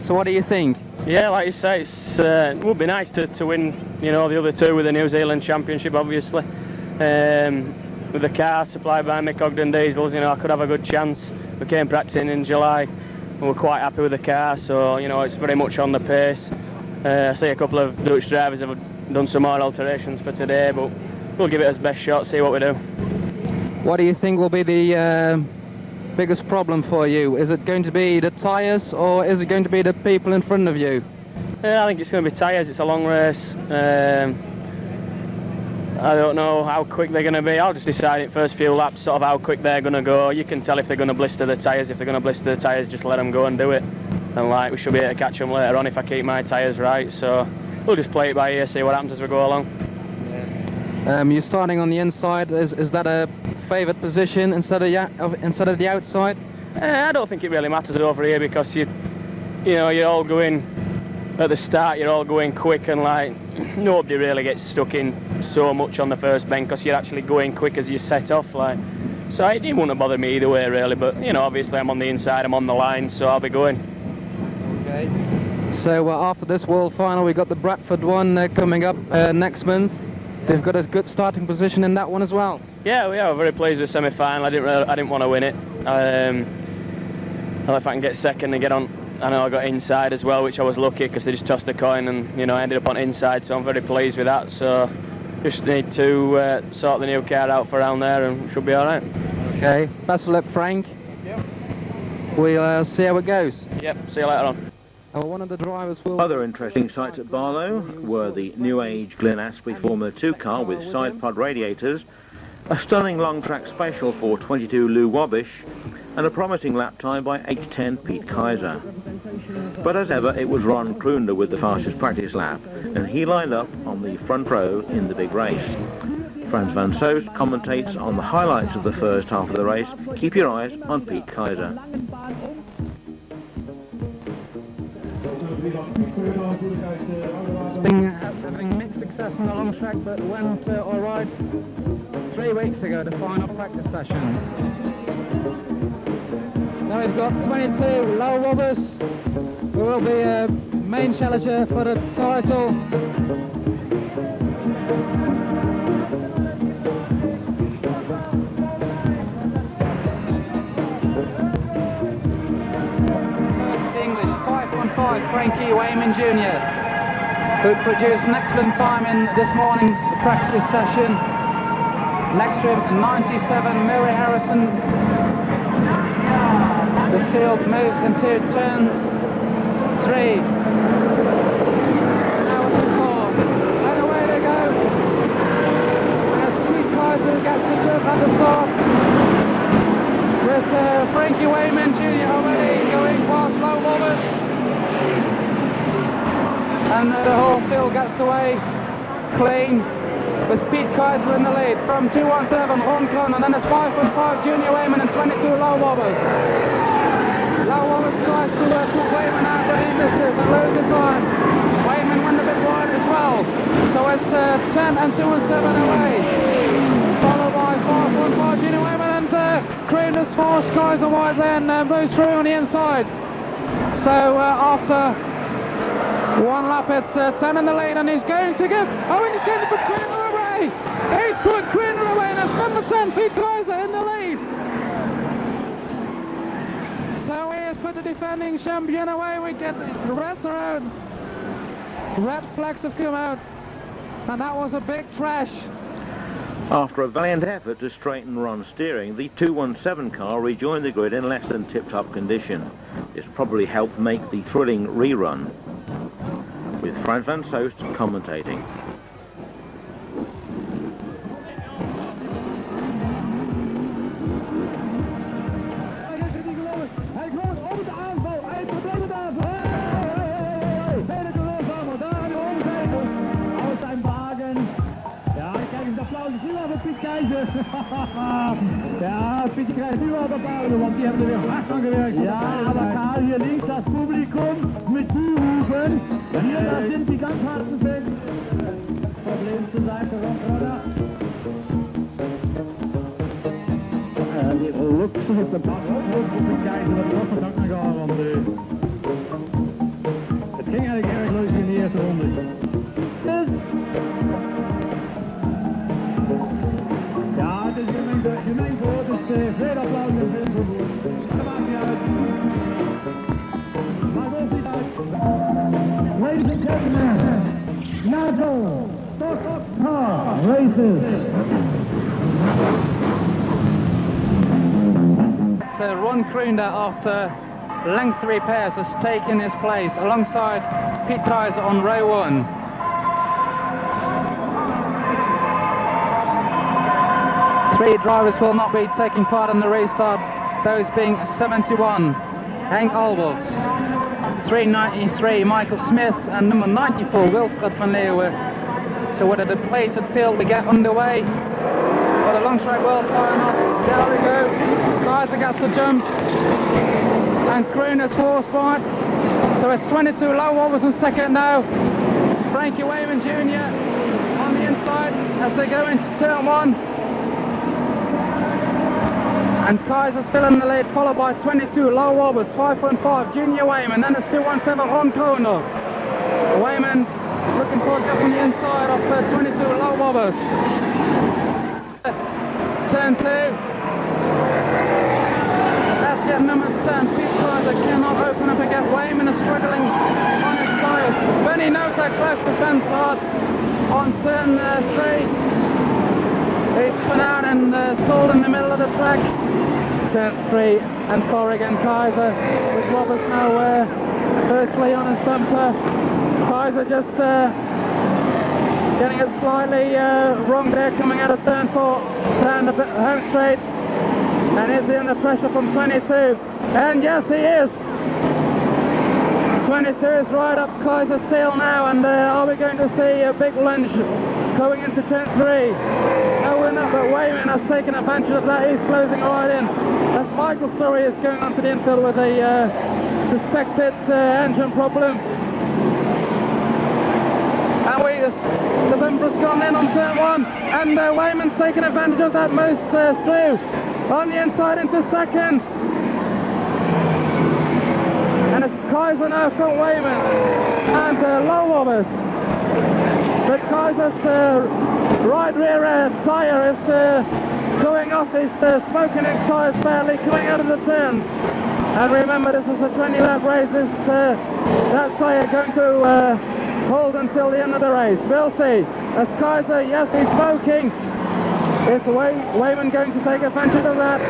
So what do you think? Yeah, like you say, it would be nice to win, you know, the other 2 with the New Zealand Championship, obviously. With the car supplied by Mick Ogden Diesels, you know, I could have a good chance. We came practicing in July we're quite happy with the car, so you know it's very much on the pace. I see a couple of Dutch drivers have done some more alterations for today, but we'll give it as best shot, see what we do. What do you think will be the biggest problem for you? Is it going to be the tyres, or is it going to be the people in front of you? I think it's going to be tyres. It's a long race. I don't know how quick they're going to be. I'll just decide in first few laps sort of how quick they're going to go. You can tell if they're going to blister the tyres. If they're going to blister the tyres, just let them go and do it. And like we should be able to catch them later on if I keep my tyres right. So we'll just play it by ear, see what happens as we go along. You're starting on the inside. Is that a favoured position instead of the outside? I don't think it really matters over here because you know you're all going at the start. You're all going quick and like nobody really gets stuck in so much on the first bend because you're actually going quick as you set off. Like, so it wouldn't bother me either way really. But you know, obviously I'm on the inside. I'm on the line, so I'll be going. Okay. So after this World Final, we got the Bradford one coming up next month. They've got a good starting position in that one as well. Yeah, we are very pleased with the semi-final. I didn't want to win it. Well, if I can get second and get on, I know I got inside as well, which I was lucky because they just tossed a coin and you know I ended up on inside. So I'm very pleased with that. So just need to sort the new car out for around there and it should be all right. Okay. Best of luck, Frank. Yep. We'll see how it goes. Yep. See you later on. One of the drivers will... Other interesting sights at Barlow were the new age Glen Asprey Formula 2 car with side pod radiators, a stunning long track special for 22 Lou Wabish, and a promising lap time by H10 Pete Kaiser. But as ever, it was Ron Kroonder with the fastest practice lap, and he lined up on the front row in the big race. Frans van Soest commentates on the highlights of the first half of the race. Keep your eyes on Pete Kaiser. It's been having mixed success on the long track, but went all right 3 weeks ago, the final practice session. Now we've got 22 Low Robbers, who will be a main challenger for the title. Frankie Wayman Jr., who produced an excellent time in this morning's practice session. Next to him, 97, Murray Harrison. The field moves in 2 turns. 3. Now it's 4. And away they go. As Pete Kaiser gets the jump at the start. With Frankie Wayman Jr. already going past Low Robbers. And the whole field gets away clean with Pete Kaiser in the lead from 217 Ron Conn, and then it's 5.5 Junior Wayman and 22 Low Robbers. Low Robbers tries to put Wayman out, but he misses and loses line. Wayman went a bit wide as well, so it's 10 and 2 and 7 away. Followed by 5.5 Junior Wayman and Kroonder's fast Kaiser wide then moves through on the inside. So after one lap, it's 10 in the lead, and he's going to give... Oh, he's going to put Kroonder away! He's put Kroonder away, and it's number 10, Pete Kaiser, in the lead. So he has put the defending champion away. We get the rest around. Red flags have come out, and that was a big crash. After a valiant effort to straighten Ron's steering, the 217 car rejoined the grid in less than tip-top condition. This probably helped make the thrilling rerun, with Frans van Soest commentating. Ja, Pieter krijgt nu al de applaus, want die hebben er weer hard aan gewerkt. Ja, aber Karl, hier links das Publikum mit Buhrufen. Hier, da sind die ganz harten Fans. Problem zur Seite, Rockroller. Die looks op de bak, ook op de keizer, dat was het ook nog aan, want het ging eigenlijk erg leuk in de eerste ronde. Dus... Ja, het is gemeen voor, dus veel applaus en veel vervoer. Maar dat maakt niet uit. races. Ron Kroonder, after length repairs, has taken his place alongside Pete Kaiser on row 1. Three drivers will not be taking part in the restart, those being 71 Henk Alberts, 393 Michael Smith, and number 94 Wilfred van Leeuwen. So with a depleted field we get underway. But the long track will fire up. There we go. Kaiser gets the jump. And Kroonder's forced by. So it's 22 low wobbles in second now. Frankie Wayman Jr. on the inside as they go into turn 1. And Kaiser still in the lead, followed by 22 low wobbles, 5.5 Junior Wayman, then it's 217 Ron Kroonder. Wayman looking for a gap on the inside of 22 low wobbles. Turn 2. That's yet number 10. Pete Kaiser cannot open up again. Wayman is struggling on his tyres. Benny Notek crashed the fence hard on turn 3. He's spun out and stalled in the middle of the track. Turns 3 and 4 again. Kaiser with Roberts now firstly on his bumper. Kaiser just getting it slightly wrong there, coming out of turn 4 down the home straight. And is he under pressure from 22? And yes, he is. 22 is right up Kaiser's tail now, and are we going to see a big lunge going into turn 3? No, we're not, but Wayman has taken advantage of that. He's closing right in. As Michael Surrey is going onto the infield with a suspected engine problem. And the bumper's gone in on turn 1, and Wayman's taken advantage of that, moves through on the inside into second. And it's Kaiser now from Wayman, and low wobbles. But Kaiser's right rear tyre is going off, his smoking his tyres fairly coming out of the turns. And remember, this is a 20 lap race, that tyre going to hold until the end of the race. We'll see. As Kaiser, yes, he's smoking. Is Wayman going to take advantage of that?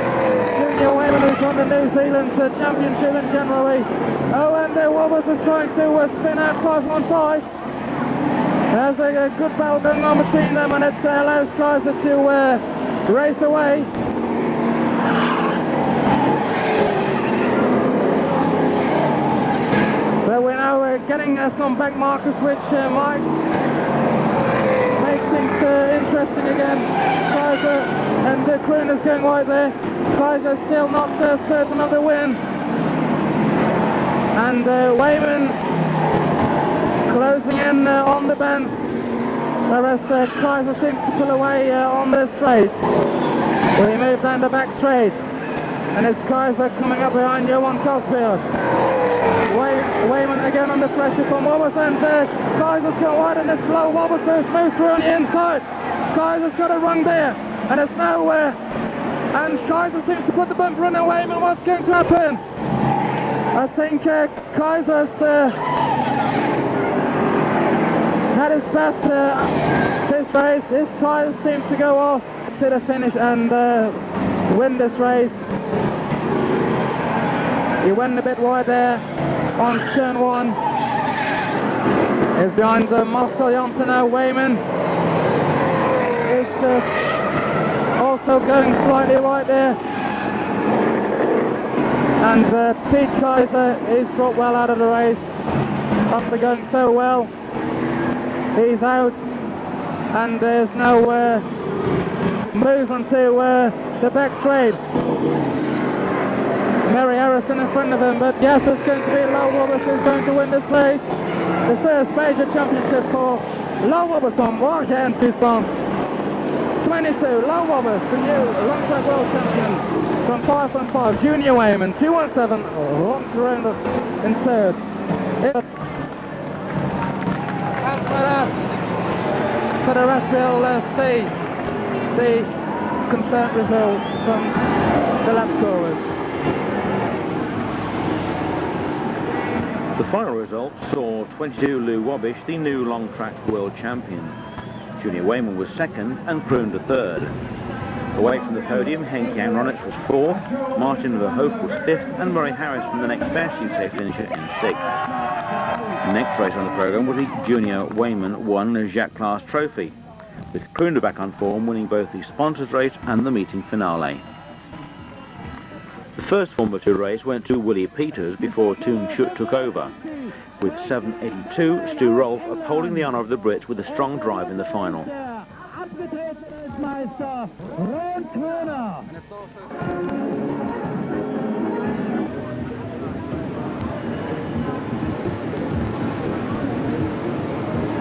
Junior Wayman, who's won the New Zealand Championship in January. Oh, and Wobbles is trying to spin out 515. There's a good battle going on between them, and it allows Kaiser to race away. But we're now getting some back markers, which might make things interesting again. Kaiser and Kroonder's going right there. Kaiser still not certain of the win. And Wayman's closing in on the bends, whereas Kaiser seems to pull away on the straight. We move down the back straight, and it's Kaiser coming up behind Johan Cosfield. Wayman again under pressure from Wobbles, and Kaiser's got wide, and it's low. Wobbles so smooth through on the inside. Kaiser's got a run there, and it's now and Kaiser seems to put the bumper in, and Wayman, what's going to happen? I think Kaiser's had his best this race. His tyres seem to go off to the finish and win this race. He went a bit wide there on turn 1. Is behind Marcel Janssen now. Wayman is also going slightly right there. And Pete Kaiser is dropped well out of the race after going so well. He's out, and there's no moves onto the back straight. Mary Harrison in front of him, but yes, it's going to be Low Wobbles who's going to win this race. The first major championship for Low Wobbles on Warwick and Buisson. 22, Low Wobbles, the new long track world champion from 5.5, Junior Wayman, 217, Ron Kroonder in third. As for that, for the rest we'll see the confirmed results from the lap scorers. The final results saw 22 Lou Wabish, the new long track world champion, Junior Wayman was second and crooned a third. Away from the podium, Henk Jan Ronitz was fourth, Martin Verhoef was fifth, and Murray Harris from the next best UK finisher in sixth. The next race on the programme was the Junior Wayman won Jacques Class Trophy, with Kroonder back on form, winning both the sponsors race and the meeting finale. The first Formula 2 race went to Willie Peters before Toon Schut took over, with 7.82 Stu Rolfe upholding the honour of the Brits with a strong drive in the final.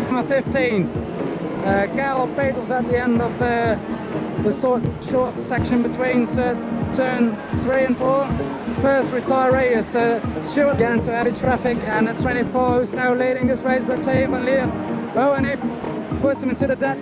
Number 15, Carl Peters at the end of the short section between turn 3 and 4. First retiree is Stuart again to heavy traffic, and the 24 who's now leading this race with Dave and Liam. Bowen puts him into the deck.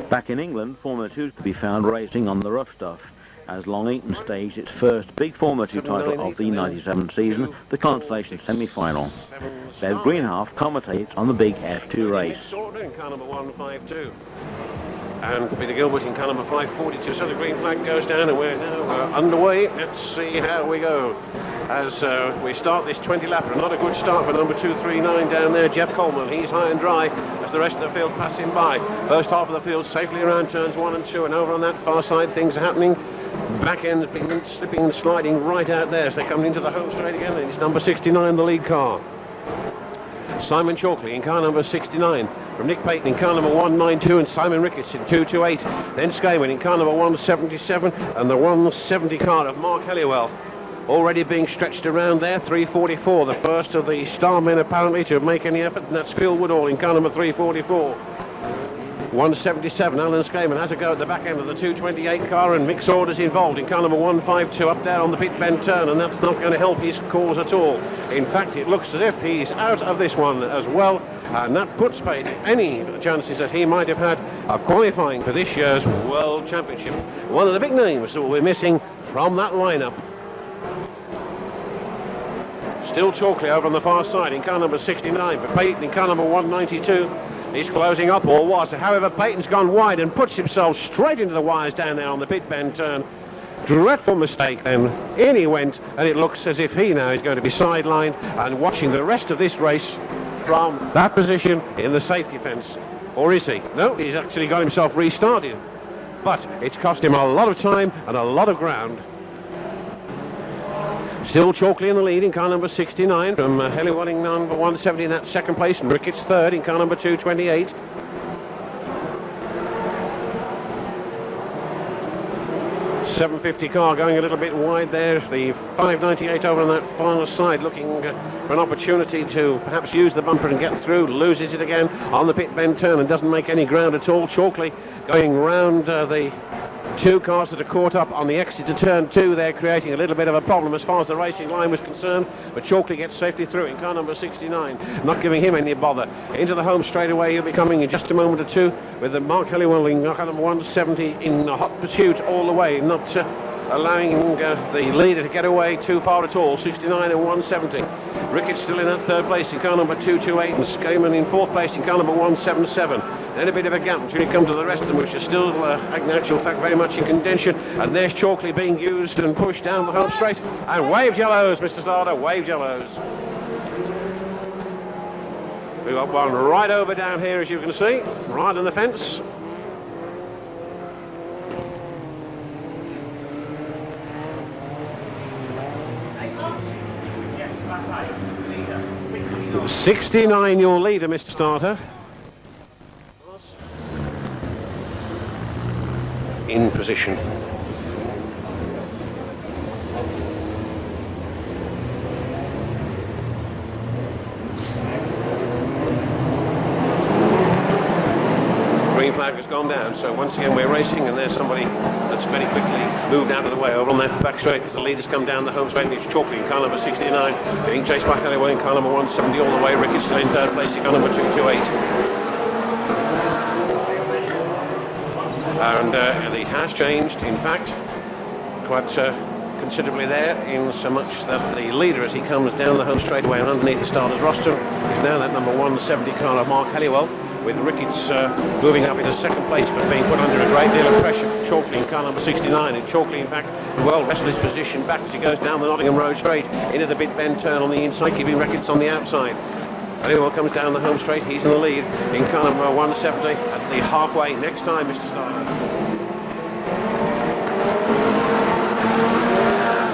Back in England, Formula 2 could be found racing on the rough stuff, as Long Eaton staged its first big Formula 2 title of the 97 season, the Constellation semi-final. Bev Greenhalgh commentates on the big F2 race. In car number 152. And Peter Gilbert in car number 542. So the green flag goes down and we're now underway. Let's see how we go. As we start this 20 lapper. Not a good start for number 239 down there, Jeff Coleman. He's high and dry as the rest of the field pass him by. First half of the field safely around turns 1 and 2, and over on that far side things are happening. Back end slipping and sliding right out there as they come into the home straight again, and it's number 69, the lead car. Simon Chalkley in car number 69, from Nick Payton in car number 192, and Simon Ricketts in 228. Then Skayman in car number 177, and the 170 car of Mark Helliwell. Already being stretched around there, 344, the first of the star men apparently to make any effort, and that's Phil Woodall in car number 344. 177, Alan Skayman has a go at the back end of the 228 car, and Mick Saunders involved in car number 152 up there on the pit bend turn, and that's not going to help his cause at all. In fact, it looks as if he's out of this one as well, and that puts paid any chances that he might have had of qualifying for this year's World Championship. One of the big names that we're missing from that lineup. Still Chalkley over on the far side in car number 69, but Payton in car number 192. He's closing up, or was. However, Payton's gone wide and puts himself straight into the wires down there on the pit bend turn. Dreadful mistake then. In he went, and it looks as if he now is going to be sidelined and watching the rest of this race from that position in the safety fence. Or is he? No, he's actually got himself restarted. But it's cost him a lot of time and a lot of ground. Still Chalkley in the lead in car number 69 from Helliwell in number 170 in that second place, and Ricketts third in car number 228. .750 car going a little bit wide there. The 598 over on that far side looking for an opportunity to perhaps use the bumper and get through. Loses it again on the pit bend turn and doesn't make any ground at all. Chalkley going round the two cars that are caught up on the exit to turn 2 there, creating a little bit of a problem as far as the racing line was concerned, but Chalkley gets safely through in car number 69, not giving him any bother. Into the home straight away, he'll be coming in just a moment or two with the Mark Helliwell in car number 170 in hot pursuit all the way, not allowing the leader to get away too far at all. 69 and 170. Ricketts still in that third place in car number 228, and Skayman in fourth place in car number 177. Then a bit of a gap between it comes to the rest of them, which are still, in actual fact, very much in contention. And there's Chalkley being used and pushed down the home straight. And waved yellows, Mr. Slaughter, waved yellows. We've got one right over down here, as you can see, right on the fence. Yes, 69 your leader, Mr. Starter. In position. Green flag has gone down, so once again we're racing, and there's somebody that's very quickly moved out of the way over on that back straight as the leaders come down the home straight. It's Chalkley in car number 69, being chased back anyway in car number 170 all the way. Ricketts still in third place in car number 228. And it has changed, in fact, quite considerably there, in so much that the leader, as he comes down the home straightaway and underneath the starter's roster, is now that number 170 car of Mark Halliwell, with Ricketts moving up into second place but being put under a great deal of pressure. Chalkley in car number 69, and Chalkley in fact well wrestled his position back as he goes down the Nottingham Road straight into the bit bend turn on the inside, keeping Ricketts on the outside. Halliwell comes down the home straight, he's in the lead in car number 170 at the halfway next time, Mr. Starter.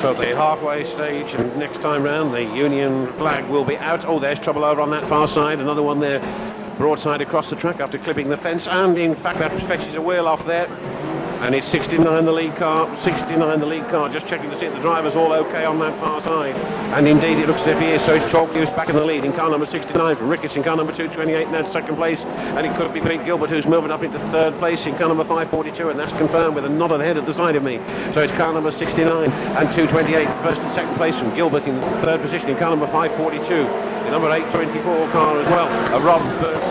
So the halfway stage, and next time round the Union flag will be out. Oh, there's trouble over on that far side, another one there broadside across the track after clipping the fence, and in fact that fetches a wheel off there. And it's 69 the lead car, just checking to see if the driver's all okay on that far side. And indeed it looks as if he is, so it's Chalkley who's back in the lead in car number 69 from Ricketts in car number 228 in that second place. And it could be Pete Gilbert who's moving up into third place in car number 542, and that's confirmed with a nod of the head at the side of me. So it's car number 69 and 228, first and second place from Gilbert in third position in car number 542. The number 824 car as well, Rob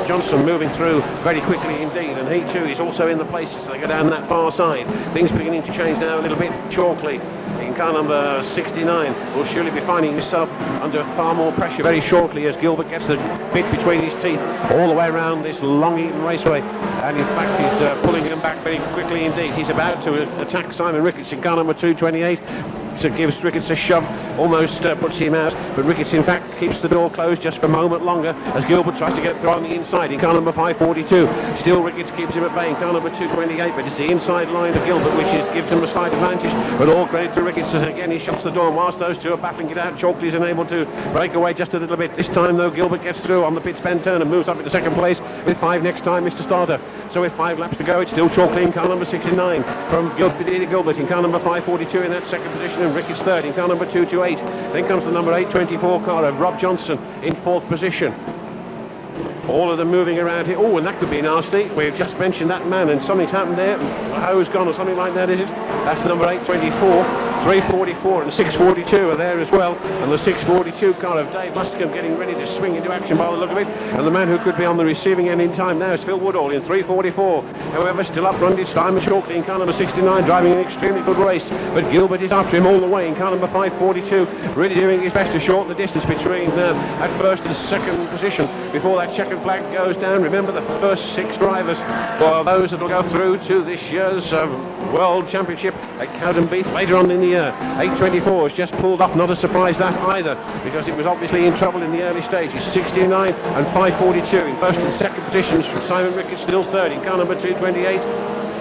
Johnson moving through very quickly indeed, and he too is also in the places as they go down that far side. Things beginning to change now a little bit. Chalkley in car number 69 will surely be finding himself under far more pressure very shortly as Gilbert gets the bit between his teeth all the way around this Long Eaton Raceway, and in fact he's pulling him back very quickly indeed. He's about to attack Simon Ricketts in car number 228. So gives Ricketts a shove, almost puts him out, but Ricketts in fact keeps the door closed just for a moment longer as Gilbert tries to get through on the inside in car number 542. Still Ricketts keeps him at bay in car number 228, but it's the inside line of Gilbert which gives him a slight advantage, but all credit to Ricketts as again he shuts the door, and whilst those two are battling it out, Chalkley is unable to break away just a little bit. This time though Gilbert gets through on the pit bend turn and moves up into second place with 5 next time, Mr. Starter. So with 5 laps to go, it's still Chalkley in car number 69 from Gilbert in car number 542 in that second position, and Ricketts third in car number 228. Then comes the number 824 car of Rob Johnson in fourth position. All of them moving around here. Oh, and that could be nasty. We've just mentioned that man and something's happened there. A hose gone or something like that, is it? That's number 824. 344 and 642 are there as well, and the 642 car of Dave Muscombe getting ready to swing into action by the look of it, and the man who could be on the receiving end in time now is Phil Woodall in 344. However, still up front it's Simon Chalkley in car number 69 driving an extremely good race, but Gilbert is after him all the way in car number 542, really doing his best to shorten the distance between at first and second position before that checkered flag goes down. Remember, the first 6 drivers are those that will go through to this year's World Championship at Cowdenbeath later on in the year. 824 has just pulled off, not a surprise that either, because it was obviously in trouble in the early stages. 69 and 542 in first and second positions from Simon Ricketts, still third in car number 228.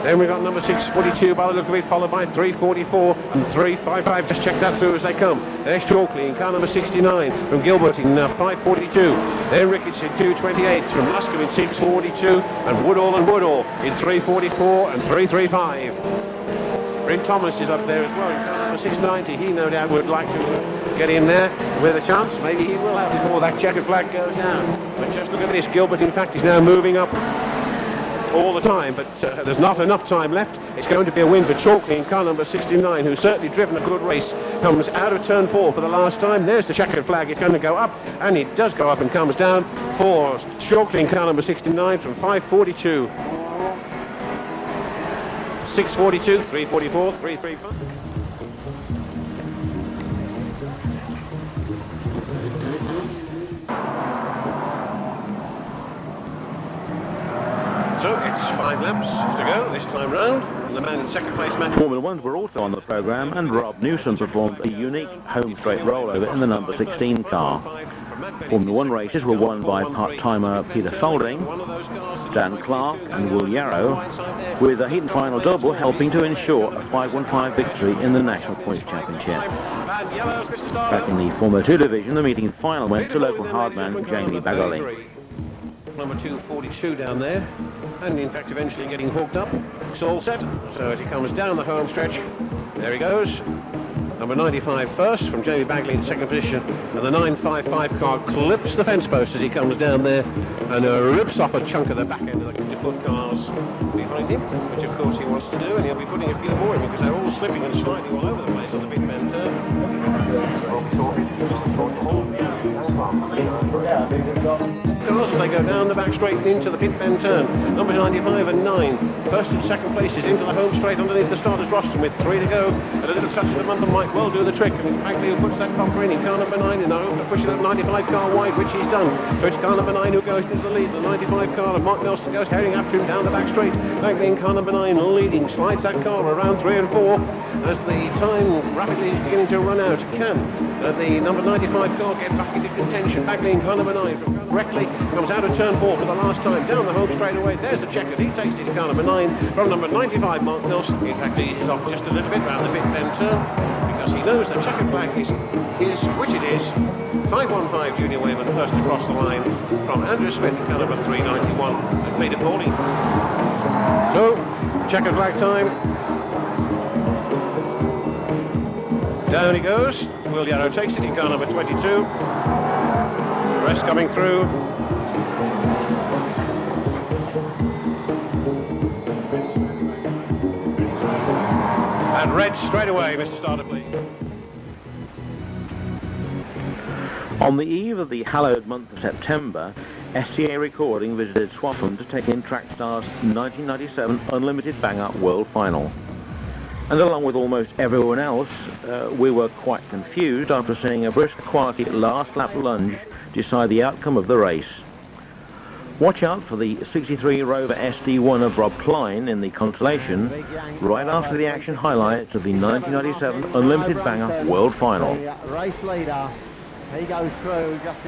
Then we've got number 642 by the look of it, followed by 344 and 355. Just check that through as they come. There's Chalkley in car number 69 from Gilbert in 542. Then Ricketts in 228 from Muscombe in 642, and Woodall in 344 and 335. Bryn Thomas is up there as well in car number 690. He no doubt would like to get in there with a chance. Maybe he will have before that checkered flag goes down. But just look at this. Gilbert in fact is now moving up all the time, but there's not enough time left. It's going to be a win for Chalkley in car number 69, who's certainly driven a good race. Comes out of turn 4 for the last time. There's the checkered flag. It's going to go up, and it does go up and comes down for Chalkley in car number 69 from 542. 642, 344, 335. So it's 5 laps to go this time round, and the man in second place, Matt. Formula Ones were also on the programme, and Rob Newsom performed a unique home straight rollover in the number 16 car. Formula One races were won by part-timer Peter Folding, Dan Clark and Will Yarrow, with a heat and final double helping to ensure a 5-1-5 victory in the National Points Championship. Back in the Formula 2 division, the meeting final went to local hardman Jamie Baggerly. Number 242 down there, and in fact eventually getting hooked up. It's all set, so as he comes down the home stretch, there he goes. Number 95 first from Jamie Bagley in second position, and the 955 car clips the fence post as he comes down there and rips off a chunk of the back end of the foot cars behind him, which of course he wants to do, and he'll be putting a few more in because they're all slipping and sliding all over the place on the big bend turn. Cars as they go down the back straight into the pit bend turn. Numbers 95 and 9, first and second places into the home straight underneath the starter's rostrum with 3 to go, and a little touch of the momentum might well do the trick, and it's Bagley who puts that bumper in car number 9 in the hope of pushing that 95 car wide, which he's done. So it's car number 9 who goes into the lead. The 95 car of Mark Nelson goes herring after him down the back straight. Bagley in car number 9 leading, slides that car around 3 and 4 as the time rapidly is beginning to run out. Can the number 95 car get back into contention? Bagley in car number 9 from correctly comes out of turn 4 for the last time down the home straight away. There's the checkered. He takes it to car number 9 from number 95 Mark Nelson. In fact, he eases off just a little bit round the pit bend turn because he knows the checkered flag is which it is. 515 Junior Wayman first across the line from Andrew Smith in car number 391 and Peter Pauling. So checkered flag time. Down he goes. Will Yarrow takes it in car number 22. The rest coming through. And red straight away, Mr. Starter, please. On the eve of the hallowed month of September, SCA Recording visited Swaffham to take in Trackstar's 1997 Unlimited Bang-Up World Final. And along with almost everyone else, we were quite confused after seeing a brisk quality last lap lunge decide the outcome of the race. Watch out for the 63 Rover SD1 of Rob Klein in the Constellation right after the action highlights of the 1997 Unlimited Bang-Up World Final. The race leader, he goes through just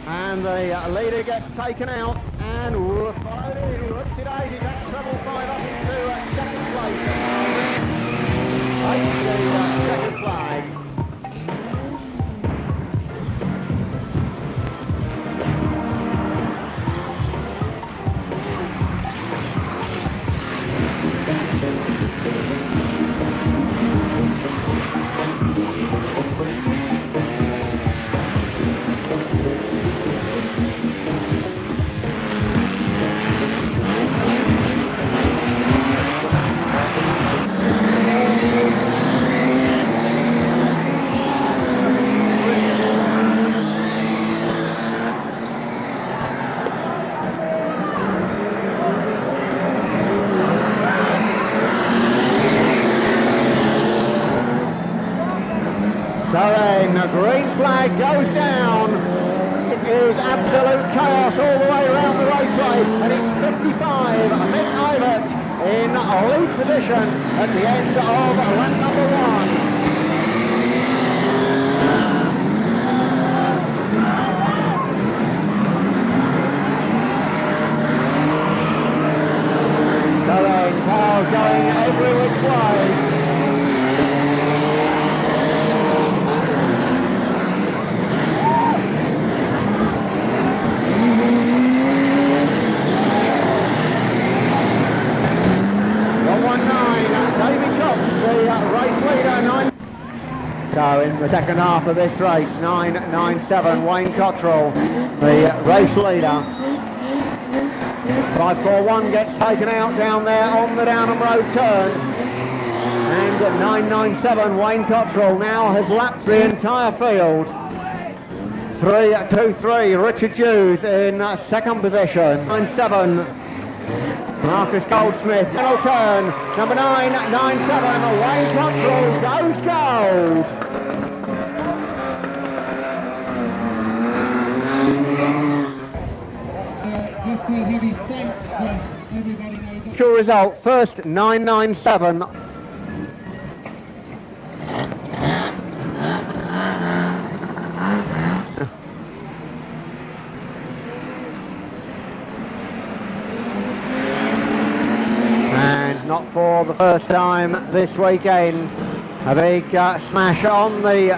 and the leader gets taken out and whoops-a-daisy, that's treble 5 up into second place. Takes the second flag. So then the green flag goes down. It is absolute chaos all the way around the raceway, and it's 55 Mick Ivett in lead position at the end of lap number 1. So then cars going every which way. So in the second half of this race, 997 Wayne Cottrell, the race leader. 541 gets taken out down there on the Downham Road turn. And 997 Wayne Cottrell now has lapped the entire field. 323 Richard Hughes in second position. 97 Marcus Goldsmith, middle turn, number 997, Wayne Cottrell goes gold. True result, first 997. And not for the first time this weekend, a big smash on the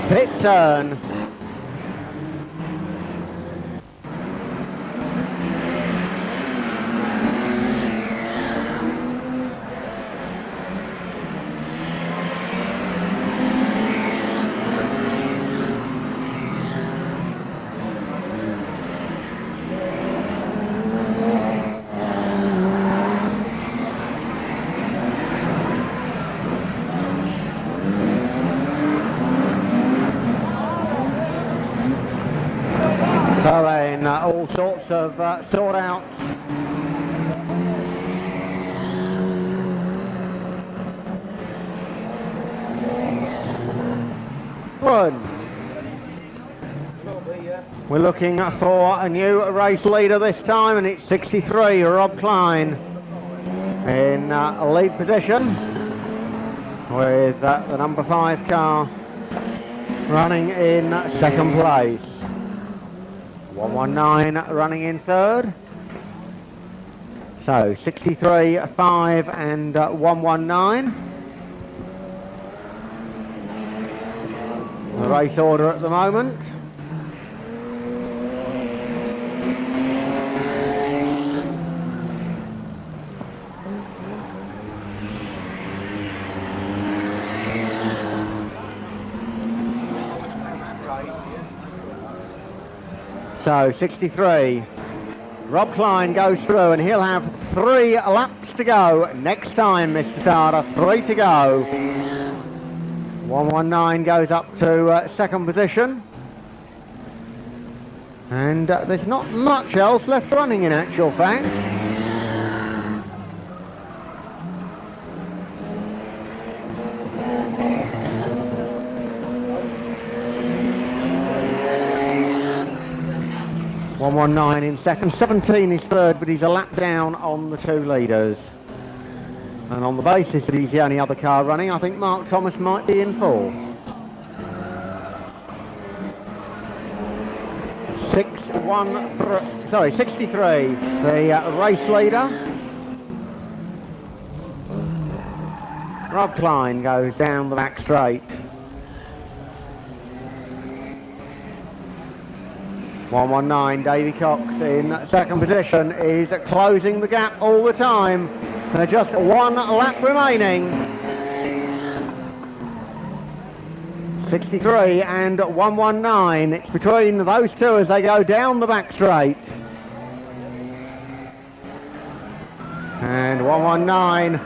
pit turn. of sort out. We're looking for a new race leader this time, and it's 63, Rob Klein, in lead position with the number 5 car running in second place. 119 running in third. So 63, 5 and 119. The race order at the moment. So 63, Rob Klein goes through, and he'll have 3 laps to go next time, Mr. Starter, 3 to go. 119 goes up to second position, and there's not much else left running in actual fact. .119 in second, 17 is third, but he's a lap down on the 2 leaders. And on the basis that he's the only other car running, I think Mark Thomas might be in 4. 63, the race leader. Rob Klein goes down the back straight. 119, Davy Cox in second position, is closing the gap all the time. There's just 1 lap remaining. 63 and 119. It's between those two as they go down the back straight. And 119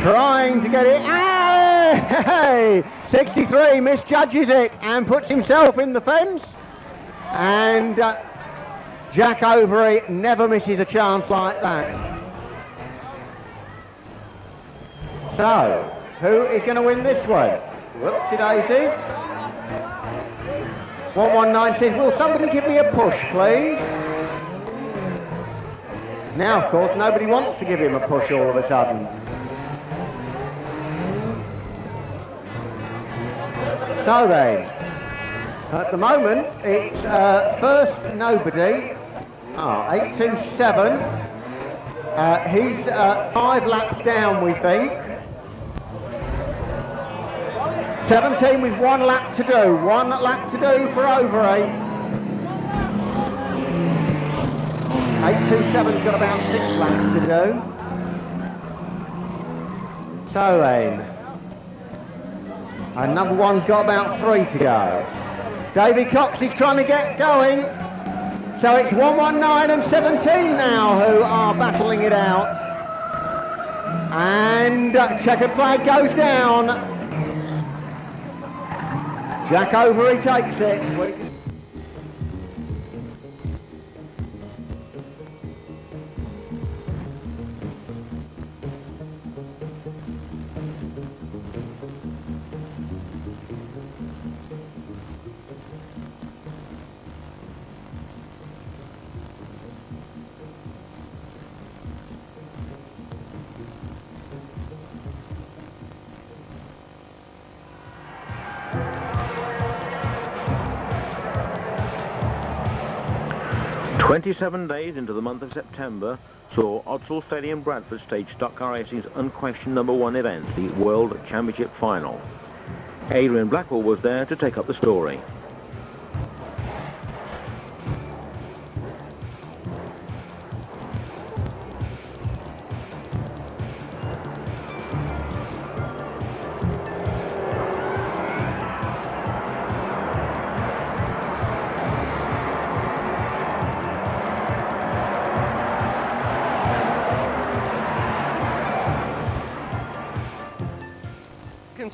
trying to get it. Hey! 63 misjudges it and puts himself in the fence. And Jack Overy never misses a chance like that. So, who is going to win this one? Whoopsie daisy. 119 says, will somebody give me a push, please? Now, of course, nobody wants to give him a push all of a sudden. So then, at the moment, it's first nobody. 827. He's 5 laps down, we think. 17 with 1 lap to do. 1 lap to do for Overy. 827's got about 6 laps to do. So then, and number 1's got about 3 to go. Davy Cox is trying to get going. So it's 119 and 17 now who are battling it out. And checkered flag goes down. Jack Overy takes it. 27 days into the month of September saw Odsal Stadium Bradford stage stock car racing's unquestioned #1 event, the World Championship Final. Adrian Blackwell was there to take up the story.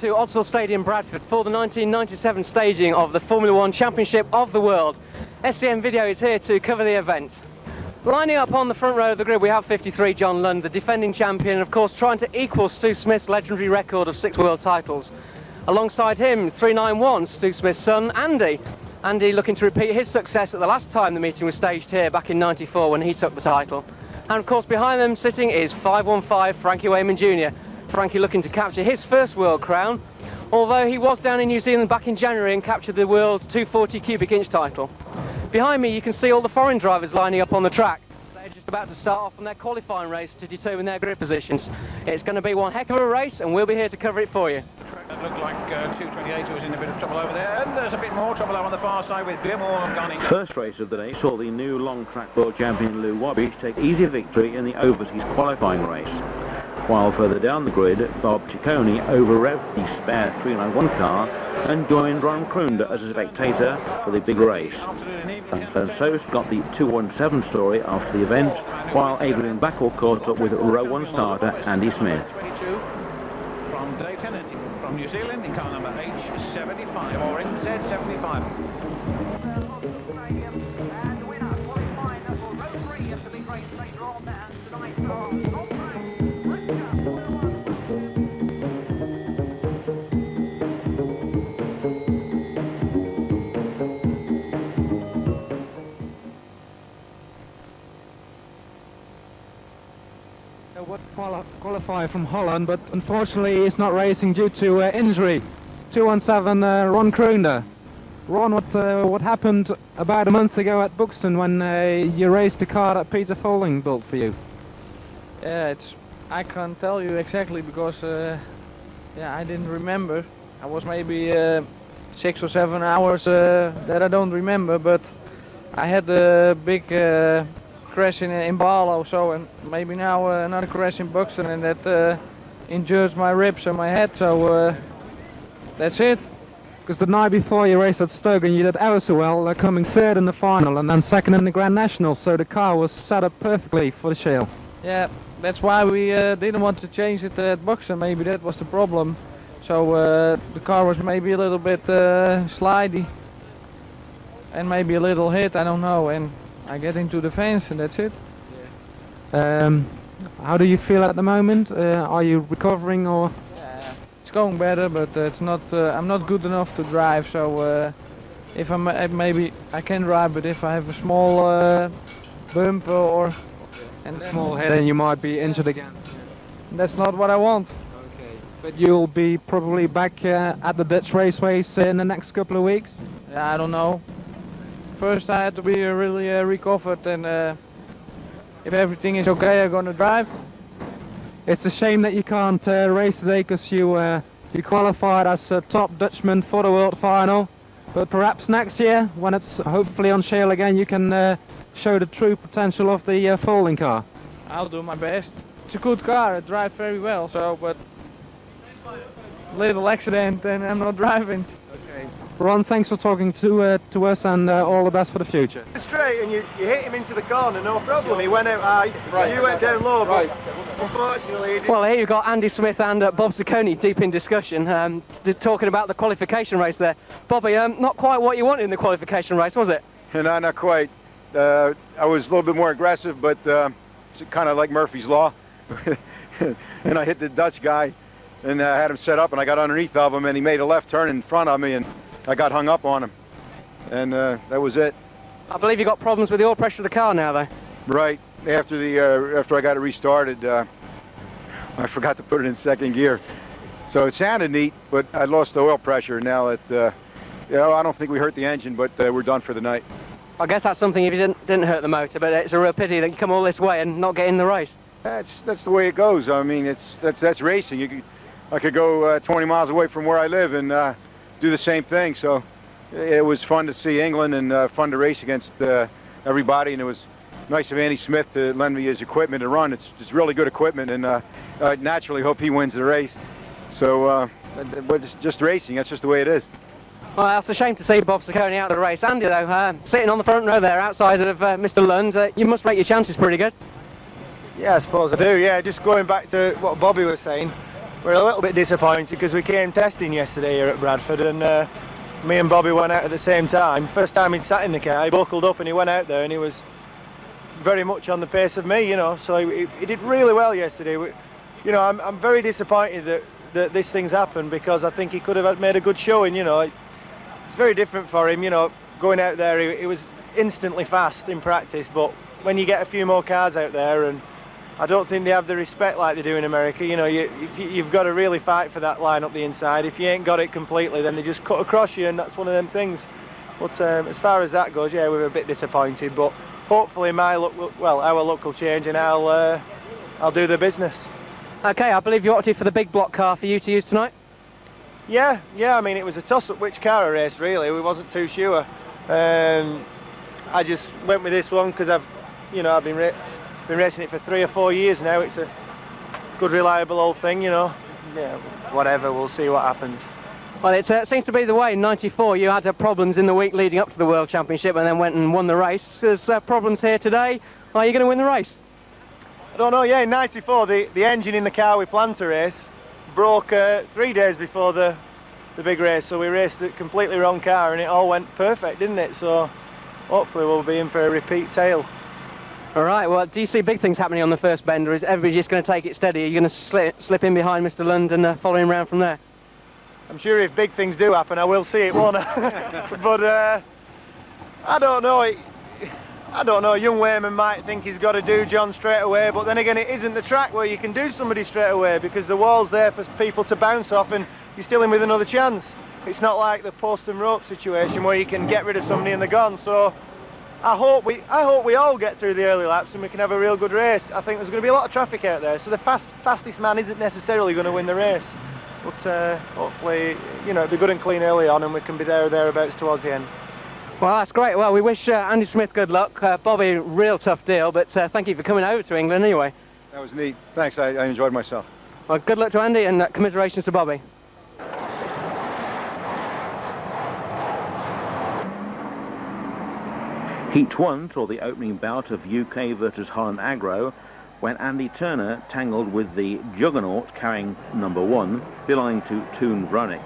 To Odsal Stadium Bradford for the 1997 staging of the Formula 1 Championship of the World. SCM Video is here to cover the event. Lining up on the front row of the grid, we have 53 John Lund, the defending champion, of course trying to equal Stu Smith's legendary record of 6 world titles. Alongside him, 391, Stu Smith's son, Andy. Andy looking to repeat his success at the last time the meeting was staged here, back in '94 when he took the title. And of course behind them sitting is 515 Frankie Wayman Jr. Frankie looking to capture his first world crown, although he was down in New Zealand back in January and captured the world 240 cubic inch title. Behind me you can see all the foreign drivers lining up on the track. They're just about to start off on their qualifying race to determine their grid positions. It's going to be one heck of a race and we'll be here to cover it for you. It looked like 228 was in a bit of trouble over there, and there's a bit more trouble over on the far side with Beermore gone in. First race of the day saw the new long track world champion Lou Wabish take easy victory in the overseas qualifying race. While further down the grid, Bob Ciccone over-revved the spare 391 car and joined Ron Krunder as a spectator for the big race. And so got the 217 story after the event, while Adrian Backle caught up with row 1 starter Andy Smith. 22 from Dave Tennant from New Zealand in car number H75 or NZ75. Qualifier from Holland, but unfortunately he's not racing due to injury. 217 Ron Krunder. Ron, what happened about a month ago at Buxton when you raced the car that Peter Folding built for you? Yeah, I can't tell you exactly because yeah, I didn't remember. I was maybe 6 or 7 hours that I don't remember, but I had a big crash in Barlow, so and maybe now another crash in Buxton, and that injured my ribs and my head, so that's it. Because the night before you raced at Stoke and you did ever so well, coming third in the final and then second in the Grand National, so the car was set up perfectly for the Shale. Yeah, that's why we didn't want to change it at Buxton, maybe that was the problem. So the car was maybe a little bit slidey and maybe a little hit, I don't know, and I get into the fence and that's it. How do you feel at the moment? Are you recovering or? It's going better, but it's not. I'm not good enough to drive. So if I'm maybe I can drive, but if I have a small bump or and a small hit, then you might be injured again. That's not what I want. Okay. But you'll be probably back at the Dutch raceways in the next couple of weeks. I don't know. First I had to be really recovered, and if everything is okay, I'm gonna drive. It's a shame that you can't race today because you qualified as a top Dutchman for the World Final. But perhaps next year, when it's hopefully on Shale again, you can show the true potential of the folding car. I'll do my best. It's a good car, it drives very well. So, but little accident, and I'm not driving. Okay. Ron, thanks for talking to us, and all the best for the future. Straight, and you hit him into the corner, no problem. He went out high, you went down low, but unfortunately... Well, here you've got Andy Smith and Bob Ciccone deep in discussion, talking about the qualification race there. Bobby, not quite what you wanted in the qualification race, was it? No, not quite. I was a little bit more aggressive, but it's kind of like Murphy's Law. And I hit the Dutch guy, and I had him set up, and I got underneath of him, and he made a left turn in front of me, and I got hung up on him. And that was it. I believe you got problems with the oil pressure of the car now, though. Right. After I got it restarted, I forgot to put it in second gear. So it sounded neat, but I lost the oil pressure. Now that, you know, I don't think we hurt the engine, but we're done for the night. I guess that's something if you didn't hurt the motor, but it's a real pity that you come all this way and not get in the race. That's the way it goes. I mean, that's racing. I could go 20 miles away from where I live and do the same thing. So it was fun to see England and fun to race against everybody. And it was nice of Andy Smith to lend me his equipment to run. It's really good equipment, and I naturally hope he wins the race. So, but it's just racing. That's just the way it is. Well, that's a shame to see Bob Ciccone out of the race. Andy, though, sitting on the front row there outside of Mr. Lund, you must make your chances pretty good. Yeah, I suppose I do. Yeah, just going back to what Bobby was saying, we're a little bit disappointed because we came testing yesterday here at Bradford, and me and Bobby went out at the same time. First time he'd sat in the car, he buckled up and he went out there, and he was very much on the pace of me, you know, so he did really well yesterday. You know, I'm very disappointed that this thing's happened, because I think he could have made a good showing, you know. It's very different for him, you know, going out there, he was instantly fast in practice, but when you get a few more cars out there, and I don't think they have the respect like they do in America, you know, you've got to really fight for that line up the inside. If you ain't got it completely, then they just cut across you, and that's one of them things. But as far as that goes, yeah, we were a bit disappointed, but hopefully our luck will change, and I'll do the business. Okay, I believe you opted for the big block car for you to use tonight? Yeah, I mean, it was a toss-up which car I raced, really. We wasn't too sure. I just went with this one because I've been racing it for 3 or 4 years now. It's a good, reliable old thing, you know. Yeah, whatever, we'll see what happens. Well, it seems to be the way. In '94, you had problems in the week leading up to the World Championship and then went and won the race. There's problems here today. Are you going to win the race? I don't know, yeah, in '94, the engine in the car we planned to race broke 3 days before the big race, so we raced the completely wrong car, and it all went perfect, didn't it? So hopefully we'll be in for a repeat tale. All right, well, do you see big things happening on the first bend, or is everybody just going to take it steady? Are you going to slip in behind Mr. Lund and follow him round from there? I'm sure if big things do happen, I will see it, won't I? But I don't know, young Wayman might think he's got to do John straight away, but then again, it isn't the track where you can do somebody straight away, because the wall's there for people to bounce off and you're still in with another chance. It's not like the post and rope situation where you can get rid of somebody and they're gone. So I hope we all get through the early laps and we can have a real good race. I think there's going to be a lot of traffic out there, so the fastest man isn't necessarily going to win the race. But hopefully, you know, it'll be good and clean early on and we can be there or thereabouts towards the end. Well, that's great. Well, we wish Andy Smith good luck. Bobby, real tough deal, but thank you for coming over to England anyway. That was neat. Thanks, I enjoyed myself. Well, good luck to Andy and commiserations to Bobby. Heat 1 saw the opening bout of UK versus Holland Agro, when Andy Turner tangled with the juggernaut carrying number 1, belonging to Toon Vronic.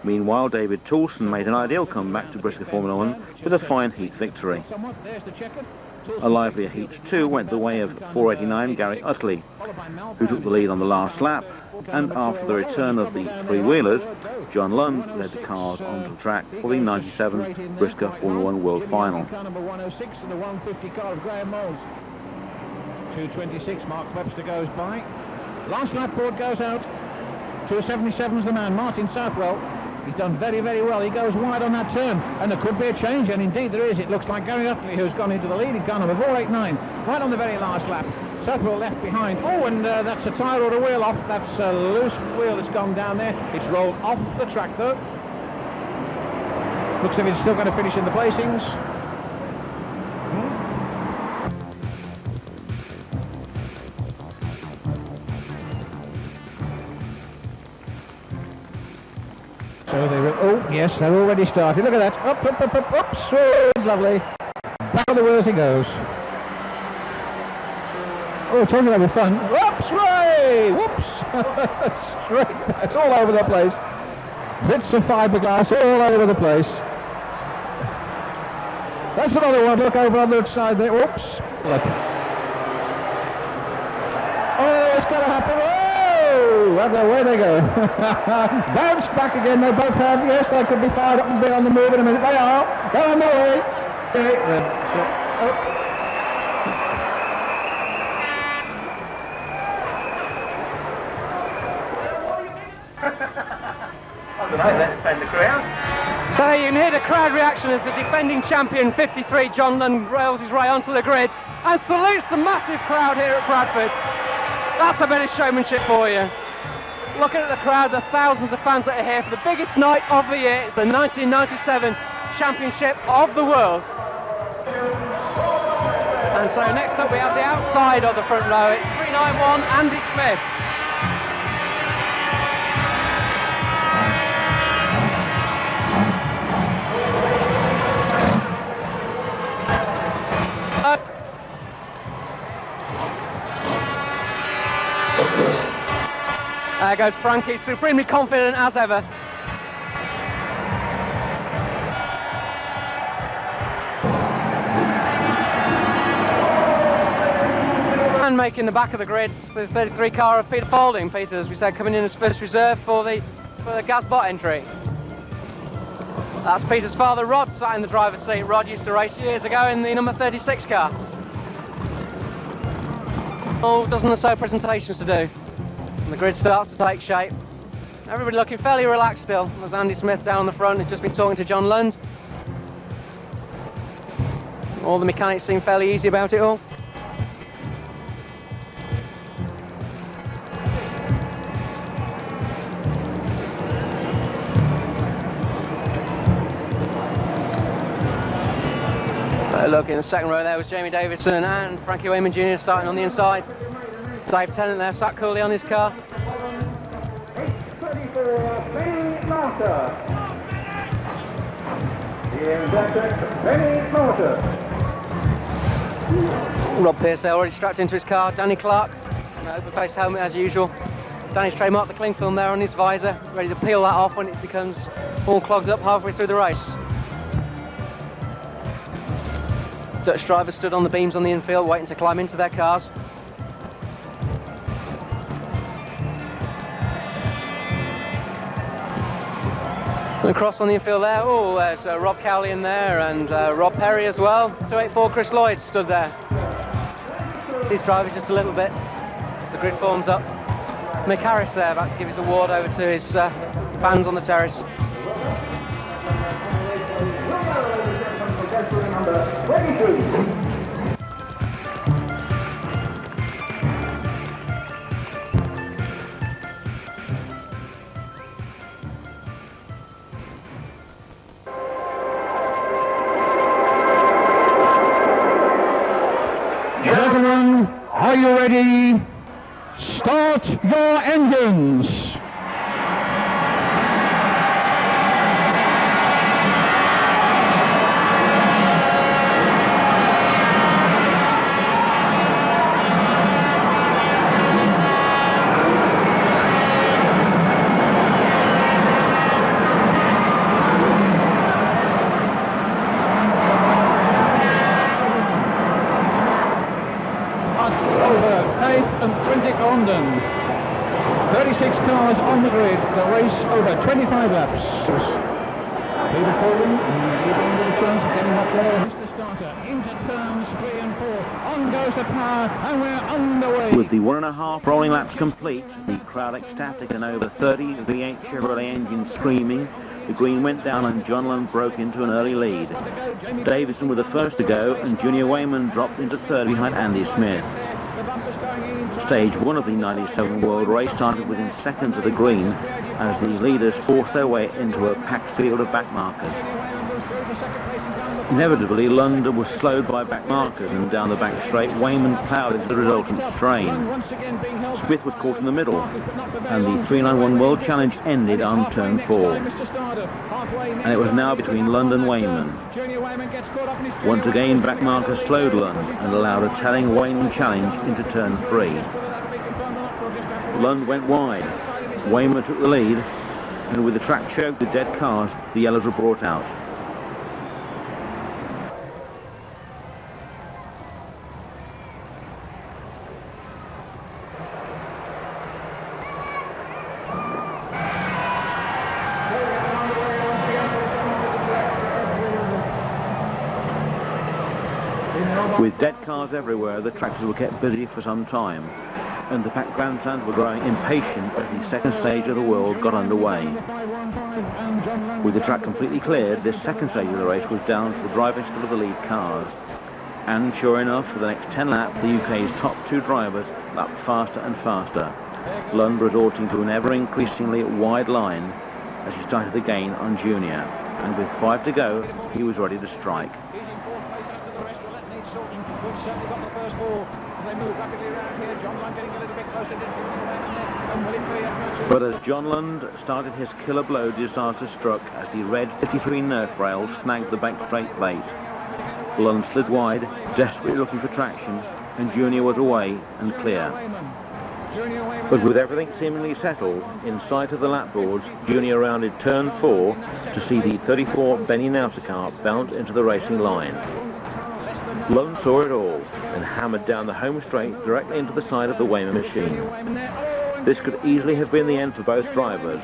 Meanwhile, David Toulson made an ideal comeback to BriSCA Formula 1 with a fine heat victory. A livelier Heat 2 went the way of 489 Gary Utley, who took the lead on the last lap, and after the return of the three-wheelers, John Lund led the cars onto the track for the 97 BriSCA Formula 1 World Final. Number 106 and the 150 car of Graham Moles. 2:26, Mark Webster goes by. Last lap board goes out. 2:77's the man, Martin Southwell. He's done very, very well. He goes wide on that turn, and there could be a change, and indeed there is. It looks like Gary Utley, who's gone into the leading car, number 489, right on the very last lap. Southwell left behind. Oh, and that's a tyre or a wheel off. That's a loose wheel that's gone down there. It's rolled off the track, though. Looks as if it's still going to finish in the placings. So oh yes, they're already started. Look at that. Up, up, up, up, up. Oh, it's lovely. Back on the wheels he goes. Oh, I told you they were fun. Whoops, way! Whoops! Straight. It's all over the place. Bits of fiberglass all over the place. That's another one. Look over on the side there. Whoops. Look. Oh, it's going to happen. Oh, and away they go. Bounce back again. They both have. Yes, they could be fired up and be on the move in a minute. They are. They're on the way. Oh. So you can hear the crowd reaction as the defending champion 53 John Lund rails his way onto the grid and salutes the massive crowd here at Bradford. That's a bit of showmanship for you. Looking at the crowd, the thousands of fans that are here for the biggest night of the year. It's the 1997 Championship of the World. And so next up we have the outside of the front row. It's 391 Andy Smith. There goes Frankie, supremely confident as ever. And making the back of the grid, the 33 car of Peter Faulding. Peter, as we said, coming in as first reserve for the Gasbot entry. That's Peter's father, Rod, sat in the driver's seat. Rod used to race years ago in the number 36 car. Oh, dozen or so presentations to do. And the grid starts to take shape. Everybody looking fairly relaxed still. There's Andy Smith down the front, who's just been talking to John Lund. All the mechanics seem fairly easy about it all. Look, in the second row there was Jamie Davidson and Frankie Wayman Jr. starting on the inside. Dave Tennant there sat coolly on his car. Rob Pearce there already strapped into his car. Danny Clark, open face helmet as usual. Danny's trademarked the cling film there on his visor, ready to peel that off when it becomes all clogged up halfway through the race. Dutch drivers stood on the beams on the infield waiting to climb into their cars. And across on the infield there, oh, there's Rob Cowley in there and Rob Perry as well. 284 Chris Lloyd stood there. These drivers just a little bit as the grid forms up. Mick Harris there about to give his award over to his fans on the terrace. Gentlemen, are you ready? Start your engines. London. 36 cars on the grid, the race over 25 laps. Peter Faulding giving a little chance of getting up there. Mr. Starter into turns 3 and 4. On goes the power, and we're underway. With the 1.5 rolling laps complete, the crowd ecstatic and over 30 V8 Chevrolet engines screaming, the green went down and John Lund broke into an early lead. Davison was the first to go and Junior Wayman dropped into third behind Andy Smith. Stage 1 of the 97 World Race started within seconds of the green as the leaders forced their way into a packed field of back markers. Inevitably, Lund was slowed by back markers and down the back straight, Wayman ploughed into the resultant strain. Smith was caught in the middle and the 391 World Challenge ended on turn 4. And it was now between Lund and Wayman. Once again, back markers slowed Lund and allowed a telling Wayman challenge into turn 3. Lund went wide. Wayman took the lead, and with the track choked with dead cars, the yellows were brought out. With dead cars everywhere, the tractors were kept busy for some time, and the packed grandstands were growing impatient as the second stage of the world got underway. With the track completely cleared, this second stage of the race was down to the driving skill of the lead cars. And sure enough, for the next 10 laps, the UK's top two drivers lapped faster and faster. Lund resorting to an ever-increasingly wide line as he started to gain on Junior. And with 5 to go, he was ready to strike. Certainly got the first ball. They move rapidly around here. John Lund getting a little bit closer. But as John Lund started his killer blow, disaster struck as the red 53 Nerf rail snagged the back straight plate. Lund slid wide, desperately looking for traction, and Junior was away and clear. But with everything seemingly settled, in sight of the lap boards, Junior rounded turn 4 to see the 34 Benny Nautica car bounce into the racing line. Lund saw it all. and hammered down the home straight directly into the side of the Wayman machine. This could easily have been the end for both drivers,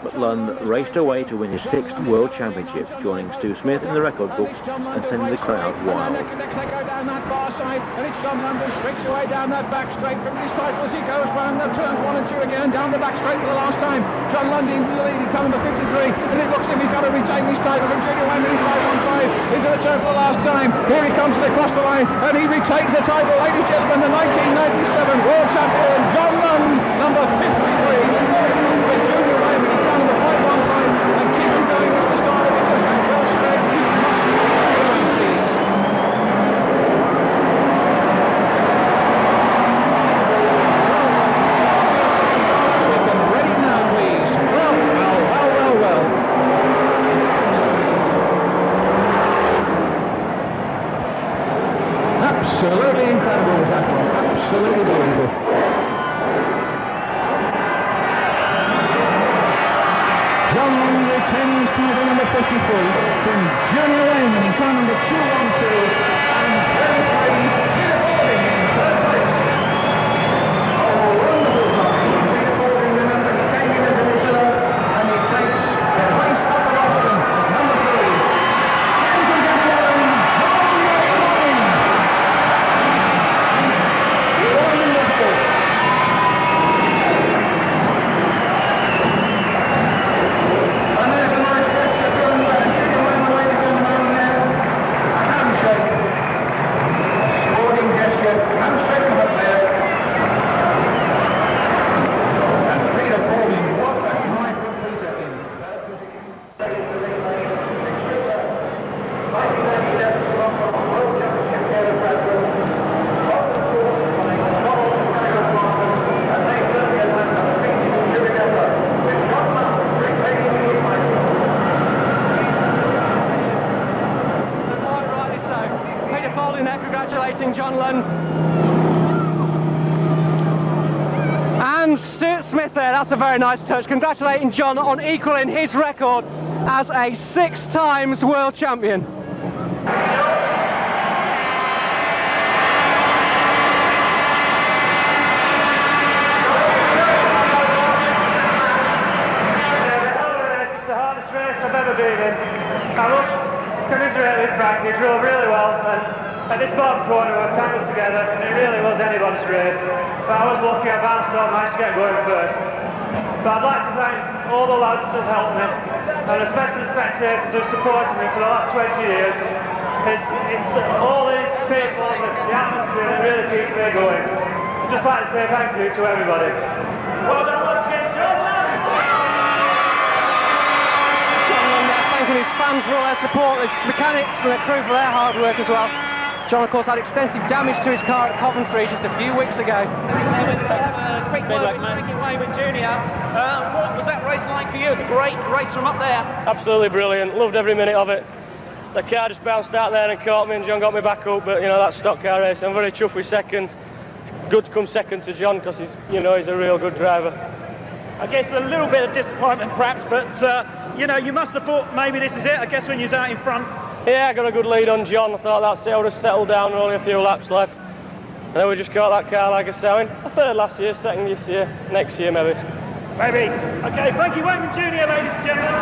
but Lund raced away to win his 6th World Championship, joining Stu Smith in the record books and sending the crowd wild. They go down that far side, and it's John Lund who streaks away down that back straight from his title as he goes round the turns 1 and 2 again, down the back straight for the last time. John Lund in the lead, car number 53, and it looks as if he's got to retain his title from Junior Wayman in 515 into the turn for the last time. Here he comes across the line, and he retains the title, ladies and gentlemen, the 1997 World Champion, John Lund, number 53. With Junior Wayman in car number 515, and keep him going as the start of it just went well straight. He must be please. Ready now, please. Well. Absolutely incredible, that one. Absolutely beautiful. John Lund retains title number 53 from Junior Wayman in car number 212 and 33 Peter Balding in third place. Oh, wonderful time. Peter Balding, remember, he came in as a reserve and he takes the place up at Austin as number 3. Ladies and gentlemen, John Lund! Wonderful. And there's a nice gesture from Junior Wayman, ladies and gentlemen, there. A handshake. Sporting gesture. Handshake him up there. And Peter Balding, what a drive from Peter in. Quite rightly so. Peter Balding there congratulating John Lund. And Stuart Smith there, that's a very nice touch, congratulating John on equalling his record as a 6 times world champion. It's the hardest race I've ever been in. I must commiserate with Frank, he drove really well, and at this bottom corner we were tangled together, and it really was anybody's race. But I was lucky, I bounced on, managed to get going first. But I'd like to thank all the lads who've helped me, and especially the spectators who've supported me for the last 20 years. It's all these people, the atmosphere that really keeps me going. I'd just like to say thank you to everybody. Well done once again, John Lund! John Lund there thanking his fans for all their support, his mechanics and the crew for their hard work as well. John, of course, had extensive damage to his car at Coventry just a few weeks ago. Quick word with Frankie Wayman Jr. What was that race like for you? It's a great race from up there. Absolutely brilliant, loved every minute of it. The car just bounced out there and caught me, and John got me back up, but you know, that's stock car race. I'm very chuffed with second. It's good to come second to John because he's a real good driver. I guess a little bit of disappointment perhaps, but you must have thought maybe this is it, I guess, when you was out in front. Yeah, I got a good lead on John. I thought that's it, I would have settled down and only a few laps left. And then we just caught that car, like I said, I mean, a third last year, second this year, next year maybe. Maybe. Okay, Frankie Wayman Jr., ladies and gentlemen.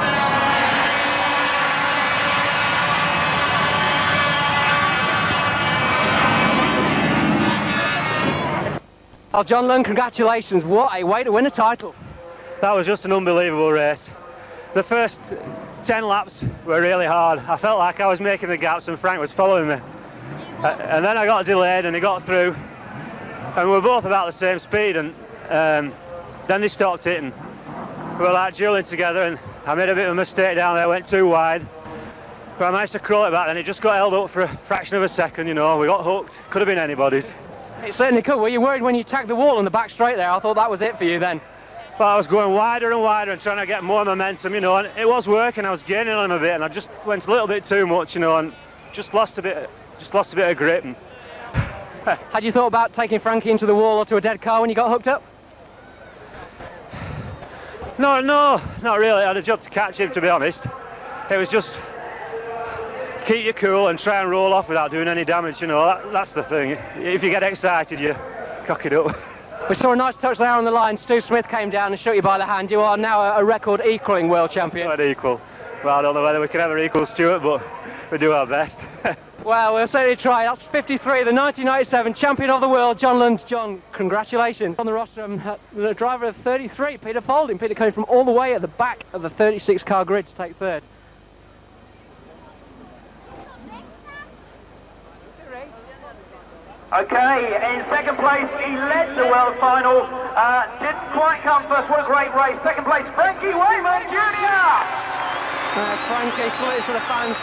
Oh, John Lund, congratulations. What a way to win a title. That was just an unbelievable race. The first 10 laps were really hard. I felt like I was making the gaps and Frank was following me. And then I got delayed and he got through. And we were both about the same speed, and then they stopped it and we were like dueling together, and I made a bit of a mistake down there, went too wide. But I managed to crawl it back, and it just got held up for a fraction of a second, we got hooked. Could have been anybody's. It certainly could. Were you worried when you tagged the wall on the back straight there? I thought that was it for you then. But I was going wider and wider and trying to get more momentum, and it was working. I was gaining on him a bit, and I just went a little bit too much, and just lost a bit of grip. And had you thought about taking Frankie into the wall or to a dead car when you got hooked up? No, not really. I had a job to catch him, to be honest. It was just keep you cool and try and roll off without doing any damage, you know, that's the thing. If you get excited, you cock it up. We saw a nice touch there on the line. Stu Smith came down and shook you by the hand. You are now a record equalling world champion. Not equal. Well, I don't know whether we can ever equal Stuart, but we do our best. Well, we'll certainly try. That's 53, the 1997 champion of the world, John Lund. John, congratulations. On the rostrum, the driver of 33, Peter Folding. Peter came from all the way at the back of the 36-car grid to take third. Okay, in second place, he led the world final. Didn't quite come first. What a great race. Second place, Frankie Wayman Jr. Frankie saluted to the fans.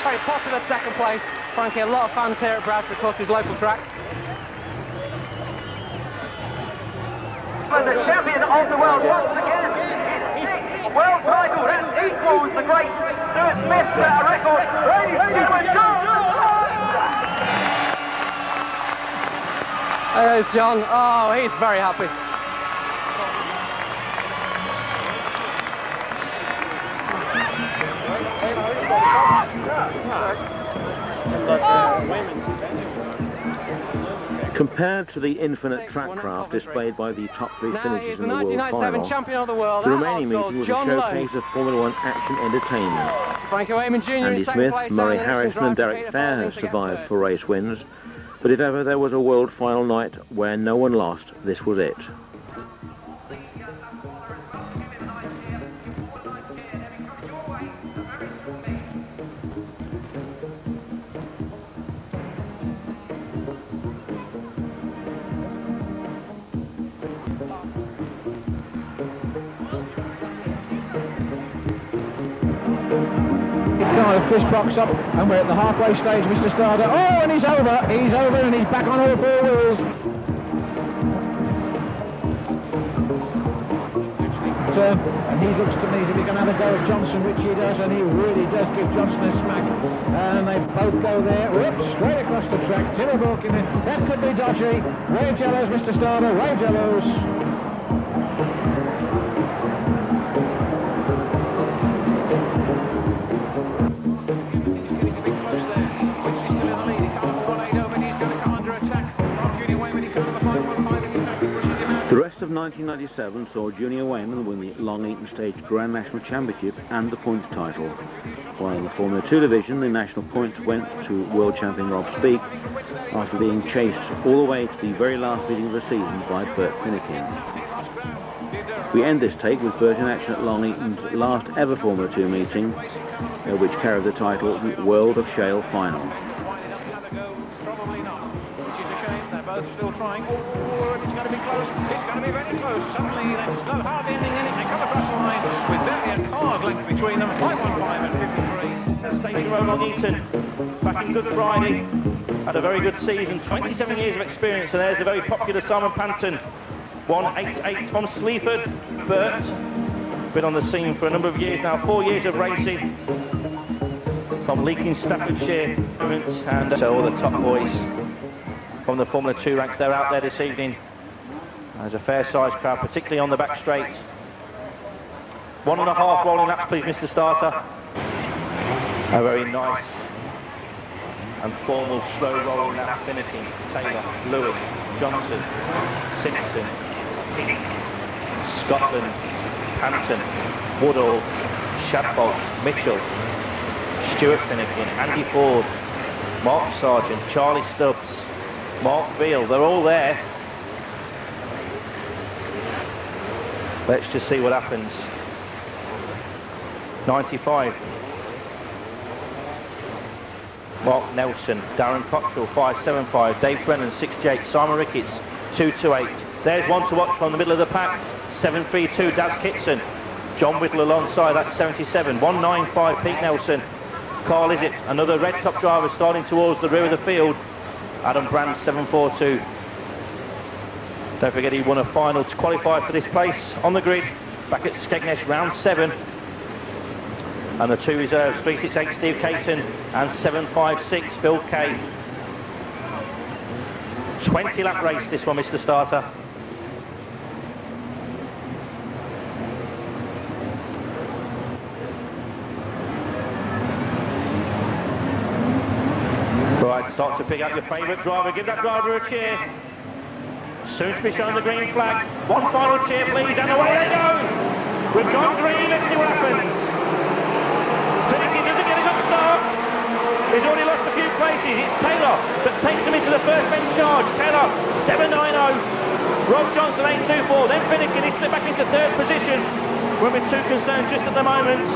Very popular second place. Frankie, a lot of fans here at Bradford, of course, his local track. And the champion of the world once again. His world title that equals the great Stuart Smith's record. Ladies and gentlemen, John Lund. There's John. Oh, he's very happy. Compared to the infinite track craft displayed by the top three finishes in the world 1997 final, champion of the world. the remaining meeting was a showcase of Formula One action entertainment. Frankie Wayman Jr. Andy Smith, Murray Harrison and Derek Fair have survived for race wins, but if ever there was a world final night where no one lost, this was it. Chris box up, and we're at the halfway stage, Mr. Starter. Oh, and he's over, and he's back on all four wheels. And he looks to me to be going to have a go at Johnson, which he does, and he really does give Johnson a smack. And they both go there, whoops, straight across the track. Timmy Borkin, that could be dodgy. Wave yellows, Mr. Starter, wave yellows. The rest of 1997 saw Junior Wayman win the Long Eaton Stage Grand National Championship and the points title, while in the Formula 2 division the national points went to world champion Rob Speake after being chased all the way to the very last meeting of the season by Bert Finnegan. We end this take with Bert in action at Long Eaton's last ever Formula 2 meeting, which carried the title the World of Shale Final. Still trying. Oh, it's going to be close. It's going to be very close. Suddenly, that's no hard ending in it. They come across the line with barely a car's length between them. 5:15 and 53. Station Road on Eaton, back in Good Friday, had a very good season, 27 years of experience, and there's a very popular Simon Panton, 188 from Sleaford. Bert, been on the scene for a number of years now, 4 years of racing from Leaking, Staffordshire, and so all the top boys from the Formula 2 ranks, they're out there this evening. There's a fair-sized crowd, particularly on the back straight. 1.5 rolling laps, please, Mr. Starter. A very nice and formal slow rolling lap finishing. Taylor, Lewis, Johnson, Simpson, Scotland, Panton, Woodall, Shadbolt, Mitchell, Stuart Finnegan, Andy Ford, Mark Sargent, Charlie Stubbs, Mark Veal, they're all there. Let's just see what happens. 95. Mark Nelson, Darren Cottrell, 575. Dave Brennan, 68. Simon Ricketts, 228. There's one to watch from the middle of the pack. 732, Daz Kitson. John Whittle alongside, that's 77. 195, Pete Nelson. Carl Izzett, another red top driver starting towards the rear of the field. Adam Brand, 742. Don't forget he won a final to qualify for this place on the grid back at Skegness, round 7. And the two reserves, 368 Steve Caton and 756 Phil Kay. 20 lap race this one, Mr. Starter. start to pick up your favourite driver. Give that driver a cheer. Soon to be shown the green flag. One final cheer, please, and away they go. We've gone green. Let's see what happens. Finicky doesn't get a good start. He's already lost a few places. It's Taylor that takes him into the first bench charge. Taylor 790. Rob Johnson 824. Then Finicky, he slipped back into third position. When we're too concerned just at the moment.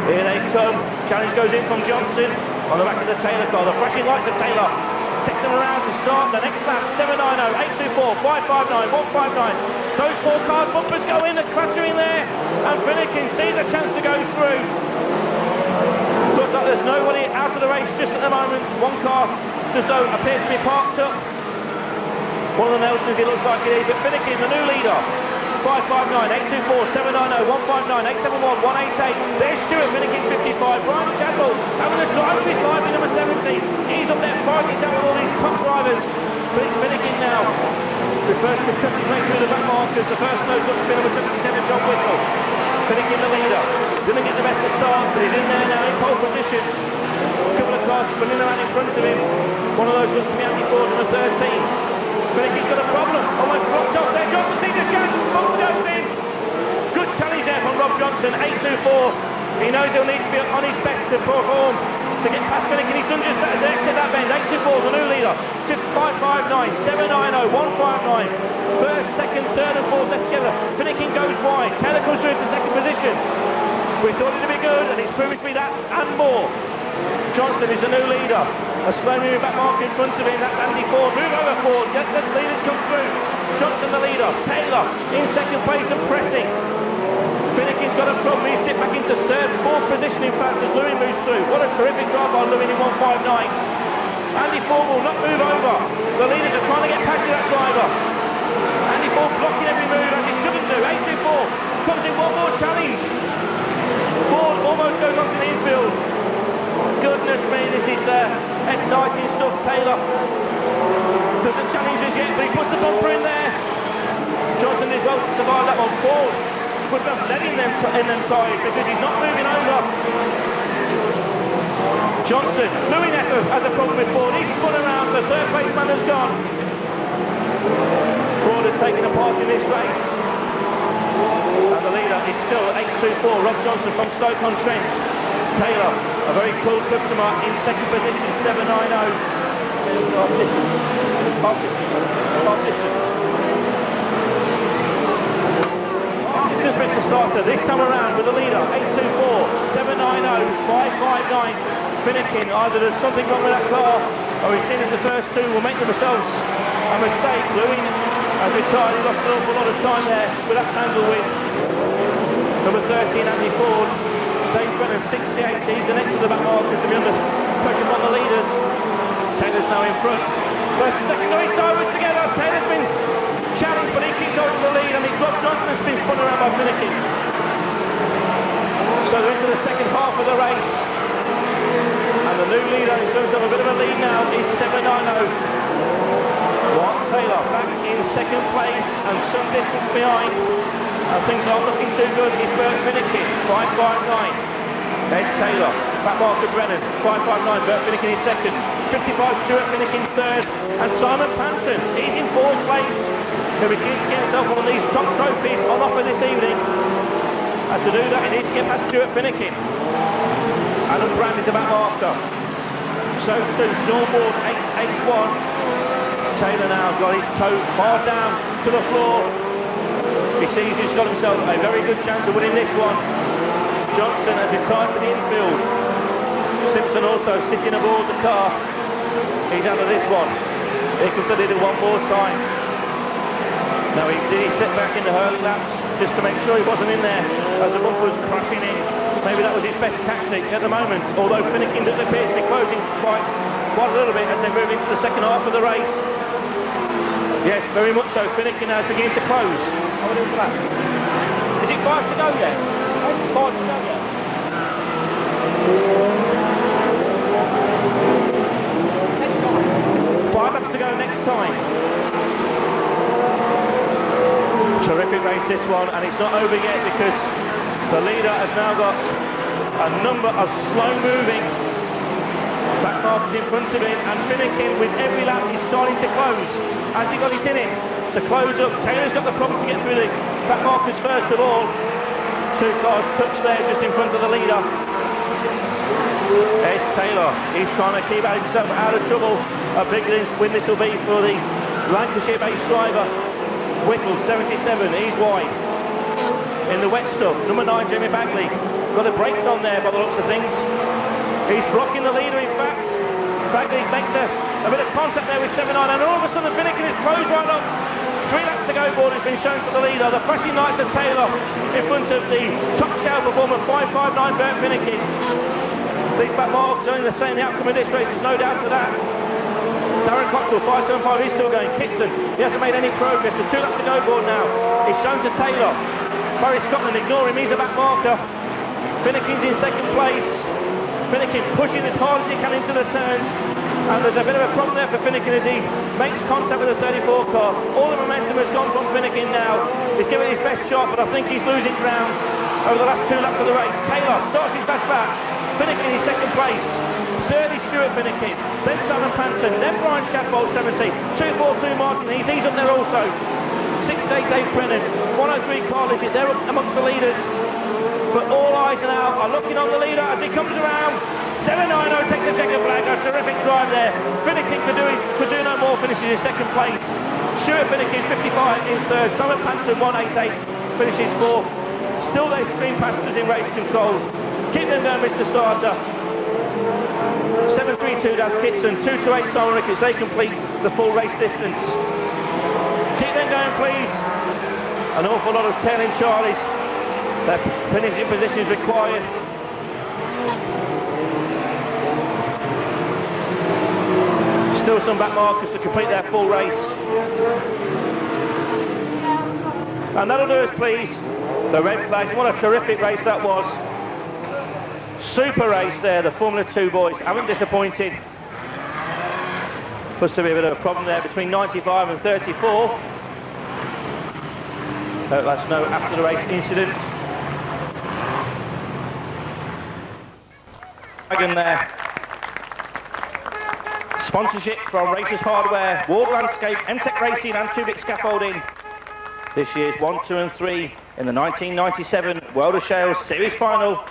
Here they come. Challenge goes in from Johnson on the back of the Taylor car. The flashing lights of Taylor takes them around to start the next lap. 790, 824, 559, 159. Those four cars bumpers go in and clatter in there, and Finnegan sees a chance to go through. Looks like there's nobody out of the race just at the moment. One car just though appears to be parked up. One of the Nelsons, it looks like it is, but Finnegan, the new leader. 559, 824, 790, 159, 871, 188. There's Stuart Finnegan, 55. Brian Chadwell having a drive of his life in number 70. He's up there fighting down with all these top drivers. But it's Finnegan now. Prefers to cut his way through the back markers. The first nose looks to be number 77, John Whittle. Finnegan the leader. Didn't get the best of start, but he's in there now in pole position. A couple of cars spinning around in front of him. One of those looks to be Andy Ford, number 13. Finnegan's got a problem. Oh, my blocked off there. Johnson sees a chance. Bump goes in. Good challenge there from Rob Johnson. 824. He knows he'll need to be on his best to perform to get past Finnegan. He's done just that. They exit that bend. 824, the new leader. 559, 790, 159. First, second, third, and fourth left together. Finnegan goes wide. Taylor comes through into second position. We thought it'd be good, and it's proving to be that and more. Johnson is the new leader. A slow moving back marker in front of him, that's Andy Ford. Move over Ford, get the leaders come through. Johnson the leader, Taylor in second place and pressing. Finnegan's got a problem, he's dipped back into third, fourth position in fact as Louis moves through. What a terrific drive by Louis in 159. Andy Ford will not move over. The leaders are trying to get past that driver. Andy Ford blocking every move as he shouldn't do. 824 comes in one more challenge. Ford almost goes onto the infield. Goodness me, this is exciting stuff. Taylor doesn't challenge us yet, but he puts the bumper in there. Johnson is well to survive that one. Ford would have let in them tyres because he's not moving over. Johnson, Louis Necker has a problem with Ford. He's spun around, the third place man has gone. Ford has taken a part in this race. And the leader is still 824, Rob Johnson from Stoke-on-Trent. Taylor, a very cool customer in second position, 790. Off distance, Mr. Starter, this time around with the leader, 824, 790, 559. Finnegan, either there's something wrong with that car, or he's seen as the first two will make themselves a mistake. Louis has retired, he lost an awful lot of time there with that tangle with number 13, Andy Ford. Dave Brennan, 68, he's the next to the back markers to be under pressure from the leaders. Taylor's now in front. First and second going sideways together. Taylor's been challenged, but he keeps on to the lead, and he's Rob Johnson has been spun around by Finnegan. So they're into the second half of the race. And the new leader is going to have a bit of a lead now, is 790. Juan Taylor back in second place and some distance behind. And things aren't looking too good. It's Bert Finnegan, 559. There's Taylor, back marker Brennan, 559. Bert Finnegan is second. 55 Stuart Finnegan third. And Simon Panton, he's in fourth place. He'll be keen to get himself one of these top trophies on offer this evening. And to do that, he needs to get past Stuart Finnegan. Adam Brand is the back marker. So too, Sean Ward, 881. Taylor now got his toe far down to the floor. He sees he's got himself a very good chance of winning this one. Johnson has retired to the infield. Simpson also sitting aboard the car. He's out of this one. He comes to lead it one more time. Now he sit back in the hurley laps just to make sure he wasn't in there as the bumper was crashing in. Maybe that was his best tactic at the moment, although Finnegan does appear to be closing quite a little bit as they move into the second half of the race. Yes, very much so. Finnegan now is beginning to close. How are we doing for that? Is it 5 to go yet? 5 to go yet? 5 laps to go next time. Terrific race this one, and it's not over yet because the leader has now got a number of slow-moving back markers in front of him, and Finnegan with every lap is starting to close. Has he got it in him to close up? Taylor's got the problem to get through the back markers first of all. Two cars touch there just in front of the leader. There's Taylor. He's trying to keep himself out of trouble. A big win this will be for the Lancashire-based driver. Whittle, 77, he's wide. In the wet stuff, number 9, Jamie Bagley. Got the brakes on there by the looks of things. He's blocking the leader, in fact. Bagley makes a bit of contact there with 7-9, and all of a sudden Finnegan is closed right up. 3 laps to go board has been shown for the leader. The flashing lights of Taylor in front of the top show performer, 559 Bert Finnegan. These back marks are only the same. The outcome of this race is no doubt to that. Darren Cottrell, 575, he's still going. Kitson, he hasn't made any progress. There's 2 laps to go board now. He's shown to Taylor. Barry Scotland, ignore him, he's a back marker. Finnegan's in second place. Finnegan pushing as hard as he can into the turns. And there's a bit of a problem there for Finnegan as he makes contact with the 34 car. All the momentum has gone from Finnegan now. He's giving his best shot, but I think he's losing ground over the last 2 laps of the race. Taylor starts his dash back. Finnegan in second place. Third is Stuart Finnegan, then Simon Panton, then Brian Sheffield, 70, 242 Martin Heath, he's up there also. 68 Dave Brennan, 103 Carl Lizzie, they're up amongst the leaders. But all eyes now are looking on the leader as he comes around. 790 takes the checker flag, a terrific drive there. Finnegan could do no more, finishes in second place. Stuart Finnegan, 55 in third. Simon Panton, 188, finishes fourth. Still they screen passengers in race control. Keep them going, Mr. Starter. 732 Daz Kitson, 228 Simon Ricketts, they complete the full race distance. Keep them going, please. An awful lot of tailing Charlies. Their finishing positions required. Still some back markers to complete their full race. And that'll do us, please. The red flags. What a terrific race that was. Super race there, the Formula 2 boys haven't disappointed. Must be a bit of a problem there between 95 and 34. So that's no after the race incident. Again there. Sponsorship from Racers Hardware, Ward Landscape, MTech Racing and Tubic Scaffolding. This year's 1, 2 and 3 in the 1997 World of Shales Series Final.